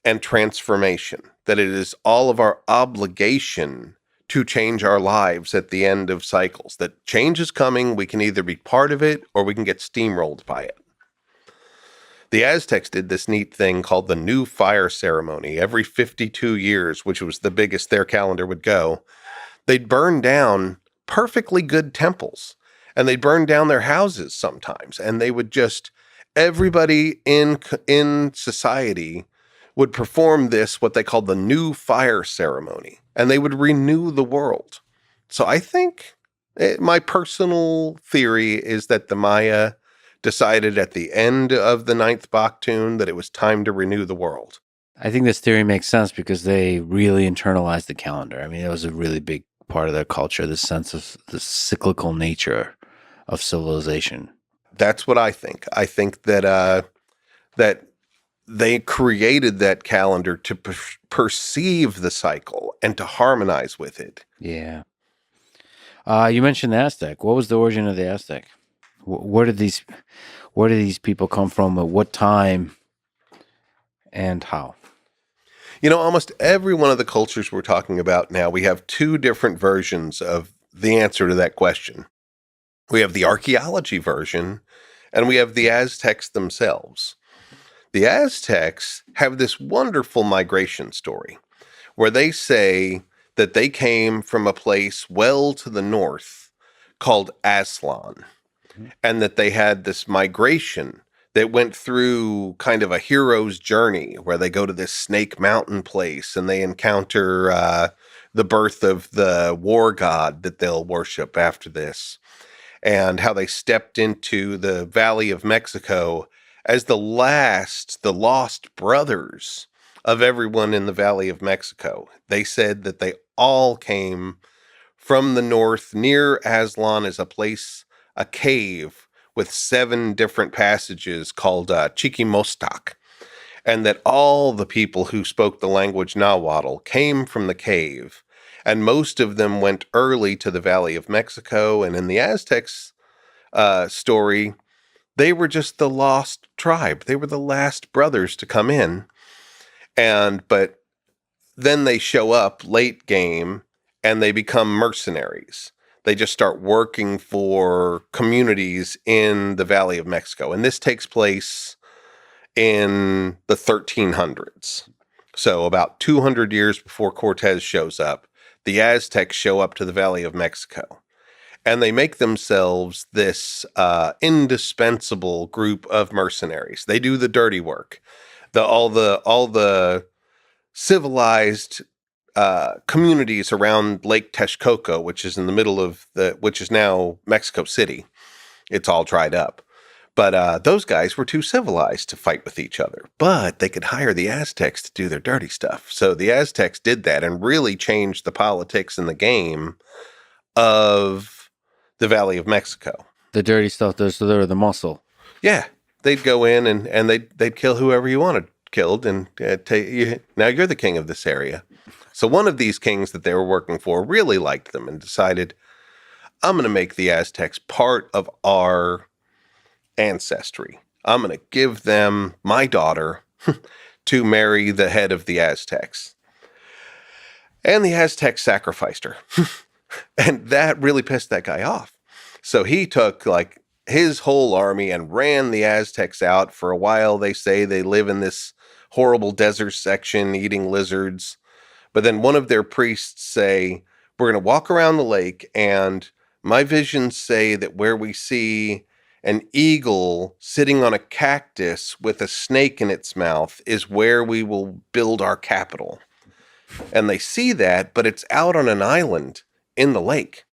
and transformation, that it is all of our obligation to change our lives at the end of cycles, that change is coming. We can either be part of it or we can get steamrolled by it. The Aztecs did this neat thing called the New Fire Ceremony. Every 52 years, which was the biggest their calendar would go, they'd burn down perfectly good temples and they'd burn down their houses sometimes. And they would just, everybody in society would perform this, what they called the New Fire Ceremony, and they would renew the world. So I think my personal theory is that the Maya decided at the end of the ninth Baktun that it was time to renew the world. I think this theory makes sense because they really internalized the calendar. I mean, it was a really big part of their culture, this sense of the cyclical nature of civilization. That's what I think. I think that that they created that calendar to perceive the cycle and to harmonize with it. Yeah. You mentioned the Aztec. What was the origin of the Aztec? Where did these people come from? At what time? And how? Almost every one of the cultures we're talking about now, we have two different versions of the answer to that question. We have the archaeology version, and we have the Aztecs themselves. The Aztecs have this wonderful migration story where they say that they came from a place well to the north called Aslan, and that they had this migration that went through kind of a hero's journey where they go to this Snake Mountain place and they encounter the birth of the war god that they'll worship after this, and how they stepped into the Valley of Mexico as the lost brothers of everyone in the Valley of Mexico. They said that they all came from the north. Near Aslan is a cave with 7 different passages called Chiquimostak, and that all the people who spoke the language Nahuatl came from the cave, and most of them went early to the Valley of Mexico. And in the Aztecs story, they were just the lost tribe. They were the last brothers to come in. But then they show up late game and they become mercenaries. They just start working for communities in the Valley of Mexico. And this takes place in the 1300s. So about 200 years before Cortez shows up, the Aztecs show up to the Valley of Mexico. And they make themselves this indispensable group of mercenaries. They do the dirty work. All the civilized communities around Lake Texcoco, which is in the middle of which is now Mexico City. It's all dried up. But those guys were too civilized to fight with each other. But they could hire the Aztecs to do their dirty stuff. So the Aztecs did that and really changed the politics in the game of the Valley of Mexico. The dirty stuff, so they're the muscle. Yeah, they'd go in and they'd kill whoever you wanted killed, and now you're the king of this area. So one of these kings that they were working for really liked them and decided, I'm going to make the Aztecs part of our ancestry. I'm going to give them my daughter to marry the head of the Aztecs. And the Aztecs sacrificed her. And that really pissed that guy off. So he took like his whole army and ran the Aztecs out. For a while, they say they live in this horrible desert section eating lizards. But then one of their priests say, we're going to walk around the lake, and my visions say that where we see an eagle sitting on a cactus with a snake in its mouth is where we will build our capital. And they see that, but it's out on an island in the lake.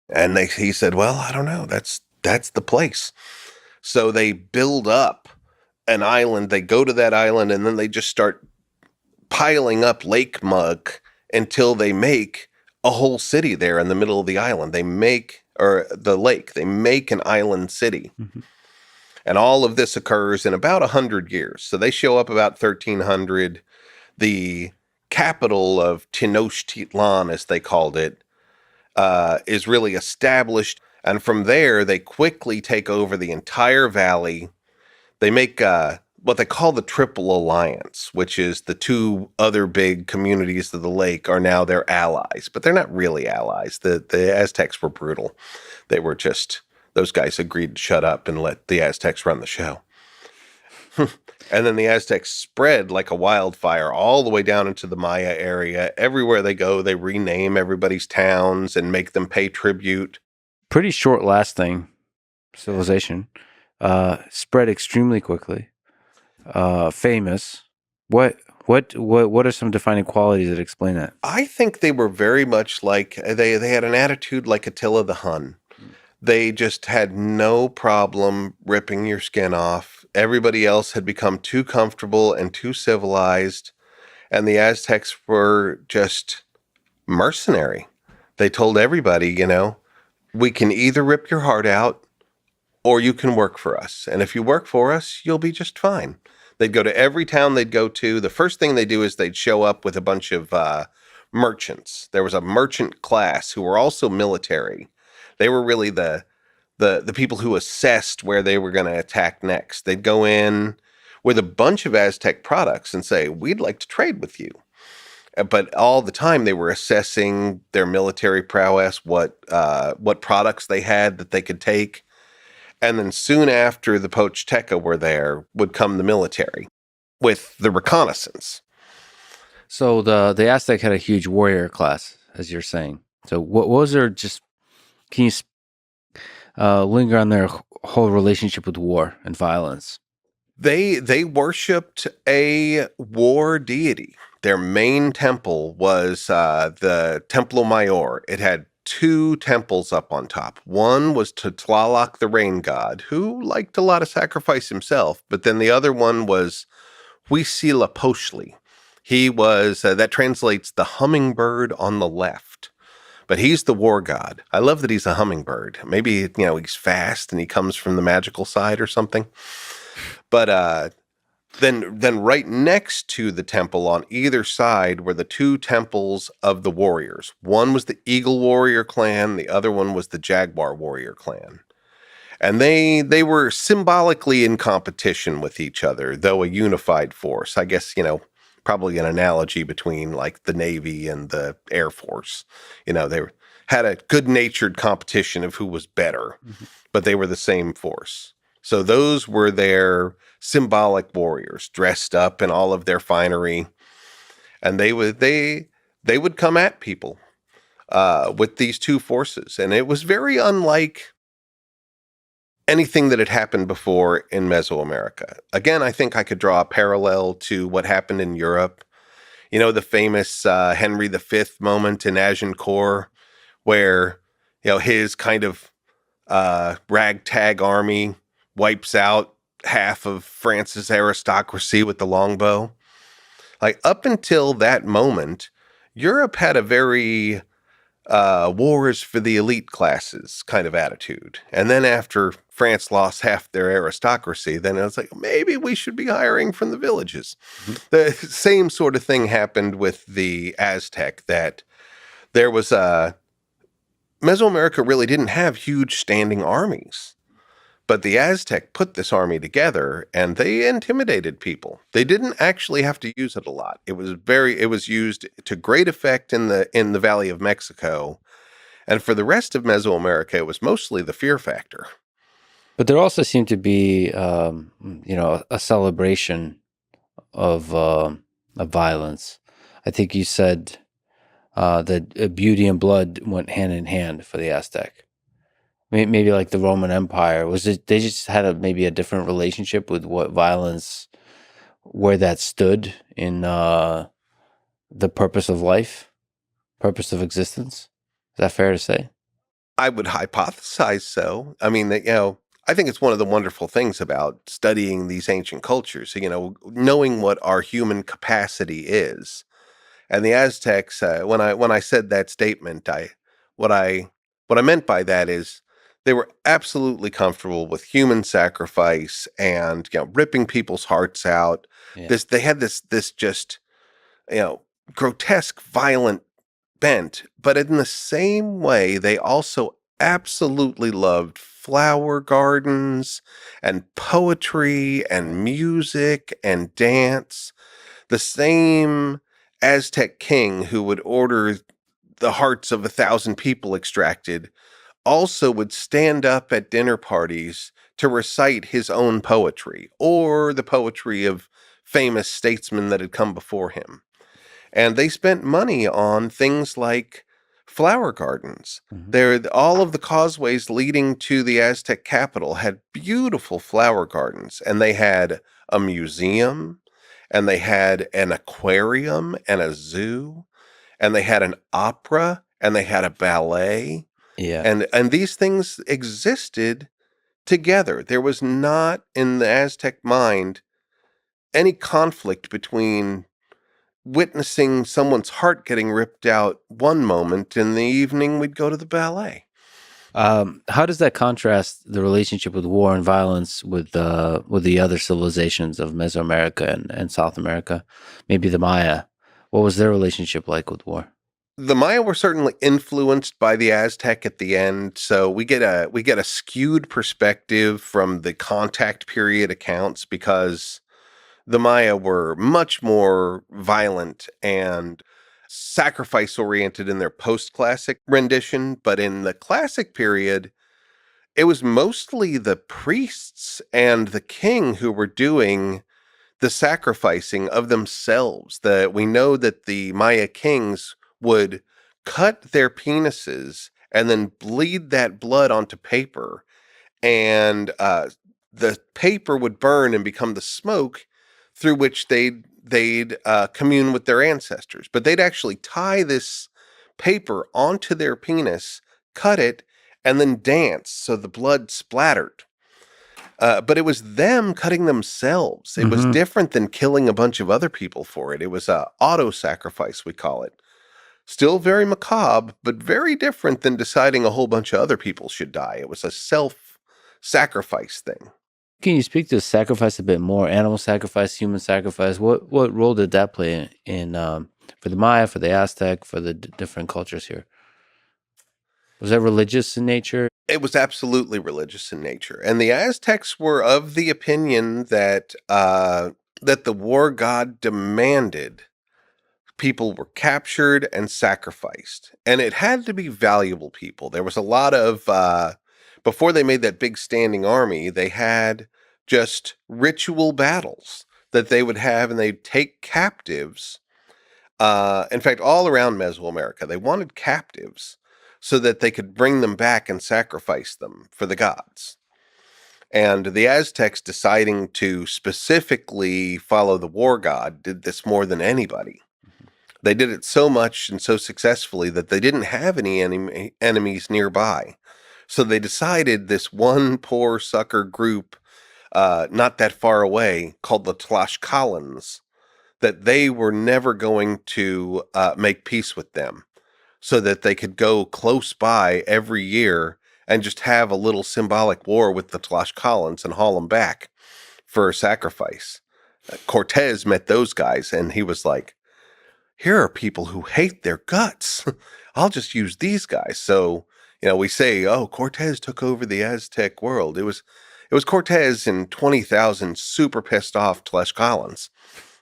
And he said, well, I don't know. That's the place. So they build up an island. They go to that island, and then they just start piling up lake mud until they make a whole city there in the middle of the island. They make an island city. Mm-hmm. And all of this occurs in about 100 years. So they show up about 1300. The capital of Tenochtitlan, as they called it, is really established. And from there, they quickly take over the entire valley. They make what they call the Triple Alliance, which is the two other big communities of the lake are now their allies, but they're not really allies. The Aztecs were brutal. They were just, those guys agreed to shut up and let the Aztecs run the show. And then the Aztecs spread like a wildfire all the way down into the Maya area. Everywhere they go, they rename everybody's towns and make them pay tribute. Pretty short-lasting civilization. Spread extremely quickly. Famous. What are some defining qualities that explain that? I think they were very much like they had an attitude like Attila the Hun. They just had no problem ripping your skin off. Everybody else had become too comfortable and too civilized, and the Aztecs were just mercenary. They told everybody, we can either rip your heart out or you can work for us. And if you work for us, you'll be just fine. They'd go to every town they'd go to. The first thing they do is they'd show up with a bunch of merchants. There was a merchant class who were also military. They were really the people who assessed where they were going to attack next. They'd go in with a bunch of Aztec products and say, we'd like to trade with you. But all the time they were assessing their military prowess, what products they had that they could take. And then soon after the Pochteca were there would come the military with the reconnaissance. So the Aztec had a huge warrior class, as you're saying. So what was their can you linger on their whole relationship with war and violence? They worshipped a war deity. Their main temple was the Templo Mayor. It had two temples up on top. One was to Tlaloc, the rain god, who liked a lot of sacrifice himself. But then the other one was Huitzilopochtli. He was, that translates the hummingbird on the left. But he's the war god. I love that he's a hummingbird. Maybe, he's fast and he comes from the magical side or something. But then right next to the temple on either side were the two temples of the warriors. One was the Eagle Warrior clan. The other one was the Jaguar Warrior clan. And they were symbolically in competition with each other, though a unified force. I guess, probably an analogy between like the Navy and the Air Force. They had a good-natured competition of who was better, but they were the same force. So those were their symbolic warriors dressed up in all of their finery. And they would come at people with these two forces. And it was very unlike anything that had happened before in Mesoamerica. Again, I think I could draw a parallel to what happened in Europe. The famous Henry V moment in Agincourt, where, his kind of ragtag army wipes out half of France's aristocracy with the longbow. Like up until that moment, Europe had a very war is for the elite classes kind of attitude. And then after France lost half their aristocracy, then it was like, maybe we should be hiring from the villages. Mhm. The same sort of thing happened with the Aztec, that there was Mesoamerica really didn't have huge standing armies. But the Aztec put this army together and they intimidated people. They didn't actually have to use it a lot. It was used to great effect in the Valley of Mexico. And for the rest of Mesoamerica, it was mostly the fear factor. But there also seemed to be, a celebration of violence. I think you said that beauty and blood went hand in hand for the Aztec. Maybe like the Roman Empire, was it? They just had maybe a different relationship with what violence, where that stood in the purpose of life, purpose of existence. Is that fair to say? I would hypothesize so. I mean, I think it's one of the wonderful things about studying these ancient cultures, knowing what our human capacity is. And the Aztecs, when I said that statement, what I what I meant by that is they were absolutely comfortable with human sacrifice and ripping people's hearts out. Yeah. They had this just you know grotesque, violent bent, but in the same way, they also absolutely loved flower gardens and poetry and music and dance. The same Aztec king who would order the hearts of 1,000 people extracted also would stand up at dinner parties to recite his own poetry or the poetry of famous statesmen that had come before him. And they spent money on things like flower gardens. Hmm. There, all of the causeways leading to the Aztec capital had beautiful flower gardens, and they had a museum, and they had an aquarium and a zoo, and they had an opera, and they had a ballet, Yeah. and these things existed together. There was not in the Aztec mind any conflict between witnessing someone's heart getting ripped out one moment, in the evening we'd go to the ballet. How does that contrast the relationship with war and violence with the other civilizations of Mesoamerica and South America? Maybe the Maya. What was their relationship like with war? The Maya were certainly influenced by the Aztec at the end, so we get a skewed perspective from the contact period accounts, because the Maya were much more violent and sacrifice oriented in their post classic rendition. But in the classic period, it was mostly the priests and the king who were doing the sacrificing of themselves. We know that the Maya kings would cut their penises and then bleed that blood onto paper, and the paper would burn and become the smoke through which they'd commune with their ancestors. But they'd actually tie this paper onto their penis, cut it, and then dance so the blood splattered. But it was them cutting themselves. It was Hmm. different than killing a bunch of other people for it. It was a auto sacrifice, we call it. Still very macabre, but very different than deciding a whole bunch of other people should die. It was a self sacrifice thing. Can you speak to sacrifice a bit more? Animal sacrifice, human sacrifice. What role did that play in for the Maya, for the Aztec, for the different cultures here? Was that religious in nature? It was absolutely religious in nature, and the Aztecs were of the opinion that the war god demanded people were captured and sacrificed, and it had to be valuable people. There was a lot of before they made that big standing army, they had just ritual battles that they would have, and they'd take captives. In fact, all around Mesoamerica, they wanted captives so that they could bring them back and sacrifice them for the gods. And the Aztecs, deciding to specifically follow the war god, did this more than anybody. They did it so much and so successfully that they didn't have any enemies nearby. So they decided, this one poor sucker group not that far away called the Tlaxcalans, that they were never going to make peace with them, so that they could go close by every year and just have a little symbolic war with the Tlaxcalans and haul them back for a sacrifice. Cortez met those guys, and he was like, here are people who hate their guts. I'll just use these guys. So, we say, oh, Cortez took over the Aztec world. It was Cortez and 20,000 super pissed off Tlaxcalans.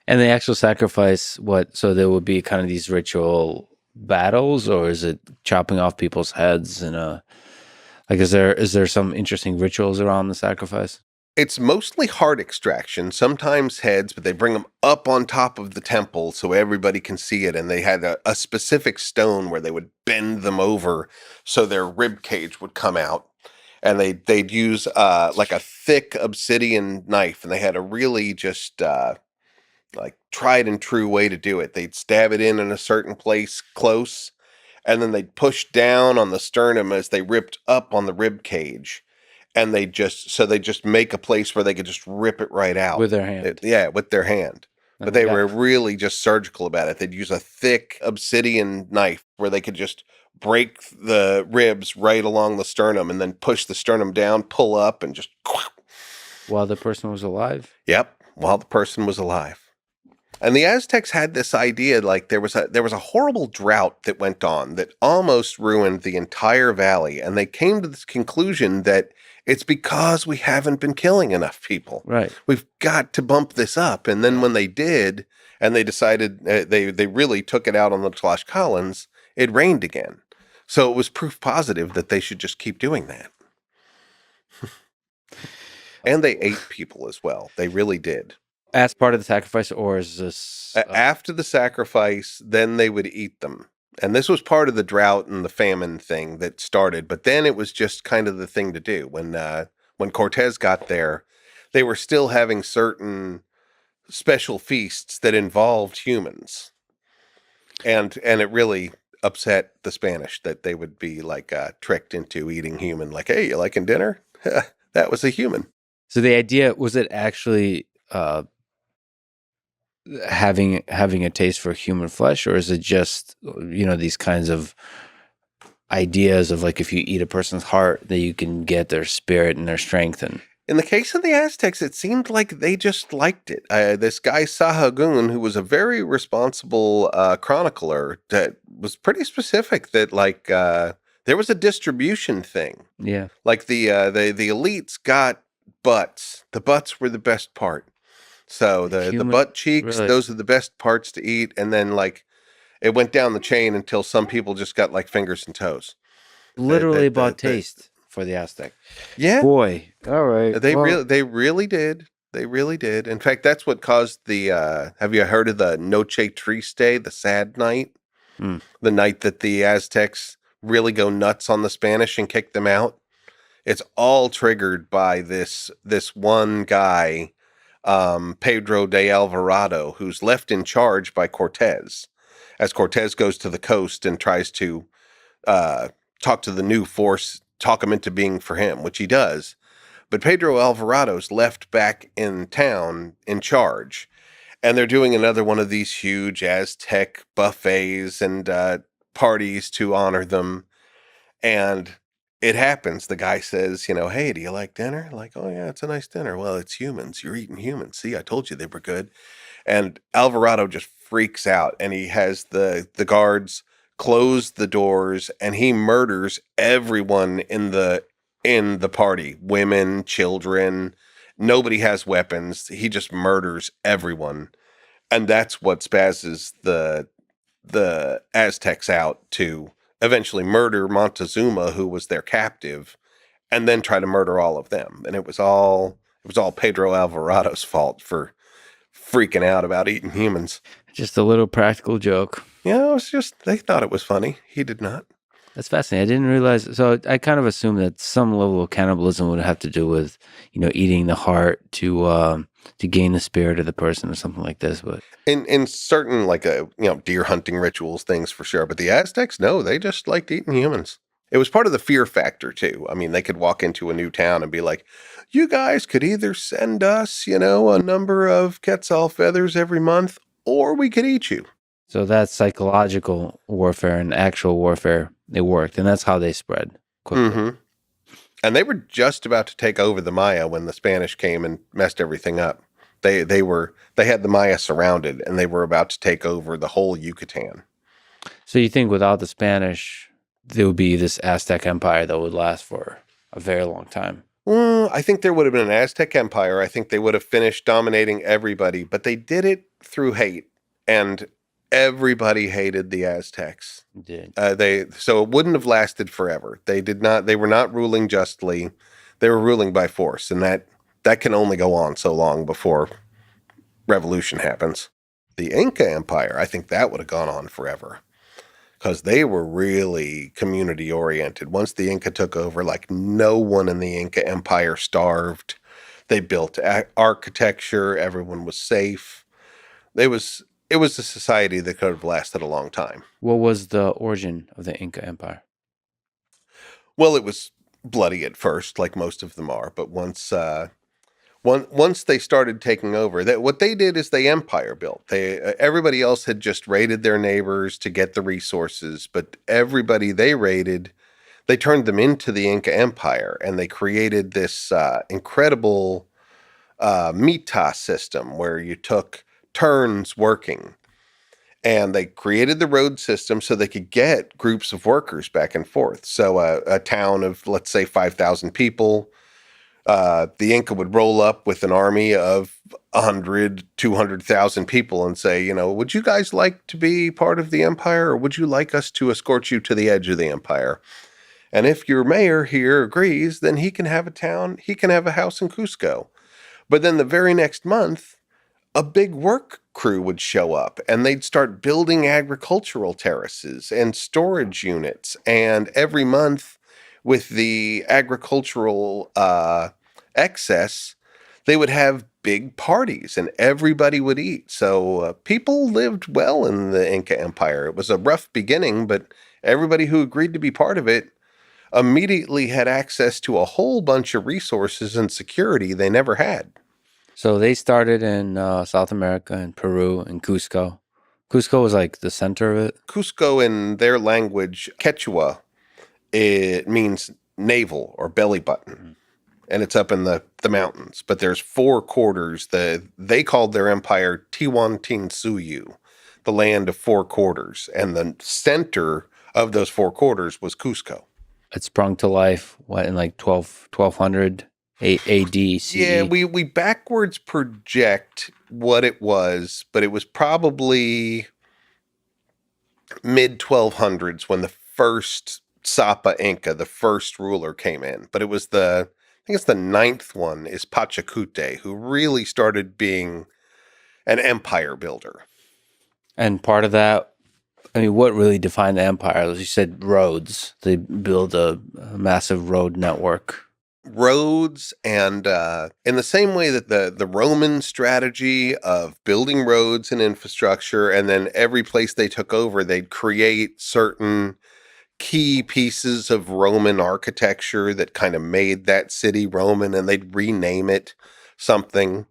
And the actual sacrifice, what? So there would be kind of these ritual battles, or is it chopping off people's heads? And like, is there some interesting rituals around the sacrifice? It's mostly heart extraction, sometimes heads, but they bring them up on top of the temple so everybody can see it. And they had a specific stone where they would bend them over so their rib cage would come out. And they'd use like a thick obsidian knife, and they had a really just like tried and true way to do it. They'd stab it in a certain place close, and then they'd push down on the sternum as they ripped up on the rib cage. And they just make a place where they could just rip it right out With their hand. Yeah, with their hand. Oh, But they yeah. were really just surgical about it. They'd use a thick obsidian knife where they could just break the ribs right along the sternum and then push the sternum down, pull up, and just. While the person was alive? Yep, while the person was alive. And the Aztecs had this idea, like there was a horrible drought that went on that almost ruined the entire valley, and they came to this conclusion that it's because we haven't been killing enough people. Right. We've got to bump this up. And then when they did, and they decided they really took it out on the Tlaxcalans, it rained again. So it was proof positive that they should just keep doing that. And they ate people as well. They really did. As part of the sacrifice, or is this After the sacrifice, then they would eat them. And this was part of the drought and the famine thing that started. But then it was just kind of the thing to do. When Cortez got there, they were still having certain special feasts that involved humans. And it really upset the Spanish that they would be like tricked into eating human. Like, hey, you liking dinner? That was a human. So the idea, was it actually having a taste for human flesh, or is it just these kinds of ideas of like, if you eat a person's heart, that you can get their spirit and their strength? And in the case of the Aztecs, it seemed like they just liked it. This guy Sahagun, who was a very responsible chronicler, that was pretty specific that like there was a distribution thing. yeah, Like the elites got butts. The butts were the best part. So the butt cheeks, really? those are the best parts to eat. And then like it went down the chain until some people just got like fingers and toes. Literally bought taste for the Aztec. Yeah. Boy. All right. They really did. They really did. In fact, that's what caused the have you heard of the Noche Triste, the sad night? The night that the Aztecs really go nuts on the Spanish and kick them out. It's all triggered by this one guy, Pedro de Alvarado, who's left in charge by Cortez, as Cortez goes to the coast and tries to talk to the new force, talk him into being for him, which he does. But Pedro Alvarado's left back in town in charge, and they're doing another one of these huge Aztec buffets and parties to honor them. And it happens. The guy says, hey, do you like dinner? Like, oh, yeah, it's a nice dinner. Well, it's humans. You're eating humans. See, I told you they were good. And Alvarado just freaks out, and he has the guards close the doors, and he murders everyone in the party. Women, children. Nobody has weapons. He just murders everyone. And that's what spazzes the Aztecs out to eventually murder Montezuma, who was their captive, and then try to murder all of them. And it was all Pedro Alvarado's fault for freaking out about eating humans. Just a little practical joke. Yeah, it was just, they thought it was funny. He did not. That's fascinating. I didn't realize. So I kind of assumed that some level of cannibalism would have to do with, eating the heart to gain the spirit of the person or something like this. But in certain like deer hunting rituals, things for sure. But the Aztecs, no, they just liked eating humans. It was part of the fear factor too. I mean, they could walk into a new town and be like, "You guys could either send us, a number of Quetzal feathers every month, or we could eat you." So that's psychological warfare and actual warfare. It worked, and that's how they spread quickly. Mm-hmm. And they were just about to take over the Maya when the Spanish came and messed everything up. They had the Maya surrounded, and they were about to take over the whole Yucatan. So you think without the Spanish, there would be this Aztec empire that would last for a very long time? Well, I think there would have been an Aztec empire. I think they would have finished dominating everybody, but they did it through hate, and everybody hated the Aztecs. Did. So it wouldn't have lasted forever. They did not. They were not ruling justly. They were ruling by force, and that can only go on so long before revolution happens. The Inca Empire, I think that would have gone on forever because they were really community oriented. Once the Inca took over, like no one in the Inca Empire starved. They built architecture. Everyone was safe. It was a society that could have lasted a long time. What was the origin of the Inca Empire? Well, it was bloody at first, like most of them are, but once they started taking over, that what they did is they empire built. They everybody else had just raided their neighbors to get the resources, but everybody they raided, they turned them into the Inca Empire, and they created this incredible mita system where you took turns working. And they created the road system so they could get groups of workers back and forth. So a town of, let's say, 5,000 people, the Inca would roll up with an army of 100, 200,000 people and say, would you guys like to be part of the empire, or would you like us to escort you to the edge of the empire? And if your mayor here agrees, then he can have a house in Cusco. But then the very next month, a big work crew would show up, and they'd start building agricultural terraces and storage units. And every month, with the agricultural excess, they would have big parties and everybody would eat. So people lived well in the Inca Empire. It was a rough beginning, but everybody who agreed to be part of it immediately had access to a whole bunch of resources and security they never had. So they started in South America, in Peru, in Cusco. Cusco was like the center of it. Cusco, in their language, Quechua, it means navel or belly button. And it's up in the mountains. But there's 4 quarters. They called their empire Tiwantinsuyu, the land of 4 quarters. And the center of those 4 quarters was Cusco. It sprung to life, in like 1200 AD, CE? Yeah, we backwards project what it was, but it was probably mid-1200s when the first Sapa Inca, the first ruler, came in. But it was I think it's the 9th one, is Pachacute, who really started being an empire builder. And part of that, what really defined the empire? As you said, roads. They build a massive road network. Roads, and in the same way that the Roman strategy of building roads and infrastructure, and then every place they took over, they'd create certain key pieces of Roman architecture that kind of made that city Roman, and they'd rename it something.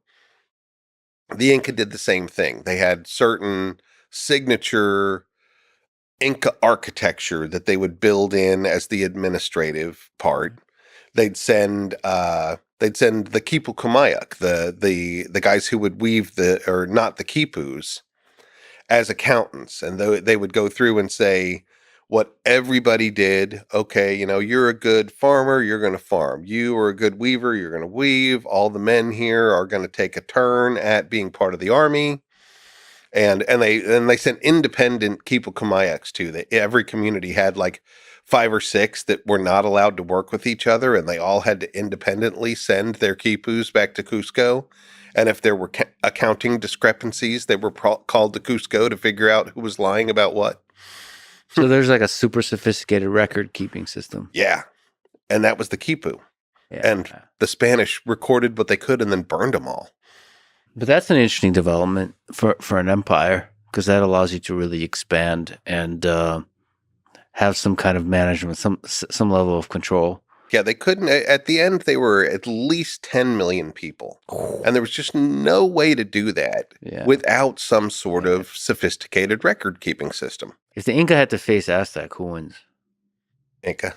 The Inca did the same thing. They had certain signature Inca architecture that they would build in as the administrative part. They'd send the Quipu Kumayak, the guys who would weave or not the Quipus, as accountants, and they would go through and say what everybody did. Okay, you're a good farmer, you're going to farm. You are a good weaver, you're going to weave. All the men here are going to take a turn at being part of the army. And they sent independent Quipu Kumayaks too. Every community had like 5 or 6 that were not allowed to work with each other, and they all had to independently send their Quipus back to Cusco. And if there were accounting discrepancies, they were called to Cusco to figure out who was lying about what. So there's like a super sophisticated record keeping system. Yeah. And that was the Quipu. Yeah. And the Spanish recorded what they could and then burned them all. But that's an interesting development for an empire, because that allows you to really expand and have some kind of management, some level of control. Yeah, they couldn't. At the end, they were at least 10 million people. And there was just no way to do that Yeah. without some sort of sophisticated record keeping system. If the Inca had to face Aztec, who wins? Inca.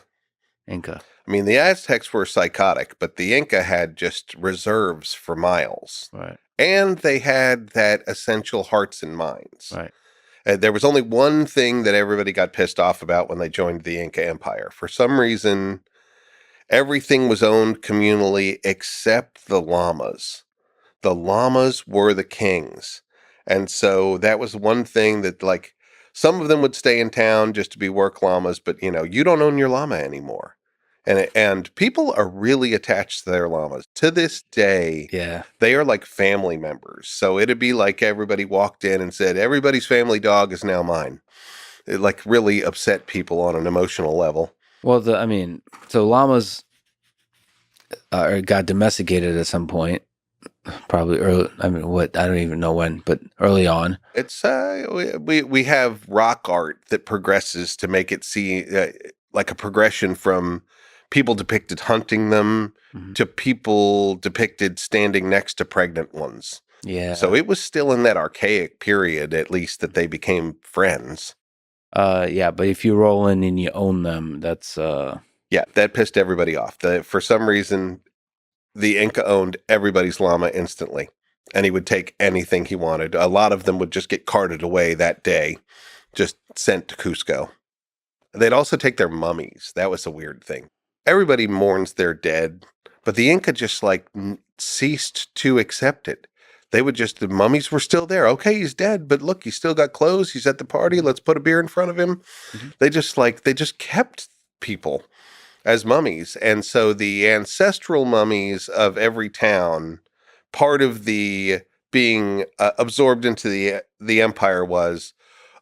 Inca. I mean, the Aztecs were psychotic, but the Inca had just reserves for miles. Right. And they had that essential hearts and minds. Right. There was only one thing that everybody got pissed off about when they joined the Inca Empire. For some reason, everything was owned communally except the llamas. The llamas were the kings. And so that was one thing that, like, some of them would stay in town just to be work llamas, but, you don't own your llama anymore. And people are really attached to their llamas. To this day, Yeah. they are like family members. So it'd be like everybody walked in and said, everybody's family dog is now mine. It like really upset people on an emotional level. Well, so llamas got domesticated at some point, probably early. I don't even know when, but early on. It's we have rock art that progresses to make it see like a progression from people depicted hunting them to people depicted standing next to pregnant ones. Yeah. So it was still in that archaic period, at least, that they became friends. Yeah, but if you roll in and you own them, that's Yeah, that pissed everybody off. For some reason, the Inca owned everybody's llama instantly, and he would take anything he wanted. A lot of them would just get carted away that day, just sent to Cusco. They'd also take their mummies. That was a weird thing. Everybody mourns their dead, but the Inca just ceased to accept it. They would the mummies were still there. Okay, he's dead, but look, he's still got clothes. He's at the party. Let's put a beer in front of him. Mm-hmm. They just kept people as mummies. And so the ancestral mummies of every town, part of the being absorbed into the empire was,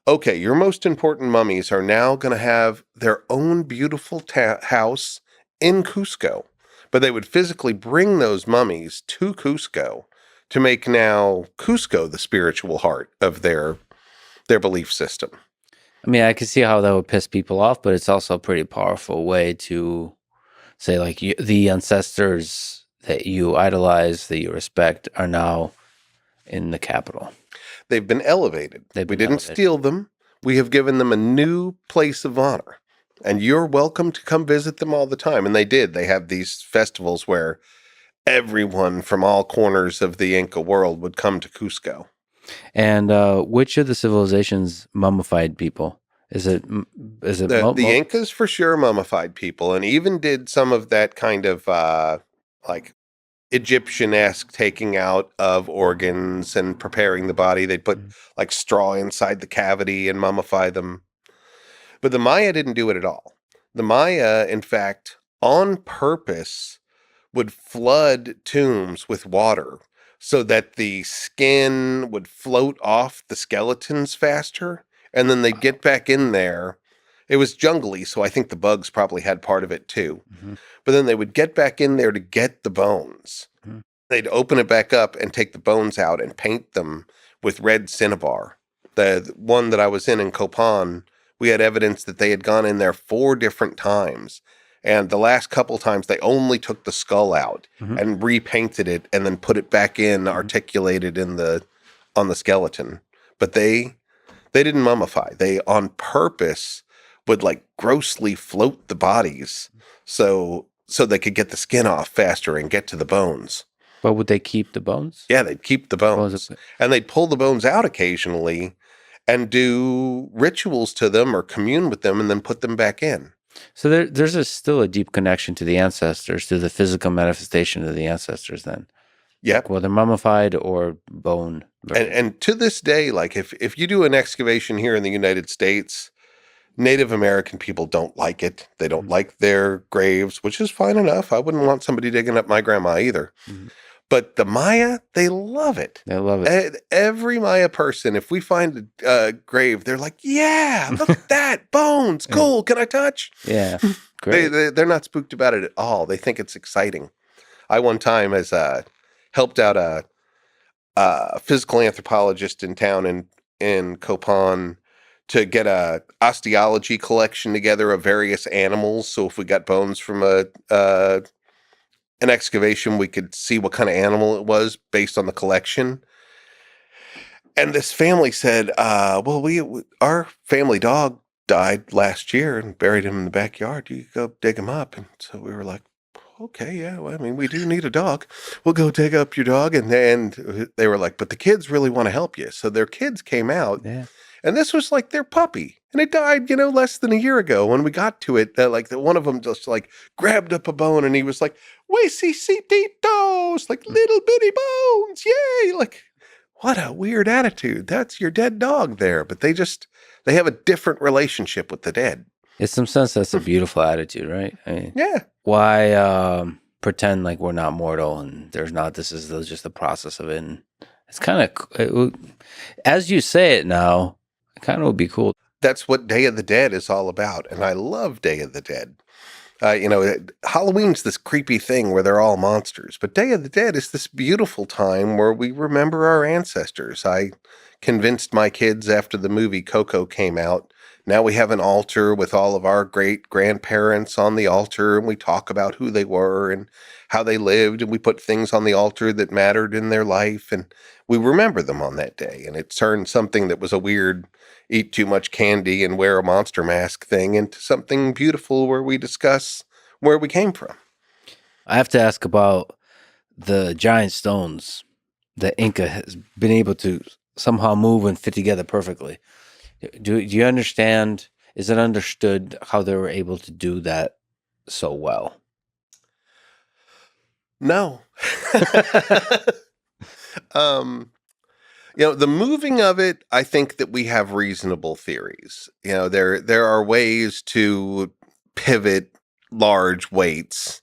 okay, your most important mummies are now going to have their own beautiful house in Cusco. But they would physically bring those mummies to Cusco to make now Cusco the spiritual heart of their belief system. I mean, I can see how that would piss people off, but it's also a pretty powerful way to say, like, the ancestors that you idolize, that you respect, are now in the capital. They've been elevated. We didn't steal them. We have given them a new place of honor. And you're welcome to come visit them all the time. And they did. They have these festivals where everyone from all corners of the Inca world would come to Cusco. And which of the civilizations mummified people? Is it the Incas for sure mummified people, and even did some of that kind of like Egyptian-esque taking out of organs and preparing the body. They'd put like straw inside the cavity and mummify them. But the Maya didn't do it at all. The Maya, in fact, on purpose, would flood tombs with water so that the skin would float off the skeletons faster, and then they'd get back in there. It was jungly, so I think the bugs probably had part of it too. Mm-hmm. But then they would get back in there to get the bones. Mm-hmm. They'd open it back up and take the bones out and paint them with red cinnabar. The one that I was in Copan, we had evidence that they had gone in there 4 different times. And the last couple times, they only took the skull out and repainted it and then put it back in, articulated on the skeleton. But they didn't mummify. They, on purpose, would like grossly float the bodies so they could get the skin off faster and get to the bones. But would they keep the bones? Yeah, they'd keep the bones. And they'd pull the bones out occasionally and do rituals to them or commune with them and then put them back in. So there's still a deep connection to the ancestors, to the physical manifestation of the ancestors then. Yeah. Like whether mummified or bone. And to this day, like if you do an excavation here in the United States, Native American people don't like it. They don't like their graves, which is fine enough. I wouldn't want somebody digging up my grandma either. Mm-hmm. But the Maya, they love it. They love it. Every Maya person, if we find a grave, they're like, yeah, look at that. Bones. Cool. Can I touch? Yeah. Great. They're not spooked about it at all. They think it's exciting. I one time helped out a physical anthropologist in town in Copan to get a osteology collection together of various animals. So if we got bones from an excavation, we could see what kind of animal it was based on the collection. And this family said, "Well, our family dog died last year and buried him in the backyard. You go dig him up." And so we were like, "Okay, yeah. Well, I mean, we do need a dog. We'll go dig up your dog." And then they were like, "But the kids really want to help you." So their kids came out, Yeah. and this was like their puppy, and it died, less than a year ago. When we got to it, one of them just like grabbed up a bone, and he was like, "Huesicitos, like little bitty bones, yay!" Like, what a weird attitude. That's your dead dog there, but they have a different relationship with the dead. In some sense, that's a beautiful attitude, right? I mean, Yeah, why pretend like we're not mortal and there's not? This is just the process of it. And it's kind of, as you say it now, it kind of would be cool. that's what Day of the Dead is all about, and I love Day of the Dead. Halloween's this creepy thing where they're all monsters, but Day of the Dead is this beautiful time where we remember our ancestors. I convinced my kids after the movie Coco came out. Now we have an altar with all of our great grandparents on the altar, and we talk about who they were and how they lived, and we put things on the altar that mattered in their life, and we remember them on that day. And it turned something that was a weird eat too much candy and wear a monster mask thing into something beautiful where we discuss where we came from. I have to ask about the giant stones that Inca has been able to somehow move and fit together perfectly. Do you understand? Is it understood how they were able to do that so well? No. um, the moving of it, I think that we have reasonable theories. There are ways to pivot large weights.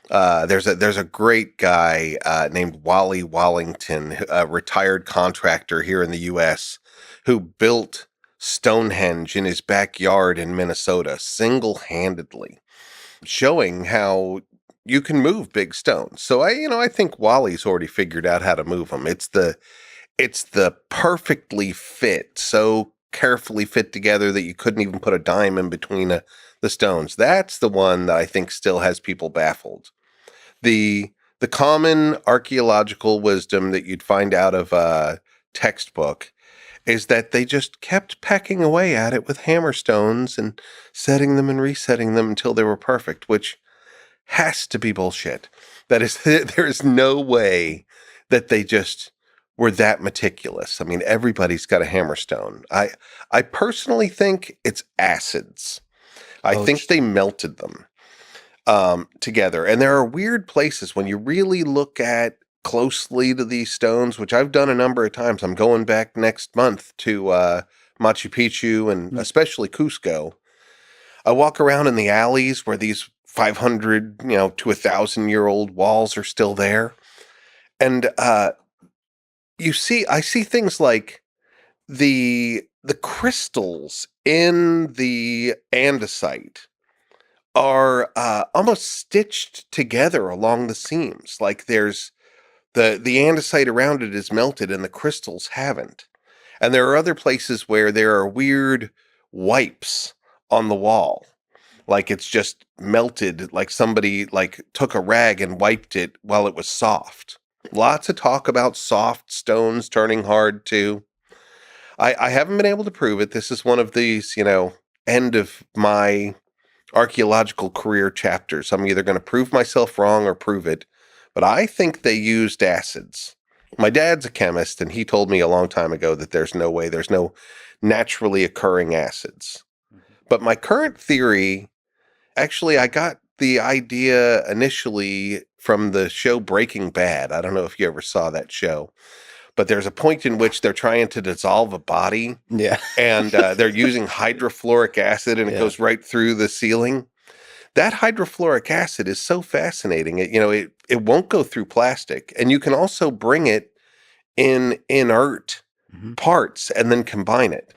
There's a great guy named Wally Wallington, a retired contractor here in the U.S., who built Stonehenge in his backyard in Minnesota single-handedly, showing how you can move big stones. So I think Wally's already figured out how to move them. It's the perfectly fit, so carefully fit together that you couldn't even put a dime in between the stones. That's the one that I think still has people baffled. The common archaeological wisdom that you'd find out of a textbook is that they just kept pecking away at it with hammerstones and setting them and resetting them until they were perfect, which has to be bullshit. That is, there is no way that they just were that meticulous. I mean, everybody's got a hammerstone. I personally think it's acids. I think they melted them together. And there are weird places when you really look at closely to these stones, which I've done a number of times. I'm going back next month to Machu Picchu and especially Cusco. I walk around in the alleys where these 500, to 1,000-year-old walls are still there. And I see things like the crystals in the andesite are almost stitched together along the seams. Like there's the andesite around it is melted and the crystals haven't. And there are other places where there are weird wipes on the wall. Like it's just melted, like somebody like took a rag and wiped it while it was soft. Lots of talk about soft stones turning hard too. I haven't been able to prove it. This is one of these, end of my archaeological career chapters. I'm either going to prove myself wrong or prove it, but I think they used acids. My dad's a chemist, and he told me a long time ago that there's no naturally occurring acids. But my current theory, actually, I got the idea initially from the show Breaking Bad. I don't know if you ever saw that show, but there's a point in which they're trying to dissolve a body. Yeah. And they're using hydrofluoric acid, and it goes right through the ceiling. That hydrofluoric acid is so fascinating. It won't go through plastic, and you can also bring it in inert parts and then combine it.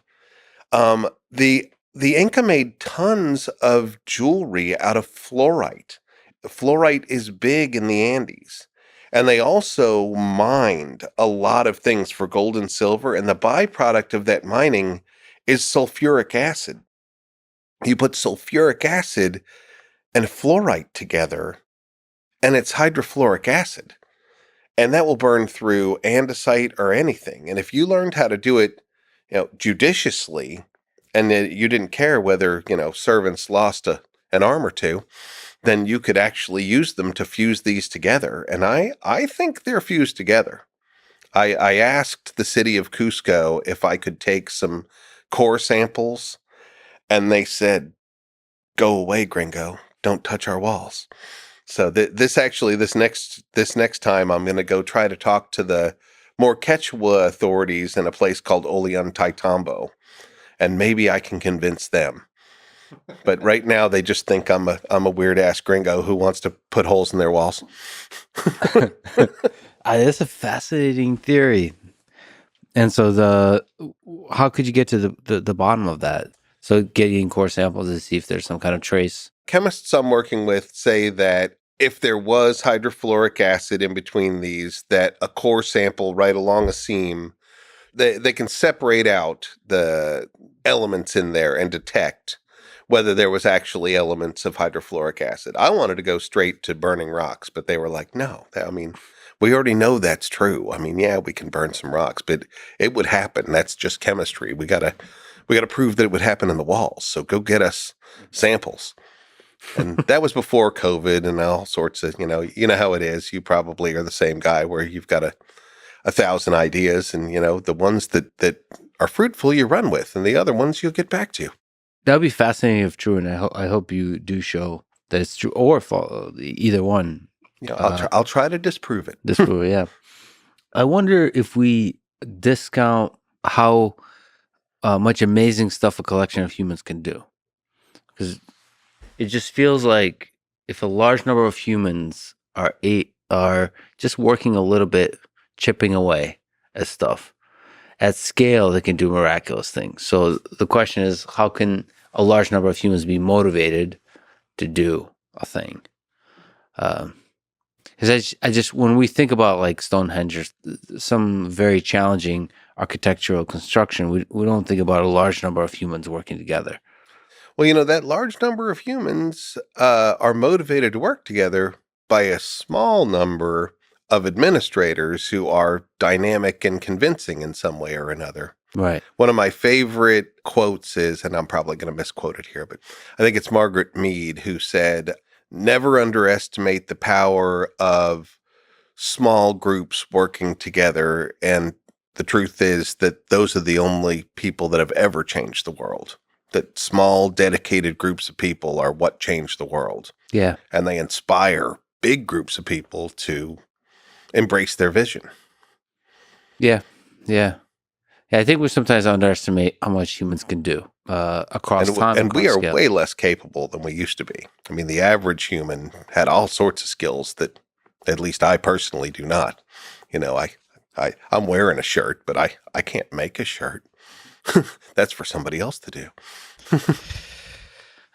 The Inca made tons of jewelry out of fluorite. Fluorite is big in the Andes. And they also mined a lot of things for gold and silver. And the byproduct of that mining is sulfuric acid. You put sulfuric acid and fluorite together, and it's hydrofluoric acid. And that will burn through andesite or anything. And if you learned how to do it, judiciously, and that you didn't care whether, servants lost an arm or two, then you could actually use them to fuse these together. And I think they're fused together. I asked the city of Cusco if I could take some core samples, and they said, "Go away, gringo. Don't touch our walls." So this next time, I'm going to go try to talk to the more Quechua authorities in a place called Ollantaytambo, and maybe I can convince them. But right now, they just think I'm a weird ass gringo who wants to put holes in their walls. That's a fascinating theory. And so how could you get to the bottom of that? So getting core samples to see if there's some kind of trace. Chemists I'm working with say that if there was hydrofluoric acid in between these, that a core sample right along a seam, they can separate out the elements in there and detect whether there was actually elements of hydrofluoric acid. I wanted to go straight to burning rocks, but they were like, no, we already know that's true. Yeah, we can burn some rocks, but it would happen. That's just chemistry. We gotta prove that it would happen in the walls. So go get us samples. And that was before COVID and all sorts of, how it is. You probably are the same guy where you've got a 1,000 ideas, and the ones that are fruitful you run with, and the other ones you'll get back to. That would be fascinating if true, and I hope you do show that it's true or false, either one. I'll try to disprove it. Disprove it, yeah. I wonder if we discount how much amazing stuff a collection of humans can do, because it just feels like if a large number of humans are just working a little bit, chipping away at stuff at scale, they can do miraculous things. So the question is, how can a large number of humans be motivated to do a thing? Because I just when we think about like Stonehenge or some very challenging architectural construction, we don't think about a large number of humans working together. Well, that large number of humans are motivated to work together by a small number of administrators who are dynamic and convincing in some way or another. Right. One of my favorite quotes is, and I'm probably going to misquote it here, but I think it's Margaret Mead who said, "Never underestimate the power of small groups working together." And the truth is that those are the only people that have ever changed the world. That small, dedicated groups of people are what change the world. Yeah. And they inspire big groups of people to embrace their vision. Yeah. Yeah. Yeah, I think we sometimes underestimate how much humans can do across time. And we are scale. way less capable than we used to be. The average human had all sorts of skills that at least I personally do not. I'm wearing a shirt, but I can't make a shirt. That's for somebody else to do.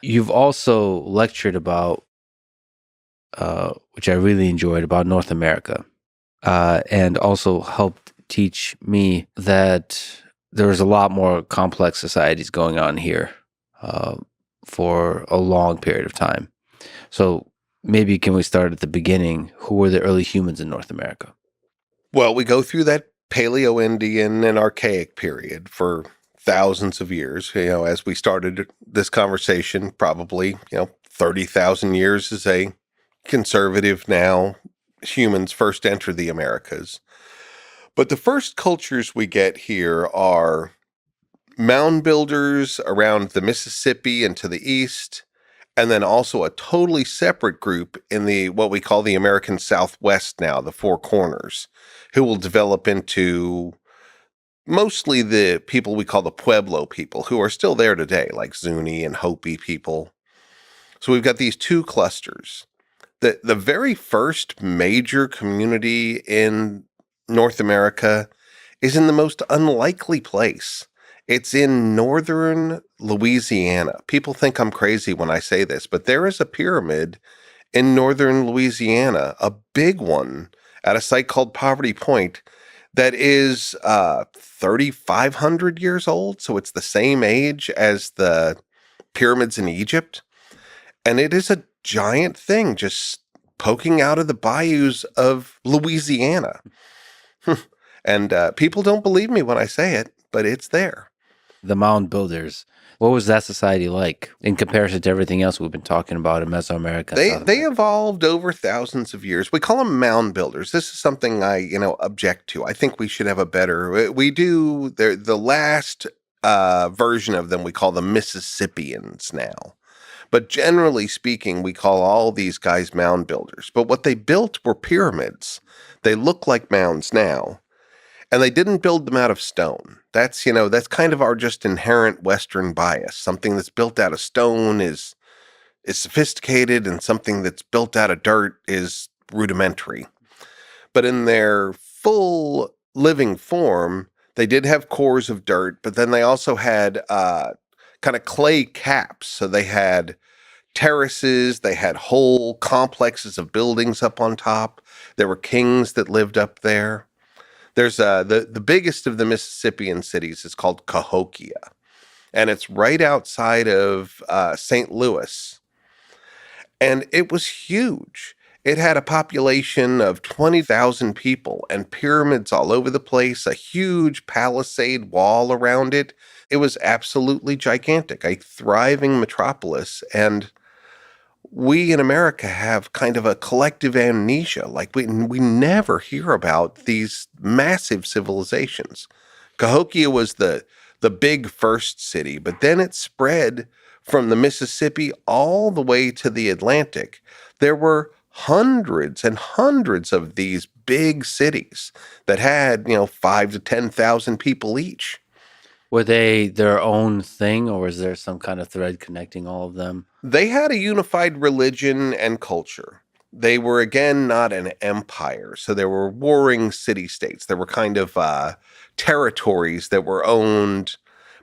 You've also lectured about, which I really enjoyed, about North America, and also helped teach me that there's a lot more complex societies going on here for a long period of time. So maybe can we start at the beginning? Who were the early humans in North America? Well, we go through that Paleo-Indian and Archaic period for thousands of years. As we started this conversation, probably, 30,000 years is a conservative now. Humans first enter the Americas. But the first cultures we get here are mound builders around the Mississippi and to the east, and then also a totally separate group in what we call the American Southwest now, the Four Corners, who will develop into mostly the people we call the Pueblo people, who are still there today, like Zuni and Hopi people. So we've got these two clusters. The very first major community in North America is in the most unlikely place. It's in northern Louisiana. People think I'm crazy when I say this, but there is a pyramid in northern Louisiana, a big one, at a site called Poverty Point, that is 3,500 years old. So it's the same age as the pyramids in Egypt. And it is a giant thing just poking out of the bayous of Louisiana. And people don't believe me when I say it, but it's there. The mound builders. What was that society like in comparison to everything else we've been talking about in Mesoamerica and South They America? evolved over thousands of years. We call them mound builders. This is something I, object to. I think we should have a better. We do the last version of them. We call them Mississippians now. But generally speaking, we call all these guys mound builders. But what they built were pyramids. They look like mounds now, and they didn't build them out of stone. That's kind of our just inherent Western bias. Something that's built out of stone is sophisticated, and something that's built out of dirt is rudimentary. But in their full living form, they did have cores of dirt, but then they also had kind of clay caps. So they had terraces, they had whole complexes of buildings up on top. There were kings that lived up there. There's the biggest of the Mississippian cities is called Cahokia, and it's right outside of St. Louis. And it was huge. It had a population of 20,000 people and pyramids all over the place, a huge palisade wall around it. It was absolutely gigantic, a thriving metropolis. And we in America have kind of a collective amnesia. Like we never hear about these massive civilizations. Cahokia was the big first city, but then it spread from the Mississippi all the way to the Atlantic. There were hundreds and hundreds of these big cities that had, 5 to 10,000 people each. Were they their own thing, or was there some kind of thread connecting all of them? They had a unified religion and culture. They were, again, not an empire. So there were warring city states. There were kind of territories that were owned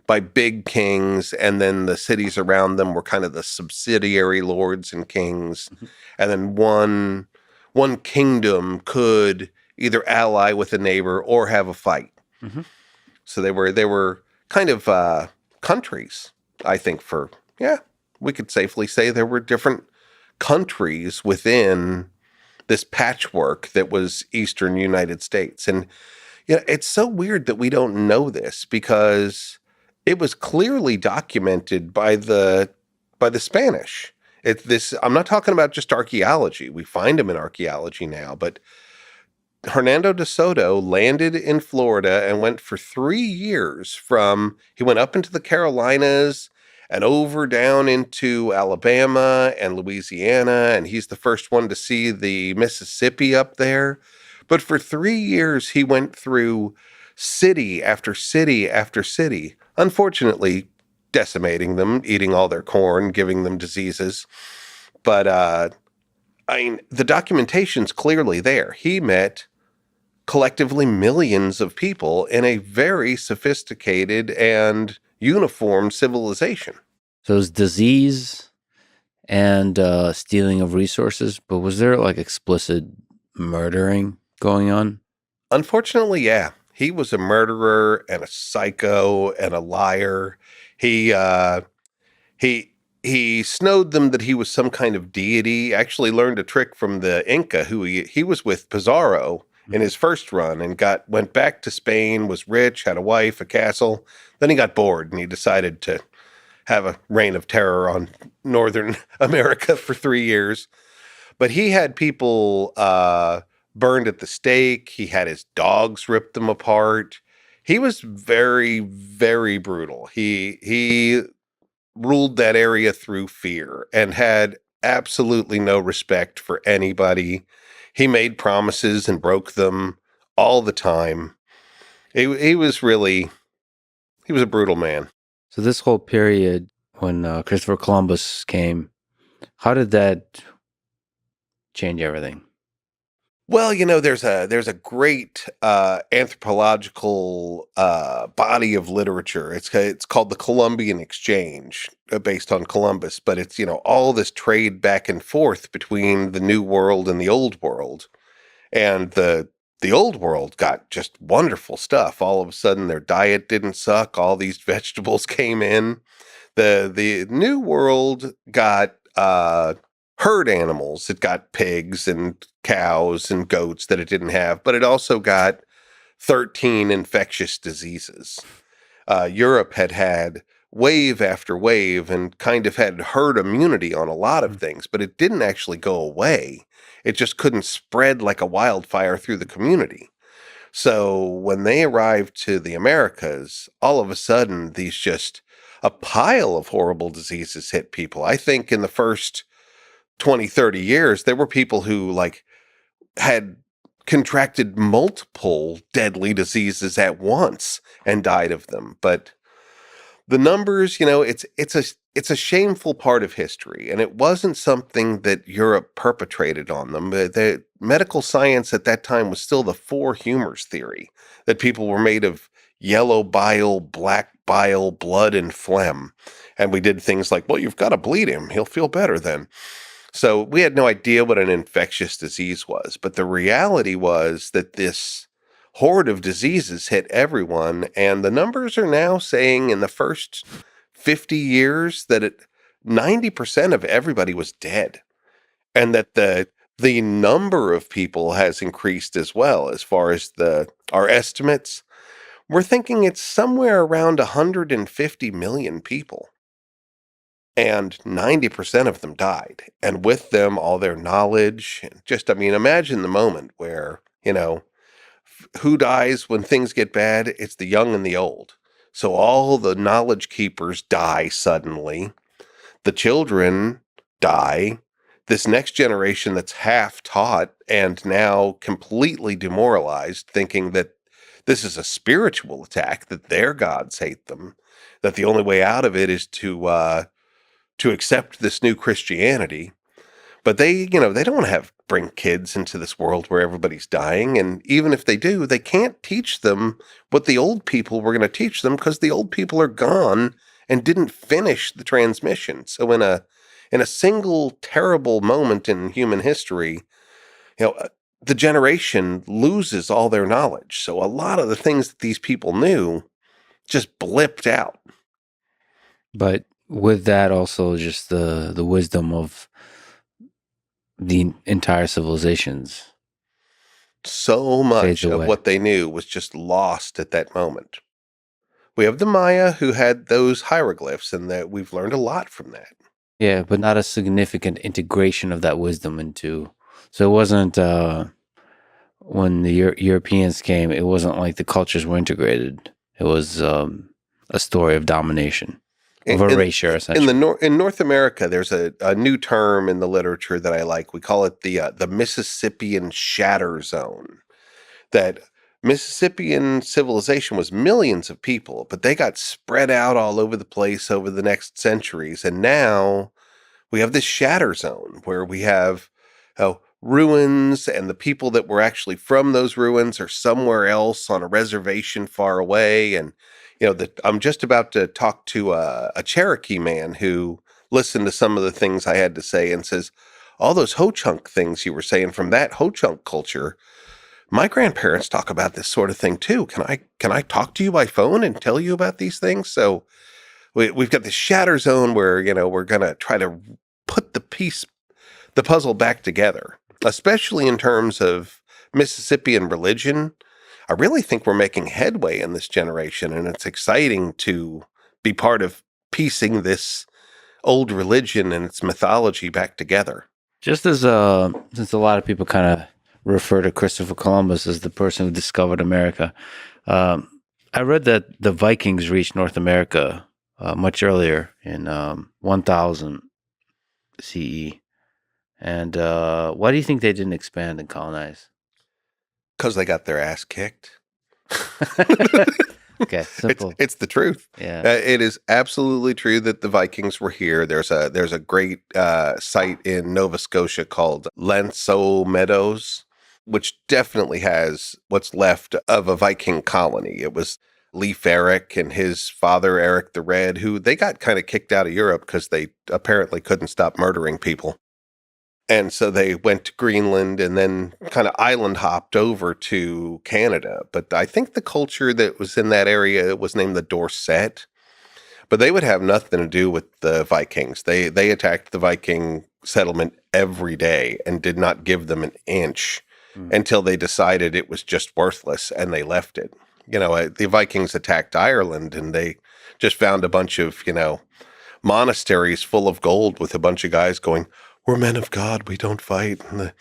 by big kings, and then the cities around them were kind of the subsidiary lords and kings. Mhm. And then one kingdom could either ally with a neighbor or have a fight. Mhm. So they were kind of countries, I think, yeah, we could safely say there were different countries within this patchwork that was Eastern United States. And it's so weird that we don't know this, because it was clearly documented by the Spanish. I'm not talking about just archaeology. We find them in archaeology now, but Hernando de Soto landed in Florida and went for 3 years. He went up into the Carolinas and over down into Alabama and Louisiana, and he's the first one to see the Mississippi up there. But for 3 years, he went through city after city after city, unfortunately decimating them, eating all their corn, giving them diseases. But I mean, the documentation's clearly there. He met collectively millions of people in a very sophisticated and uniform civilization. So it was disease and stealing of resources, but was there like explicit murdering going on? Unfortunately, yeah, he was a murderer and a psycho and a liar. He he he snowed them that he was some kind of deity. Actually, learned a trick from the Inca, who he was with Pizarro in his first run, and went back to Spain. Was rich, had a wife, a castle. Then he got bored and he decided to have a reign of terror on Northern America for 3 years. But he had people burned at the stake. He had his dogs rip them apart. He was very, very brutal. He ruled that area through fear and had absolutely no respect for anybody. He made promises and broke them all the time. He was a brutal man. So this whole period when Christopher Columbus came, how did that change everything? Well, there's a great anthropological body of literature. It's called the Columbian Exchange, based on Columbus, but it's all this trade back and forth between the New World and the Old World, and The old world got just wonderful stuff. All of a sudden, their diet didn't suck. All these vegetables came in. The new world got herd animals. It got pigs and cows and goats that it didn't have, but it also got 13 infectious diseases. Europe had wave after wave and kind of had herd immunity on a lot of things, but it didn't actually go away. It just couldn't spread like a wildfire through the community. So when they arrived to the Americas, all of a sudden, these just a pile of horrible diseases hit people. I think in the first 20, 30 years, there were people who like had contracted multiple deadly diseases at once and died of them. But the numbers, it's a shameful part of history, and it wasn't something that Europe perpetrated on them. The medical science at that time was still the four humors theory, that people were made of yellow bile, black bile, blood, and phlegm. And we did things like, well, you've got to bleed him. He'll feel better then. So we had no idea what an infectious disease was. But the reality was that this horde of diseases hit everyone. And the numbers are now saying in the first 50 years that 90% of everybody was dead. And that the number of people has increased as well. As far as our estimates, we're thinking it's somewhere around 150 million people. And 90% of them died. And with them, all their knowledge. Just, I mean, imagine the moment where, who dies when things get bad? It's the young and the old. So all the knowledge keepers die suddenly. The children die. This next generation that's half taught and now completely demoralized, thinking that this is a spiritual attack, that their gods hate them, that the only way out of it is to accept this new Christianity. But they don't want to bring kids into this world where everybody's dying. And even if they do, they can't teach them what the old people were going to teach them, because the old people are gone and didn't finish the transmission. So in a single terrible moment in human history, the generation loses all their knowledge. So a lot of the things that these people knew just blipped out. But with that, also just the wisdom of the entire civilizations So fades much of away. what they knew was just lost at that moment. We have the Maya who had those hieroglyphs, and that we've learned a lot from that. Yeah, but not a significant integration of that wisdom into. So it wasn't when the Europeans came. It wasn't like the cultures were integrated. It was a story of domination, of In, erasure, in essentially. in North America, there's a new term in the literature that I like. We call it the Mississippian Shatter Zone. That Mississippian civilization was millions of people, but they got spread out all over the place over the next centuries. And now we have this shatter zone where we have ruins, and the people that were actually from those ruins are somewhere else on a reservation far away. And, I'm just about to talk to a Cherokee man who listened to some of the things I had to say and says, all those ho-chunk things you were saying from that ho-chunk culture, my grandparents talk about this sort of thing too. Can I talk to you by phone and tell you about these things? So we've got this shatter zone where, we're going to try to put the puzzle back together, especially in terms of Mississippian religion. I really think we're making headway in this generation, and it's exciting to be part of piecing this old religion and its mythology back together. Just as since a lot of people kind of refer to Christopher Columbus as the person who discovered America, um, I read that the Vikings reached North America much earlier in 1000 CE. And why do you think they didn't expand and colonize? Because they got their ass kicked. Okay, It's simple. it's the truth. Yeah. It is absolutely true that the Vikings were here. There's a great site in Nova Scotia called Lanceau Meadows, which definitely has what's left of a Viking colony. It was Leif Erich and his father Eric the Red, who they got kind of kicked out of Europe because they apparently couldn't stop murdering people. And so they went to Greenland and then kind of island hopped over to Canada. But I think the culture that was in that area was named the Dorset. But they would have nothing to do with the Vikings. They attacked the Viking settlement every day and did not give them an inch Mm. until they decided it was just worthless and they left it. The Vikings attacked Ireland and they just found a bunch of, monasteries full of gold with a bunch of guys going, "We're men of God, we don't fight." And the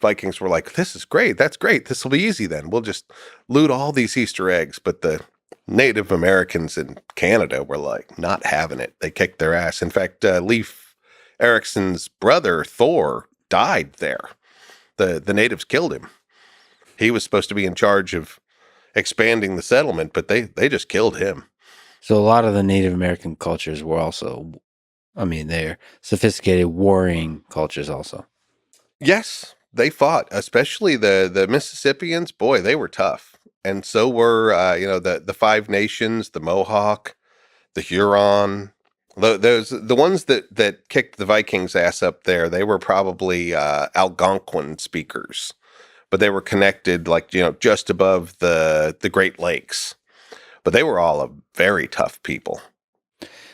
Vikings were like, "This is great. That's great. This will be easy then. We'll just loot all these Easter eggs." But the Native Americans in Canada were like not having it. They kicked their ass. In fact, Leif Erikson's brother Thor died there. The natives killed him. He was supposed to be in charge of expanding the settlement, but they just killed him. So a lot of the Native American cultures were also, I mean, they're sophisticated warring cultures also. Yes, they fought, especially the Mississippians. Boy, they were tough, and so were the Five Nations, the Mohawk, the Huron. Those the ones that kicked the Vikings' ass up there. They were probably Algonquin speakers, but they were connected, like just above the Great Lakes. But they were all a very tough people.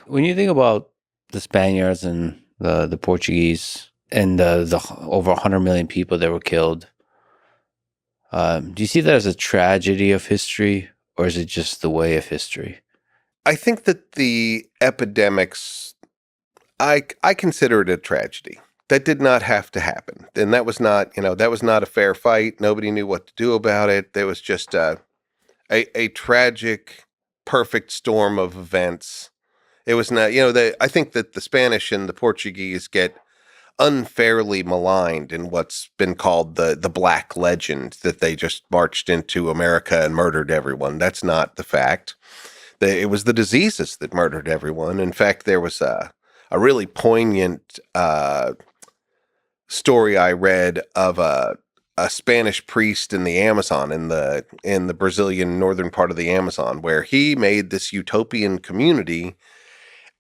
When you think about the Spaniards and the Portuguese and the over 100 million people that were killed, do you see that as a tragedy of history, or is it just the way of history? I think that the epidemics, I consider it a tragedy. That did not have to happen. And that was not a fair fight. Nobody knew what to do about it. There was just a tragic, perfect storm of events. It was not, I think that the Spanish and the Portuguese get unfairly maligned in what's been called the Black Legend, that they just marched into America and murdered everyone. That's not the fact. It was the diseases that murdered everyone. In fact, there was a really poignant story I read of a Spanish priest in the Amazon, in the Brazilian northern part of the Amazon, where he made this utopian community,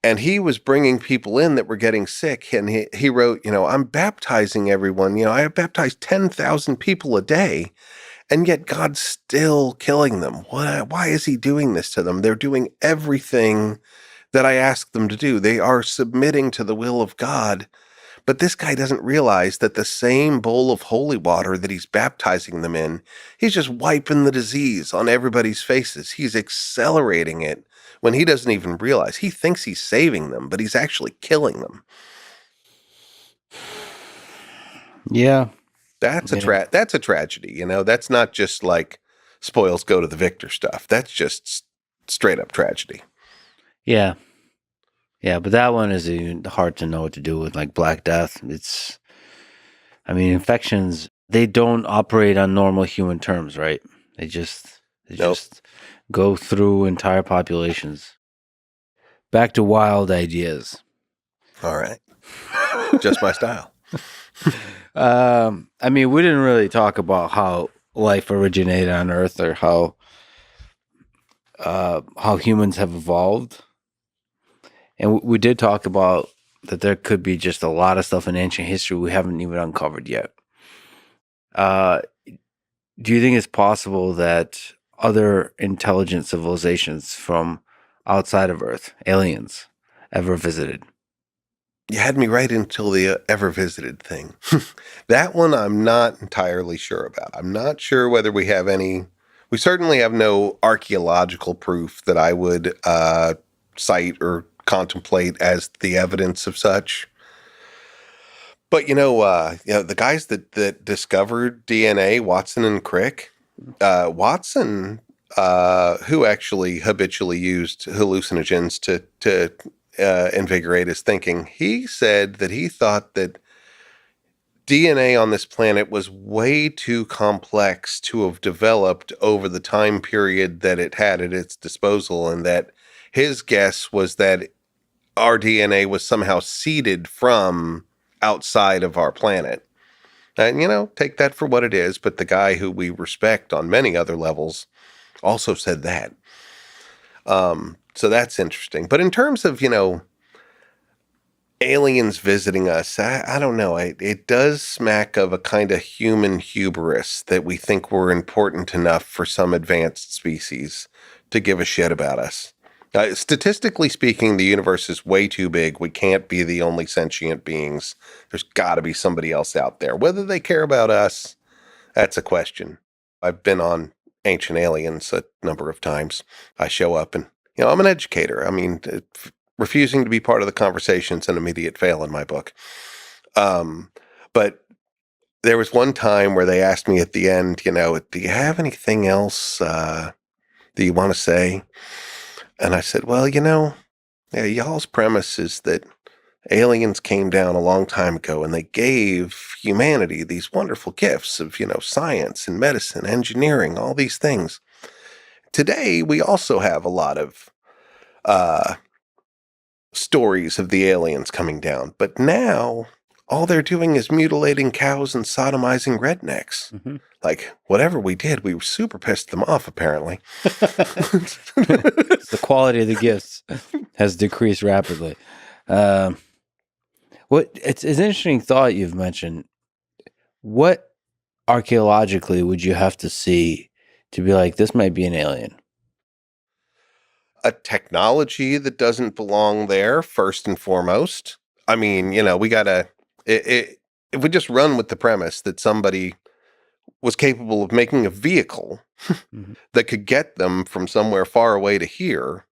and he was bringing people in that were getting sick. And he wrote, "I'm baptizing everyone. I have baptized 10,000 people a day, and yet God's still killing them. Why is he doing this to them? They're doing everything that I asked them to do. They are submitting to the will of God." But this guy doesn't realize that the same bowl of holy water that he's baptizing them in, he's just wiping the disease on everybody's faces. He's accelerating it when he doesn't even realize. He thinks he's saving them, but he's actually killing them. Yeah. That's Yeah. that's a tragedy. That's not just like spoils go to the victor stuff. That's just straight up tragedy. Yeah. Yeah, but that one is even hard to know what to do with, like Black Death. I mean, infections, they don't operate on normal human terms, right? They just, they Nope. just go through entire populations. Back to wild ideas. All right. Just my style. I mean, we didn't really talk about how life originated on Earth, or how humans have evolved. And we did talk about that there could be just a lot of stuff in ancient history we haven't even uncovered yet. Uh, do you think it's possible that other intelligent civilizations from outside of Earth, aliens, ever visited? You had me right until the ever visited thing. That one I'm not entirely sure about. I'm not sure whether we have any. We certainly have no archaeological proof that I would cite or contemplate as the evidence of such. But the guys that discovered DNA, Watson and Crick, Watson, who actually habitually used hallucinogens to invigorate his thinking, he said that he thought that DNA on this planet was way too complex to have developed over the time period that it had at its disposal, and that his guess was that our DNA was somehow seeded from outside of our planet. And, take that for what it is, but the guy who we respect on many other levels also said that. So that's interesting. But in terms of, aliens visiting us, I don't know. It does smack of a kind of human hubris that we think we're important enough for some advanced species to give a shit about us. Statistically speaking, the universe is way too big. We can't be the only sentient beings. There's got to be somebody else out there. Whether they care about us, that's a question. I've been on Ancient Aliens a number of times. I show up and, I'm an educator. I mean, refusing to be part of the conversation is an immediate fail in my book. But there was one time where they asked me at the end, do you have anything else that you want to say? And I said, well, yeah, y'all's premise is that aliens came down a long time ago and they gave humanity these wonderful gifts of, science and medicine, engineering, all these things. Today, we also have a lot of stories of the aliens coming down, but now all they're doing is mutilating cows and sodomizing rednecks. Mm-hmm. Like, whatever we did, we super pissed them off, apparently. The quality of the gifts has decreased rapidly. It's an interesting thought you've mentioned. What archaeologically would you have to see to be like, this might be an alien? A technology that doesn't belong there, first and foremost. I mean, we gotta, if we just run with the premise that somebody was capable of making a vehicle Mm-hmm. that could get them from somewhere far away to here,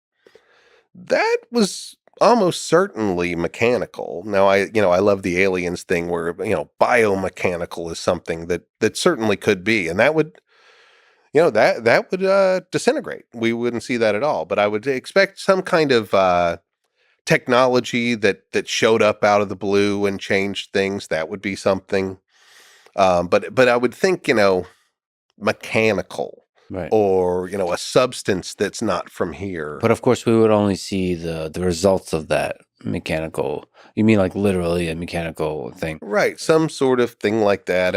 that was almost certainly mechanical. Now, I love the aliens thing where, biomechanical is something that certainly could be, and that would, that would disintegrate. We wouldn't see that at all. But I would expect some kind of technology that showed up out of the blue and changed things. That would be something. But I would think, mechanical, Right. or, a substance that's not from here. But of course, we would only see the results of that mechanical. You mean like literally a mechanical thing? Right. Some sort of thing like that.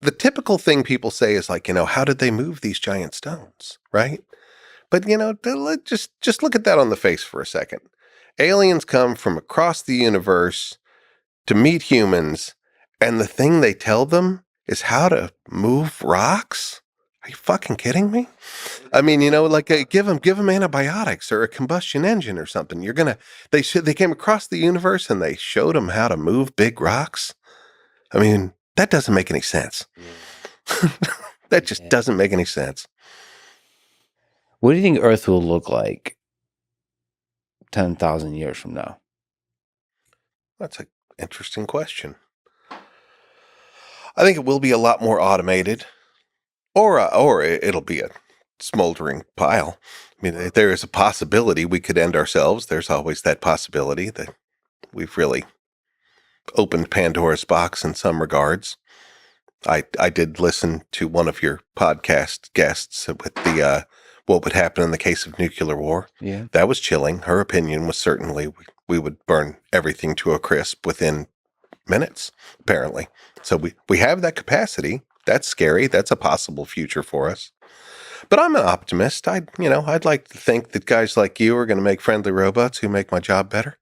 The typical thing people say is like, how did they move these giant stones? Right. But, just look at that on the face for a second. Aliens come from across the universe to meet humans, and the thing they tell them is how to move rocks. Are you fucking kidding me? I mean, like give them antibiotics or a combustion engine or something. They came across the universe and they showed them how to move big rocks. I mean, that doesn't make any sense. That just doesn't make any sense. What do you think Earth will look like 10,000 years from now? That's an interesting question. I think it will be a lot more automated, or it'll be a smoldering pile. I mean, there is a possibility we could end ourselves. There's always that possibility that we've really opened Pandora's box in some regards. I did listen to one of your podcast guests with the what would happen in the case of nuclear war. Yeah. That was chilling. Her opinion was certainly we would burn everything to a crisp within minutes, apparently. So we have that capacity. That's scary. That's a possible future for us. But I'm an optimist. I'd like to think that guys like you are going to make friendly robots who make my job better.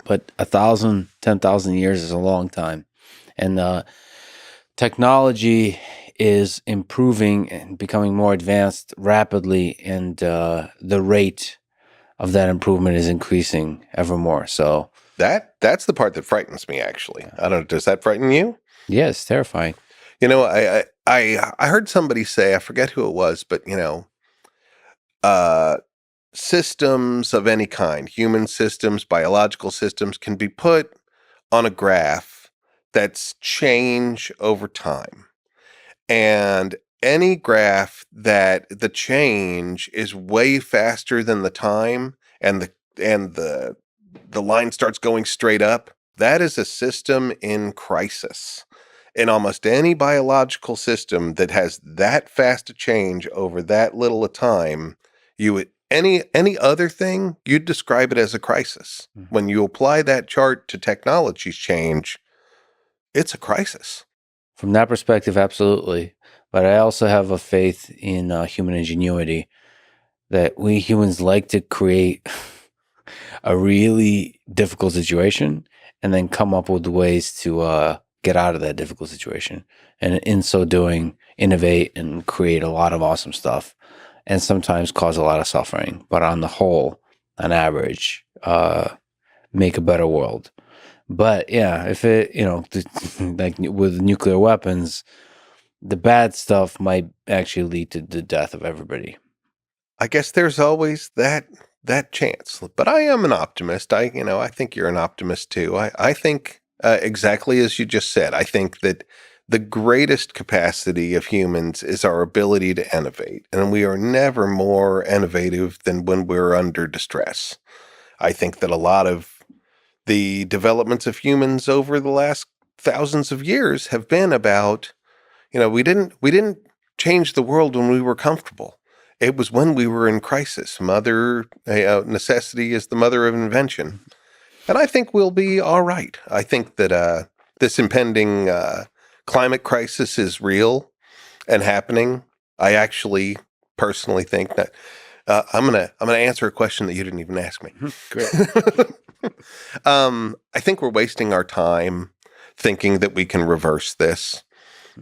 But 1,000, 10,000 years is a long time. And technology is improving and becoming more advanced rapidly, and the rate of that improvement is increasing ever more. So that's the part that frightens me, actually. I don't know. Does that frighten you? yeah, it's terrifying. I heard somebody say, I forget who it was, but systems of any kind, human systems, biological systems, can be put on a graph that's change over time. And any graph that the change is way faster than the time, and the line starts going straight up, that is a system in crisis. In almost any biological system that has that fast a change over that little a time, any other thing, you'd describe it as a crisis. Mm-hmm. When you apply that chart to technology's change, it's a crisis. From that perspective, absolutely. But I also have a faith in human ingenuity that we humans like to create a really difficult situation and then come up with ways to get out of that difficult situation. And in so doing, innovate and create a lot of awesome stuff and sometimes cause a lot of suffering. But on the whole, on average, make a better world. But yeah, if it, like with nuclear weapons, the bad stuff might actually lead to the death of everybody. I guess there's always that chance. But I am an optimist. I think you're an optimist too. I think exactly as you just said. I think that the greatest capacity of humans is our ability to innovate, and we are never more innovative than when we're under distress. I think that a lot of the developments of humans over the last thousands of years have been about, we didn't change the world when we were comfortable. It was when we were in crisis. Necessity is the mother of invention. And I think we'll be all right. I think that this impending climate crisis is real and happening. I actually personally think that I'm gonna answer a question that you didn't even ask me. Great. I think we're wasting our time thinking that we can reverse this.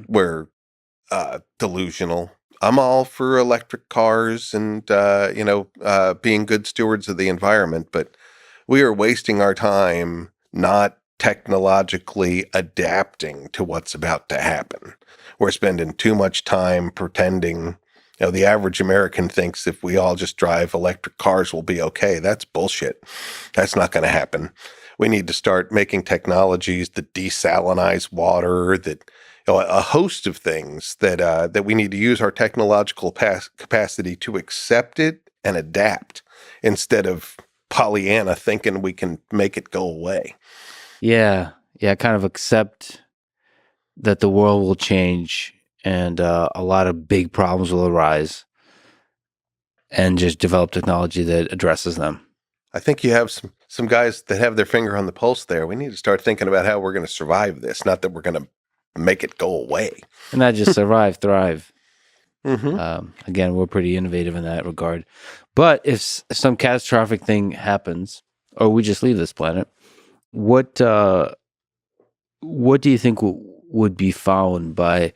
We're delusional. I'm all for electric cars and being good stewards of the environment, but we are wasting our time not technologically adapting to what's about to happen. We're spending too much time pretending. The average American thinks if we all just drive electric cars, we'll be okay. That's bullshit. That's not going to happen. We need to start making technologies that desalinize water, that a host of things that we need to use our technological capacity to accept it and adapt instead of Pollyanna thinking we can make it go away. Yeah. Yeah. Kind of accept that the world will change and a lot of big problems will arise and just develop technology that addresses them. I think you have some guys that have their finger on the pulse there. We need to start thinking about how we're going to survive this, not that we're going to make it go away. And not just survive, thrive. Mm-hmm. Again, we're pretty innovative in that regard. But if some catastrophic thing happens, or we just leave this planet, what do you think would be found by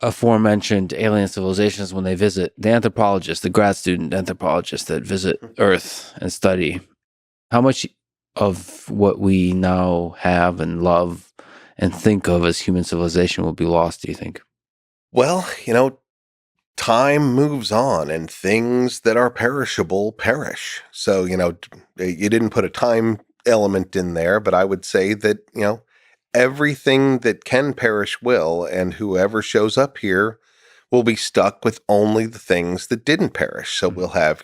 aforementioned alien civilizations when they visit the anthropologists, the grad student anthropologists that visit Earth and study? How much of what we now have and love and think of as human civilization will be lost, do you think? Well, time moves on and things that are perishable perish. So, you didn't put a time element in there, but I would say that, everything that can perish will, and whoever shows up here will be stuck with only the things that didn't perish. So we'll have,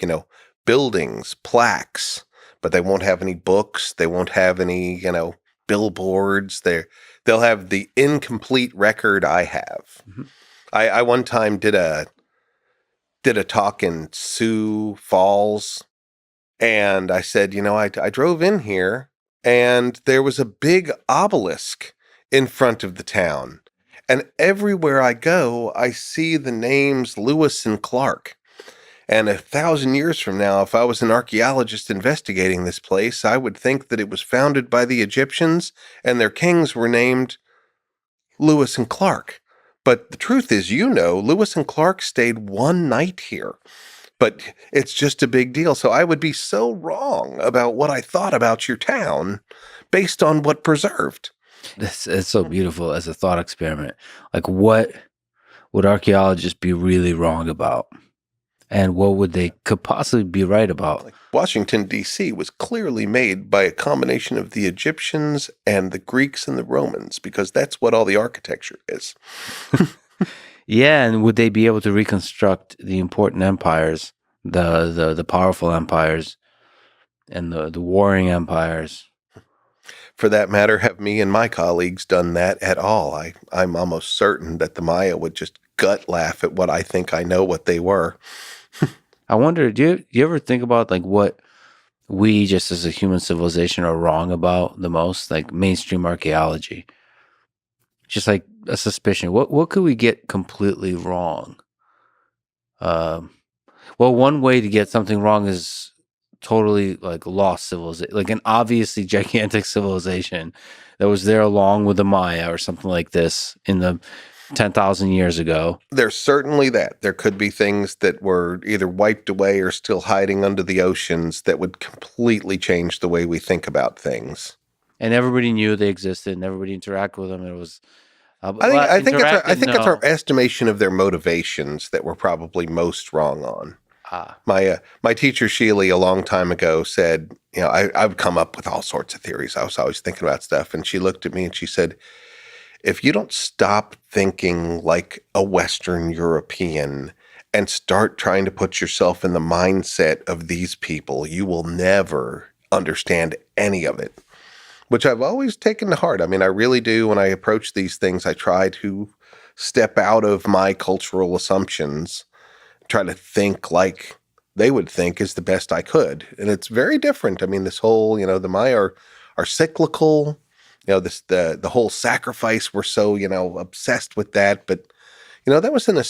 buildings, plaques, but they won't have any books. They won't have any, billboards. They'll have the incomplete record I have. Mm-hmm. I one time did a talk in Sioux Falls, and I said, I drove in here and there was a big obelisk in front of the town. And everywhere I go, I see the names Lewis and Clark. And 1,000 years from now, if I was an archaeologist investigating this place, I would think that it was founded by the Egyptians and their kings were named Lewis and Clark. But the truth is, Lewis and Clark stayed one night here. But it's just a big deal. So I would be so wrong about what I thought about your town based on what preserved. It's so beautiful as a thought experiment. Like, what would archaeologists be really wrong about? And what would they could possibly be right about? Like Washington, D.C. was clearly made by a combination of the Egyptians and the Greeks and the Romans, because that's what all the architecture is. Yeah, and would they be able to reconstruct the important empires, the powerful empires, and the warring empires? For that matter, have me and my colleagues done that at all? I'm almost certain that the Maya would just gut laugh at what I think I know what they were. I wonder, do you ever think about like what we just as a human civilization are wrong about the most, like mainstream archaeology? Just like a suspicion. What could we get completely wrong? Um, Well, one way to get something wrong is totally like lost civilization, like an obviously gigantic civilization that was there along with the Maya or something like this in the 10,000 years ago. There's certainly that. There could be things that were either wiped away or still hiding under the oceans that would completely change the way we think about things. And everybody knew they existed and everybody interacted with them. It was, I well, I think it's our I interacted, think it's our no. estimation of their motivations that we're probably most wrong on. Ah, My teacher Sheely a long time ago said, I would come up with all sorts of theories. I was always thinking about stuff, and she looked at me and she said, if you don't stop thinking like a Western European and start trying to put yourself in the mindset of these people, you will never understand any of it, which I've always taken to heart. I mean, I really do. When I approach these things, I try to step out of my cultural assumptions, try to think like they would think is the best I could. And it's very different. I mean, this whole, the Maya are cyclical. This the whole sacrifice. We're so obsessed with that, but that was an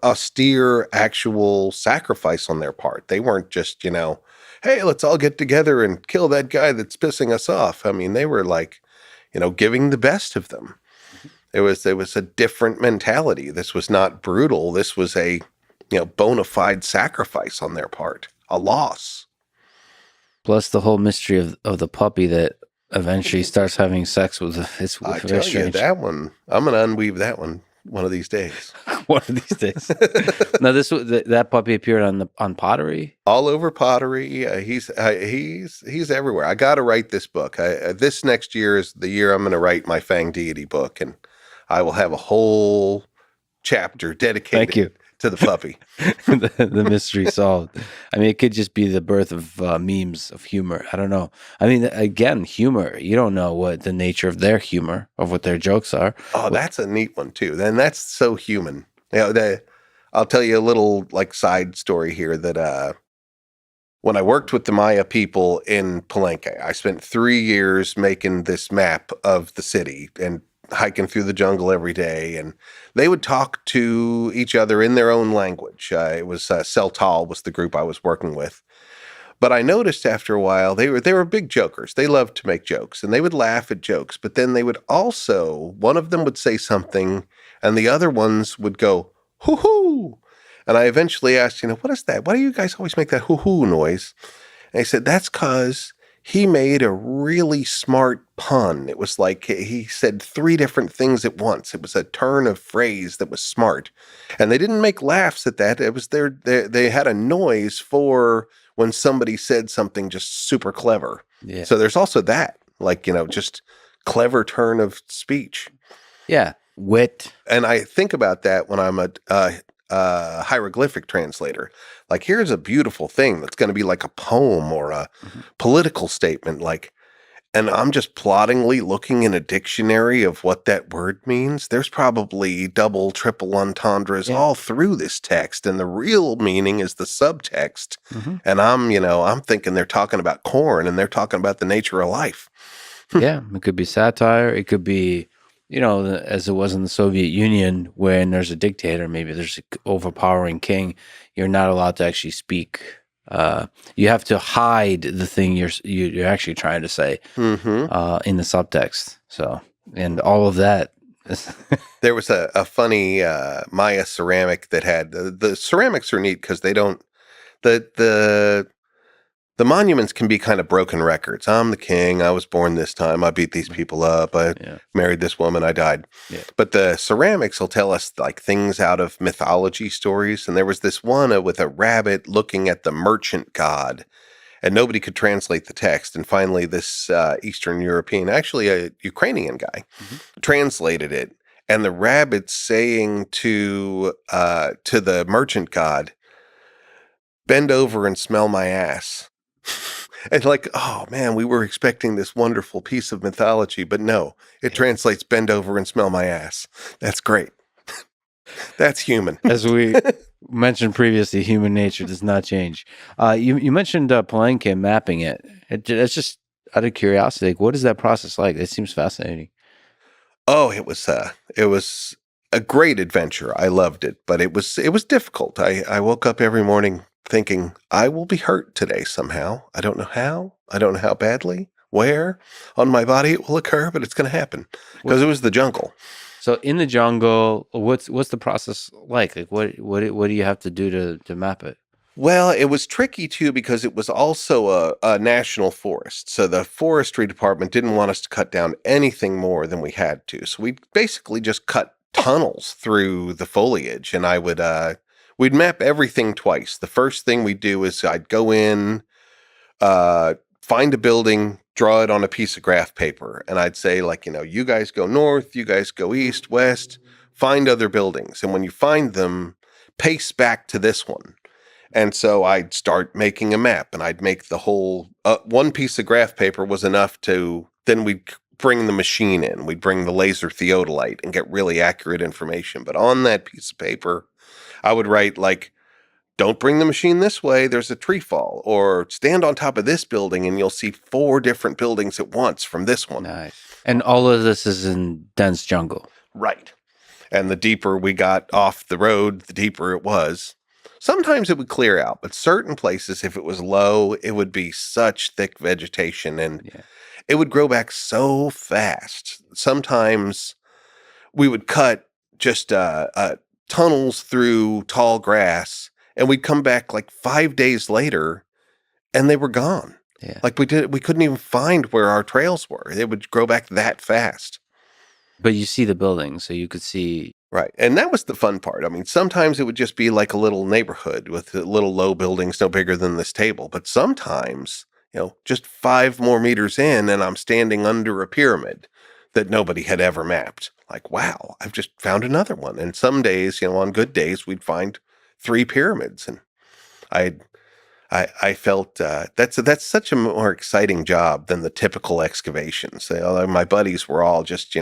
austere actual sacrifice on their part. They weren't just hey, let's all get together and kill that guy that's pissing us off. I mean, they were like giving the best of them. It was a different mentality. This was not brutal. This was a bona fide sacrifice on their part, a loss. plus the whole mystery of the puppy that eventually starts having sex with it's I very tell you, strange. that one, I'm going to unweave that one of these days. One of these days. Now, that puppy appeared on pottery. All over pottery. He's everywhere. I got to write this book. This next year is the year I'm going to write my Fang Deity book, and I will have a whole chapter Thank dedicated you. to the puppy. The mystery solved. I mean, it could just be the birth of memes of humor. I don't know. I mean, again, humor. You don't know what the nature of their humor, of what their jokes are. Oh, that's a neat one too. Then that's so human. I'll tell you a little like side story here that when I worked with the Maya people in Palenque, I spent 3 years making this map of the city and hiking through the jungle every day. And they would talk to each other in their own language. It was Celtal was the group I was working with. But I noticed after a while they were big jokers. They loved to make jokes and they would laugh at jokes. But then they would also, one of them would say something and the other ones would go, hoo hoo. And I eventually asked, what is that? Why do you guys always make that hoo hoo noise? And he said, that's because he made a really smart pun. It was like he said 3 different things at once. It was a turn of phrase that was smart. And they didn't make laughs at that. It was they had a noise for when somebody said something just super clever. Yeah. So there's also that, like, just clever turn of speech. Yeah. Wit. And I think about that when I'm a hieroglyphic translator. Like, here's a beautiful thing that's going to be like a poem or a political statement, and I'm just ploddingly looking in a dictionary of what that word means. There's probably double, triple entendres all through this text, and the real meaning is the subtext. And I'm thinking they're talking about corn, and they're talking about the nature of life. Yeah, it could be satire. It could be, as it was in the Soviet Union, when there's a dictator, maybe there's an overpowering king. You're not allowed to actually speak. You have to hide the thing you're actually trying to say in the subtext. So, and all of that. There was a funny Maya ceramic that had the ceramics are neat because they don't the monuments can be kind of broken records. I'm the king. I was born this time. I beat these people up. I married this woman. I died. Yeah. But the ceramics will tell us like things out of mythology stories. And there was this one with a rabbit looking at the merchant god, and nobody could translate the text. And finally, this Eastern European, actually a Ukrainian guy, translated it. And the rabbit saying to the merchant god, "Bend over and smell my ass." And like, oh man, we were expecting this wonderful piece of mythology, but no, it translates "bend over and smell my ass." That's great. That's human. As we mentioned previously, human nature does not change. You mentioned Palenque mapping it. It's just out of curiosity, like, what is that process like? It seems fascinating. Oh, it was a great adventure. I loved it, but it was difficult. I woke up every morning thinking, I will be hurt today somehow. I don't know how. I don't know how badly, where on my body it will occur, but it's going to happen What, because it was the jungle. so in the jungle, what's the process like? Like what do you have to do to map it? Well, it was tricky too because it was also a national forest. So the forestry department didn't want us to cut down anything more than we had to. So we basically just cut tunnels through the foliage, and we'd map everything twice. The first thing we'd do is I'd go in, find a building, draw it on a piece of graph paper, and I'd say, like, you guys go north, you guys go east, west, find other buildings. And when you find them, pace back to this one. And so I'd start making a map, and I'd make the whole one piece of graph paper was enough to, then we'd bring the machine in. We'd bring the laser theodolite and get really accurate information. But on that piece of paper, I would write, like, don't bring the machine this way, there's a tree fall, or stand on top of this building and you'll see 4 different buildings at once from this one. Nice. And all of this is in dense jungle. Right. And the deeper we got off the road, the deeper it was. Sometimes it would clear out, but certain places, if it was low, it would be such thick vegetation, and Yeah. it would grow back so fast. Sometimes we would cut just tunnels through tall grass, and we'd come back like 5 days later, and they were gone. Yeah. Like we couldn't even find where our trails were. They would grow back that fast. But you see the buildings, so you could see. Right. And that was the fun part. I mean, sometimes it would just be like a little neighborhood with little low buildings no bigger than this table. But sometimes, just 5 more meters in, and I'm standing under a pyramid that nobody had ever mapped. Like, wow, I've just found another one. And some days, on good days, we'd find 3 pyramids. And I felt that's such a more exciting job than the typical excavations. My buddies were all just,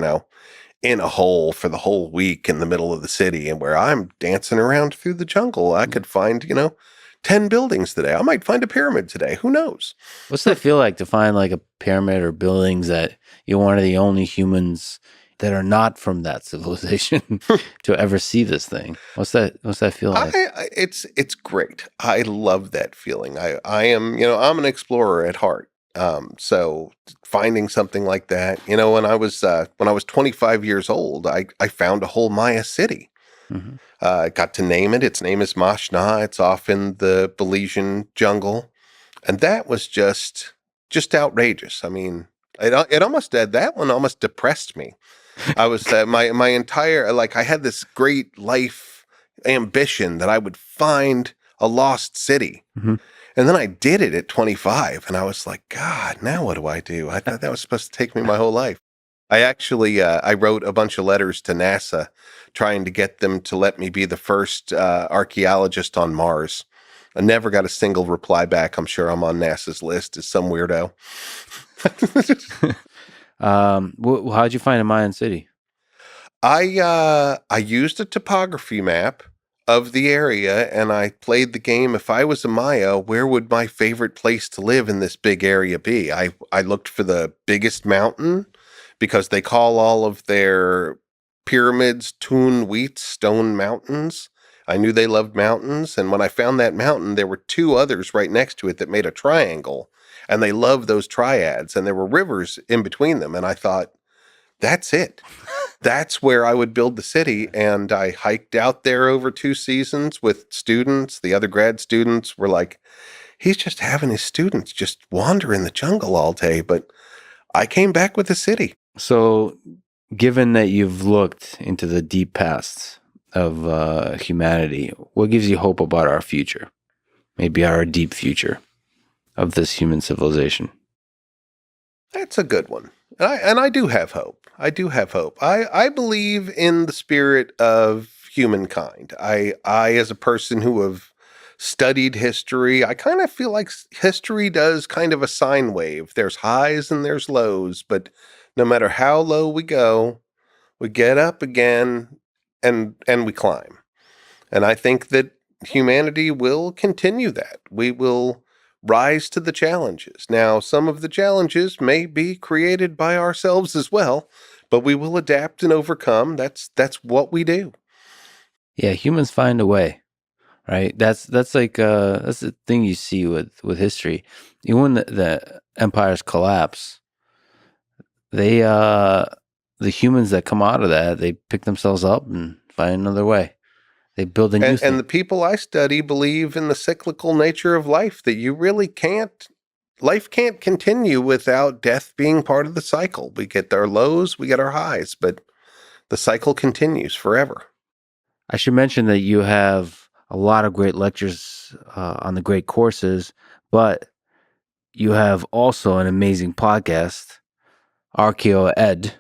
in a hole for the whole week in the middle of the city, and where I'm dancing around through the jungle, I could find, 10 buildings today. I might find a pyramid today. Who knows? What's that feel like to find like a pyramid or buildings that you're one of the only humans that are not from that civilization to ever see this thing? What's that feel like? It's great. I love that feeling. I am, I'm an explorer at heart. So finding something like that, when I was 25 years old, I found a whole Maya city. Mm-hmm. Got to name it. Its name is Mashna. It's off in the Belizean jungle, and that was just outrageous. I mean, that one almost depressed me. I was my entire, like, I had this great life ambition that I would find a lost city. Mm-hmm. And then I did it at 25, and I was like, God, now what do I do? I thought that was supposed to take me my whole life. I actually, I wrote a bunch of letters to NASA trying to get them to let me be the first archaeologist on Mars. I never got a single reply back. I'm sure I'm on NASA's list as some weirdo. How'd you find a Mayan city? I used a topography map of the area, and I played the game. If I was a Maya, where would my favorite place to live in this big area be? I looked for the biggest mountain, because they call all of their pyramids Tun Wheat Stone Mountains. I knew they loved mountains, and when I found that mountain, there were 2 others right next to it that made a triangle, and they loved those triads, and there were rivers in between them, and I thought, that's it. That's where I would build the city. And I hiked out there over 2 seasons with students. The other grad students were like, he's just having his students just wander in the jungle all day. But I came back with the city. So, given that you've looked into the deep past of humanity, what gives you hope about our future? Maybe our deep future of this human civilization? That's a good one. And I do have hope. I do have hope. I believe in the spirit of humankind. I as a person who have studied history, I kind of feel like history does kind of a sine wave. There's highs and there's lows, but no matter how low we go, we get up again, and we climb. And I think that humanity will continue that. We will rise to the challenges. Now, some of the challenges may be created by ourselves as well, but we will adapt and overcome. That's what we do. Yeah, humans find a way. right? That's like that's the thing you see with history. Even when the empires collapse, they the humans that come out of that, they pick themselves up and find another way. They build a new And thing. the people I study believe in the cyclical nature of life, that you really can't, life can't continue without death being part of the cycle. We get our lows, we get our highs, but the cycle continues forever. I should mention that you have a lot of great lectures on the great courses, but you have also an amazing podcast, Archeo Ed.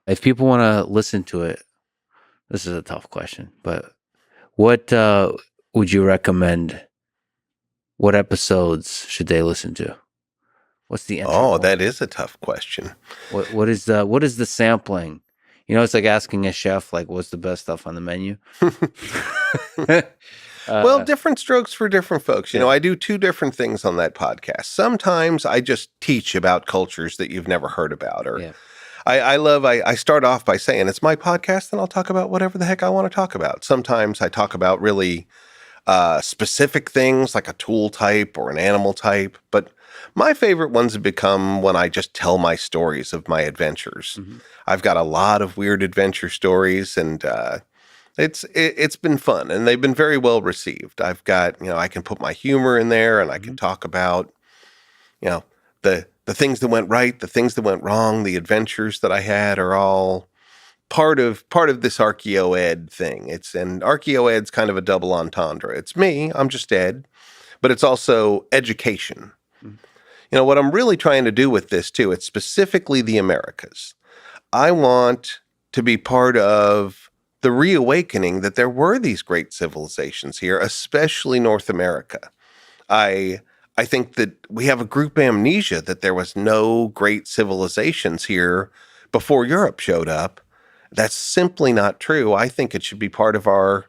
If people want to listen to it, this is a tough question, but what would you recommend? What episodes should they listen to? What's the entry Oh, that point? is a tough question. What is the sampling? You know, it's like asking a chef, like, what's the best stuff on the menu? Well, uh, different strokes for different folks. yeah, I do two different things on that podcast. Sometimes I just teach about cultures that you've never heard about, or yeah. I start off by saying it's my podcast and I'll talk about whatever the heck I want to talk about. Sometimes I talk about really specific things like a tool type or an animal type, but my favorite ones have become when I just tell my stories of my adventures. Hmm. I've got a lot of weird adventure stories, and it's been fun, and they've been very well received. I've got, I can put my humor in there, and I can Hmm. talk about, you know, the things that went right, the things that went wrong, the adventures that I had are all part of this Archeo Ed thing. And Archeo Ed's kind of a double entendre. It's me, I'm just Ed, but it's also education. What I'm really trying to do with this too, it's specifically the Americas. I want to be part of the reawakening that there were these great civilizations here, especially North America. I I think that we have a group amnesia that there was no great civilizations here before Europe showed up. That's simply not true. I think it should be part of our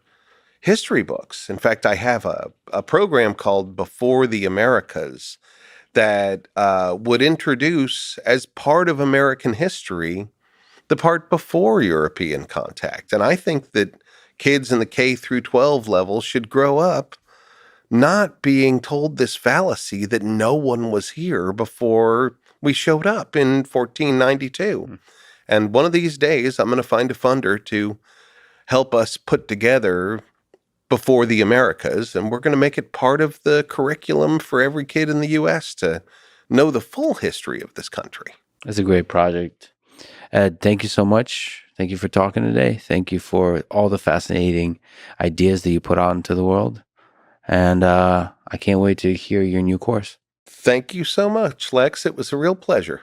history books. In fact, I have a program called Before the Americas that would introduce, as part of American history, the part before European contact. And I think that kids in the K through 12 level should grow up not being told this fallacy that no one was here before we showed up in 1492. And one of these days, I'm going to find a funder to help us put together Before the Americas, and we're going to make it part of the curriculum for every kid in the U.S. to know the full history of this country. That's a great project. Ed, thank you so much. Thank you for talking today. Thank you for all the fascinating ideas that you put out into the world. And I can't wait to hear your new course. Thank you so much, Lex. It was a real pleasure.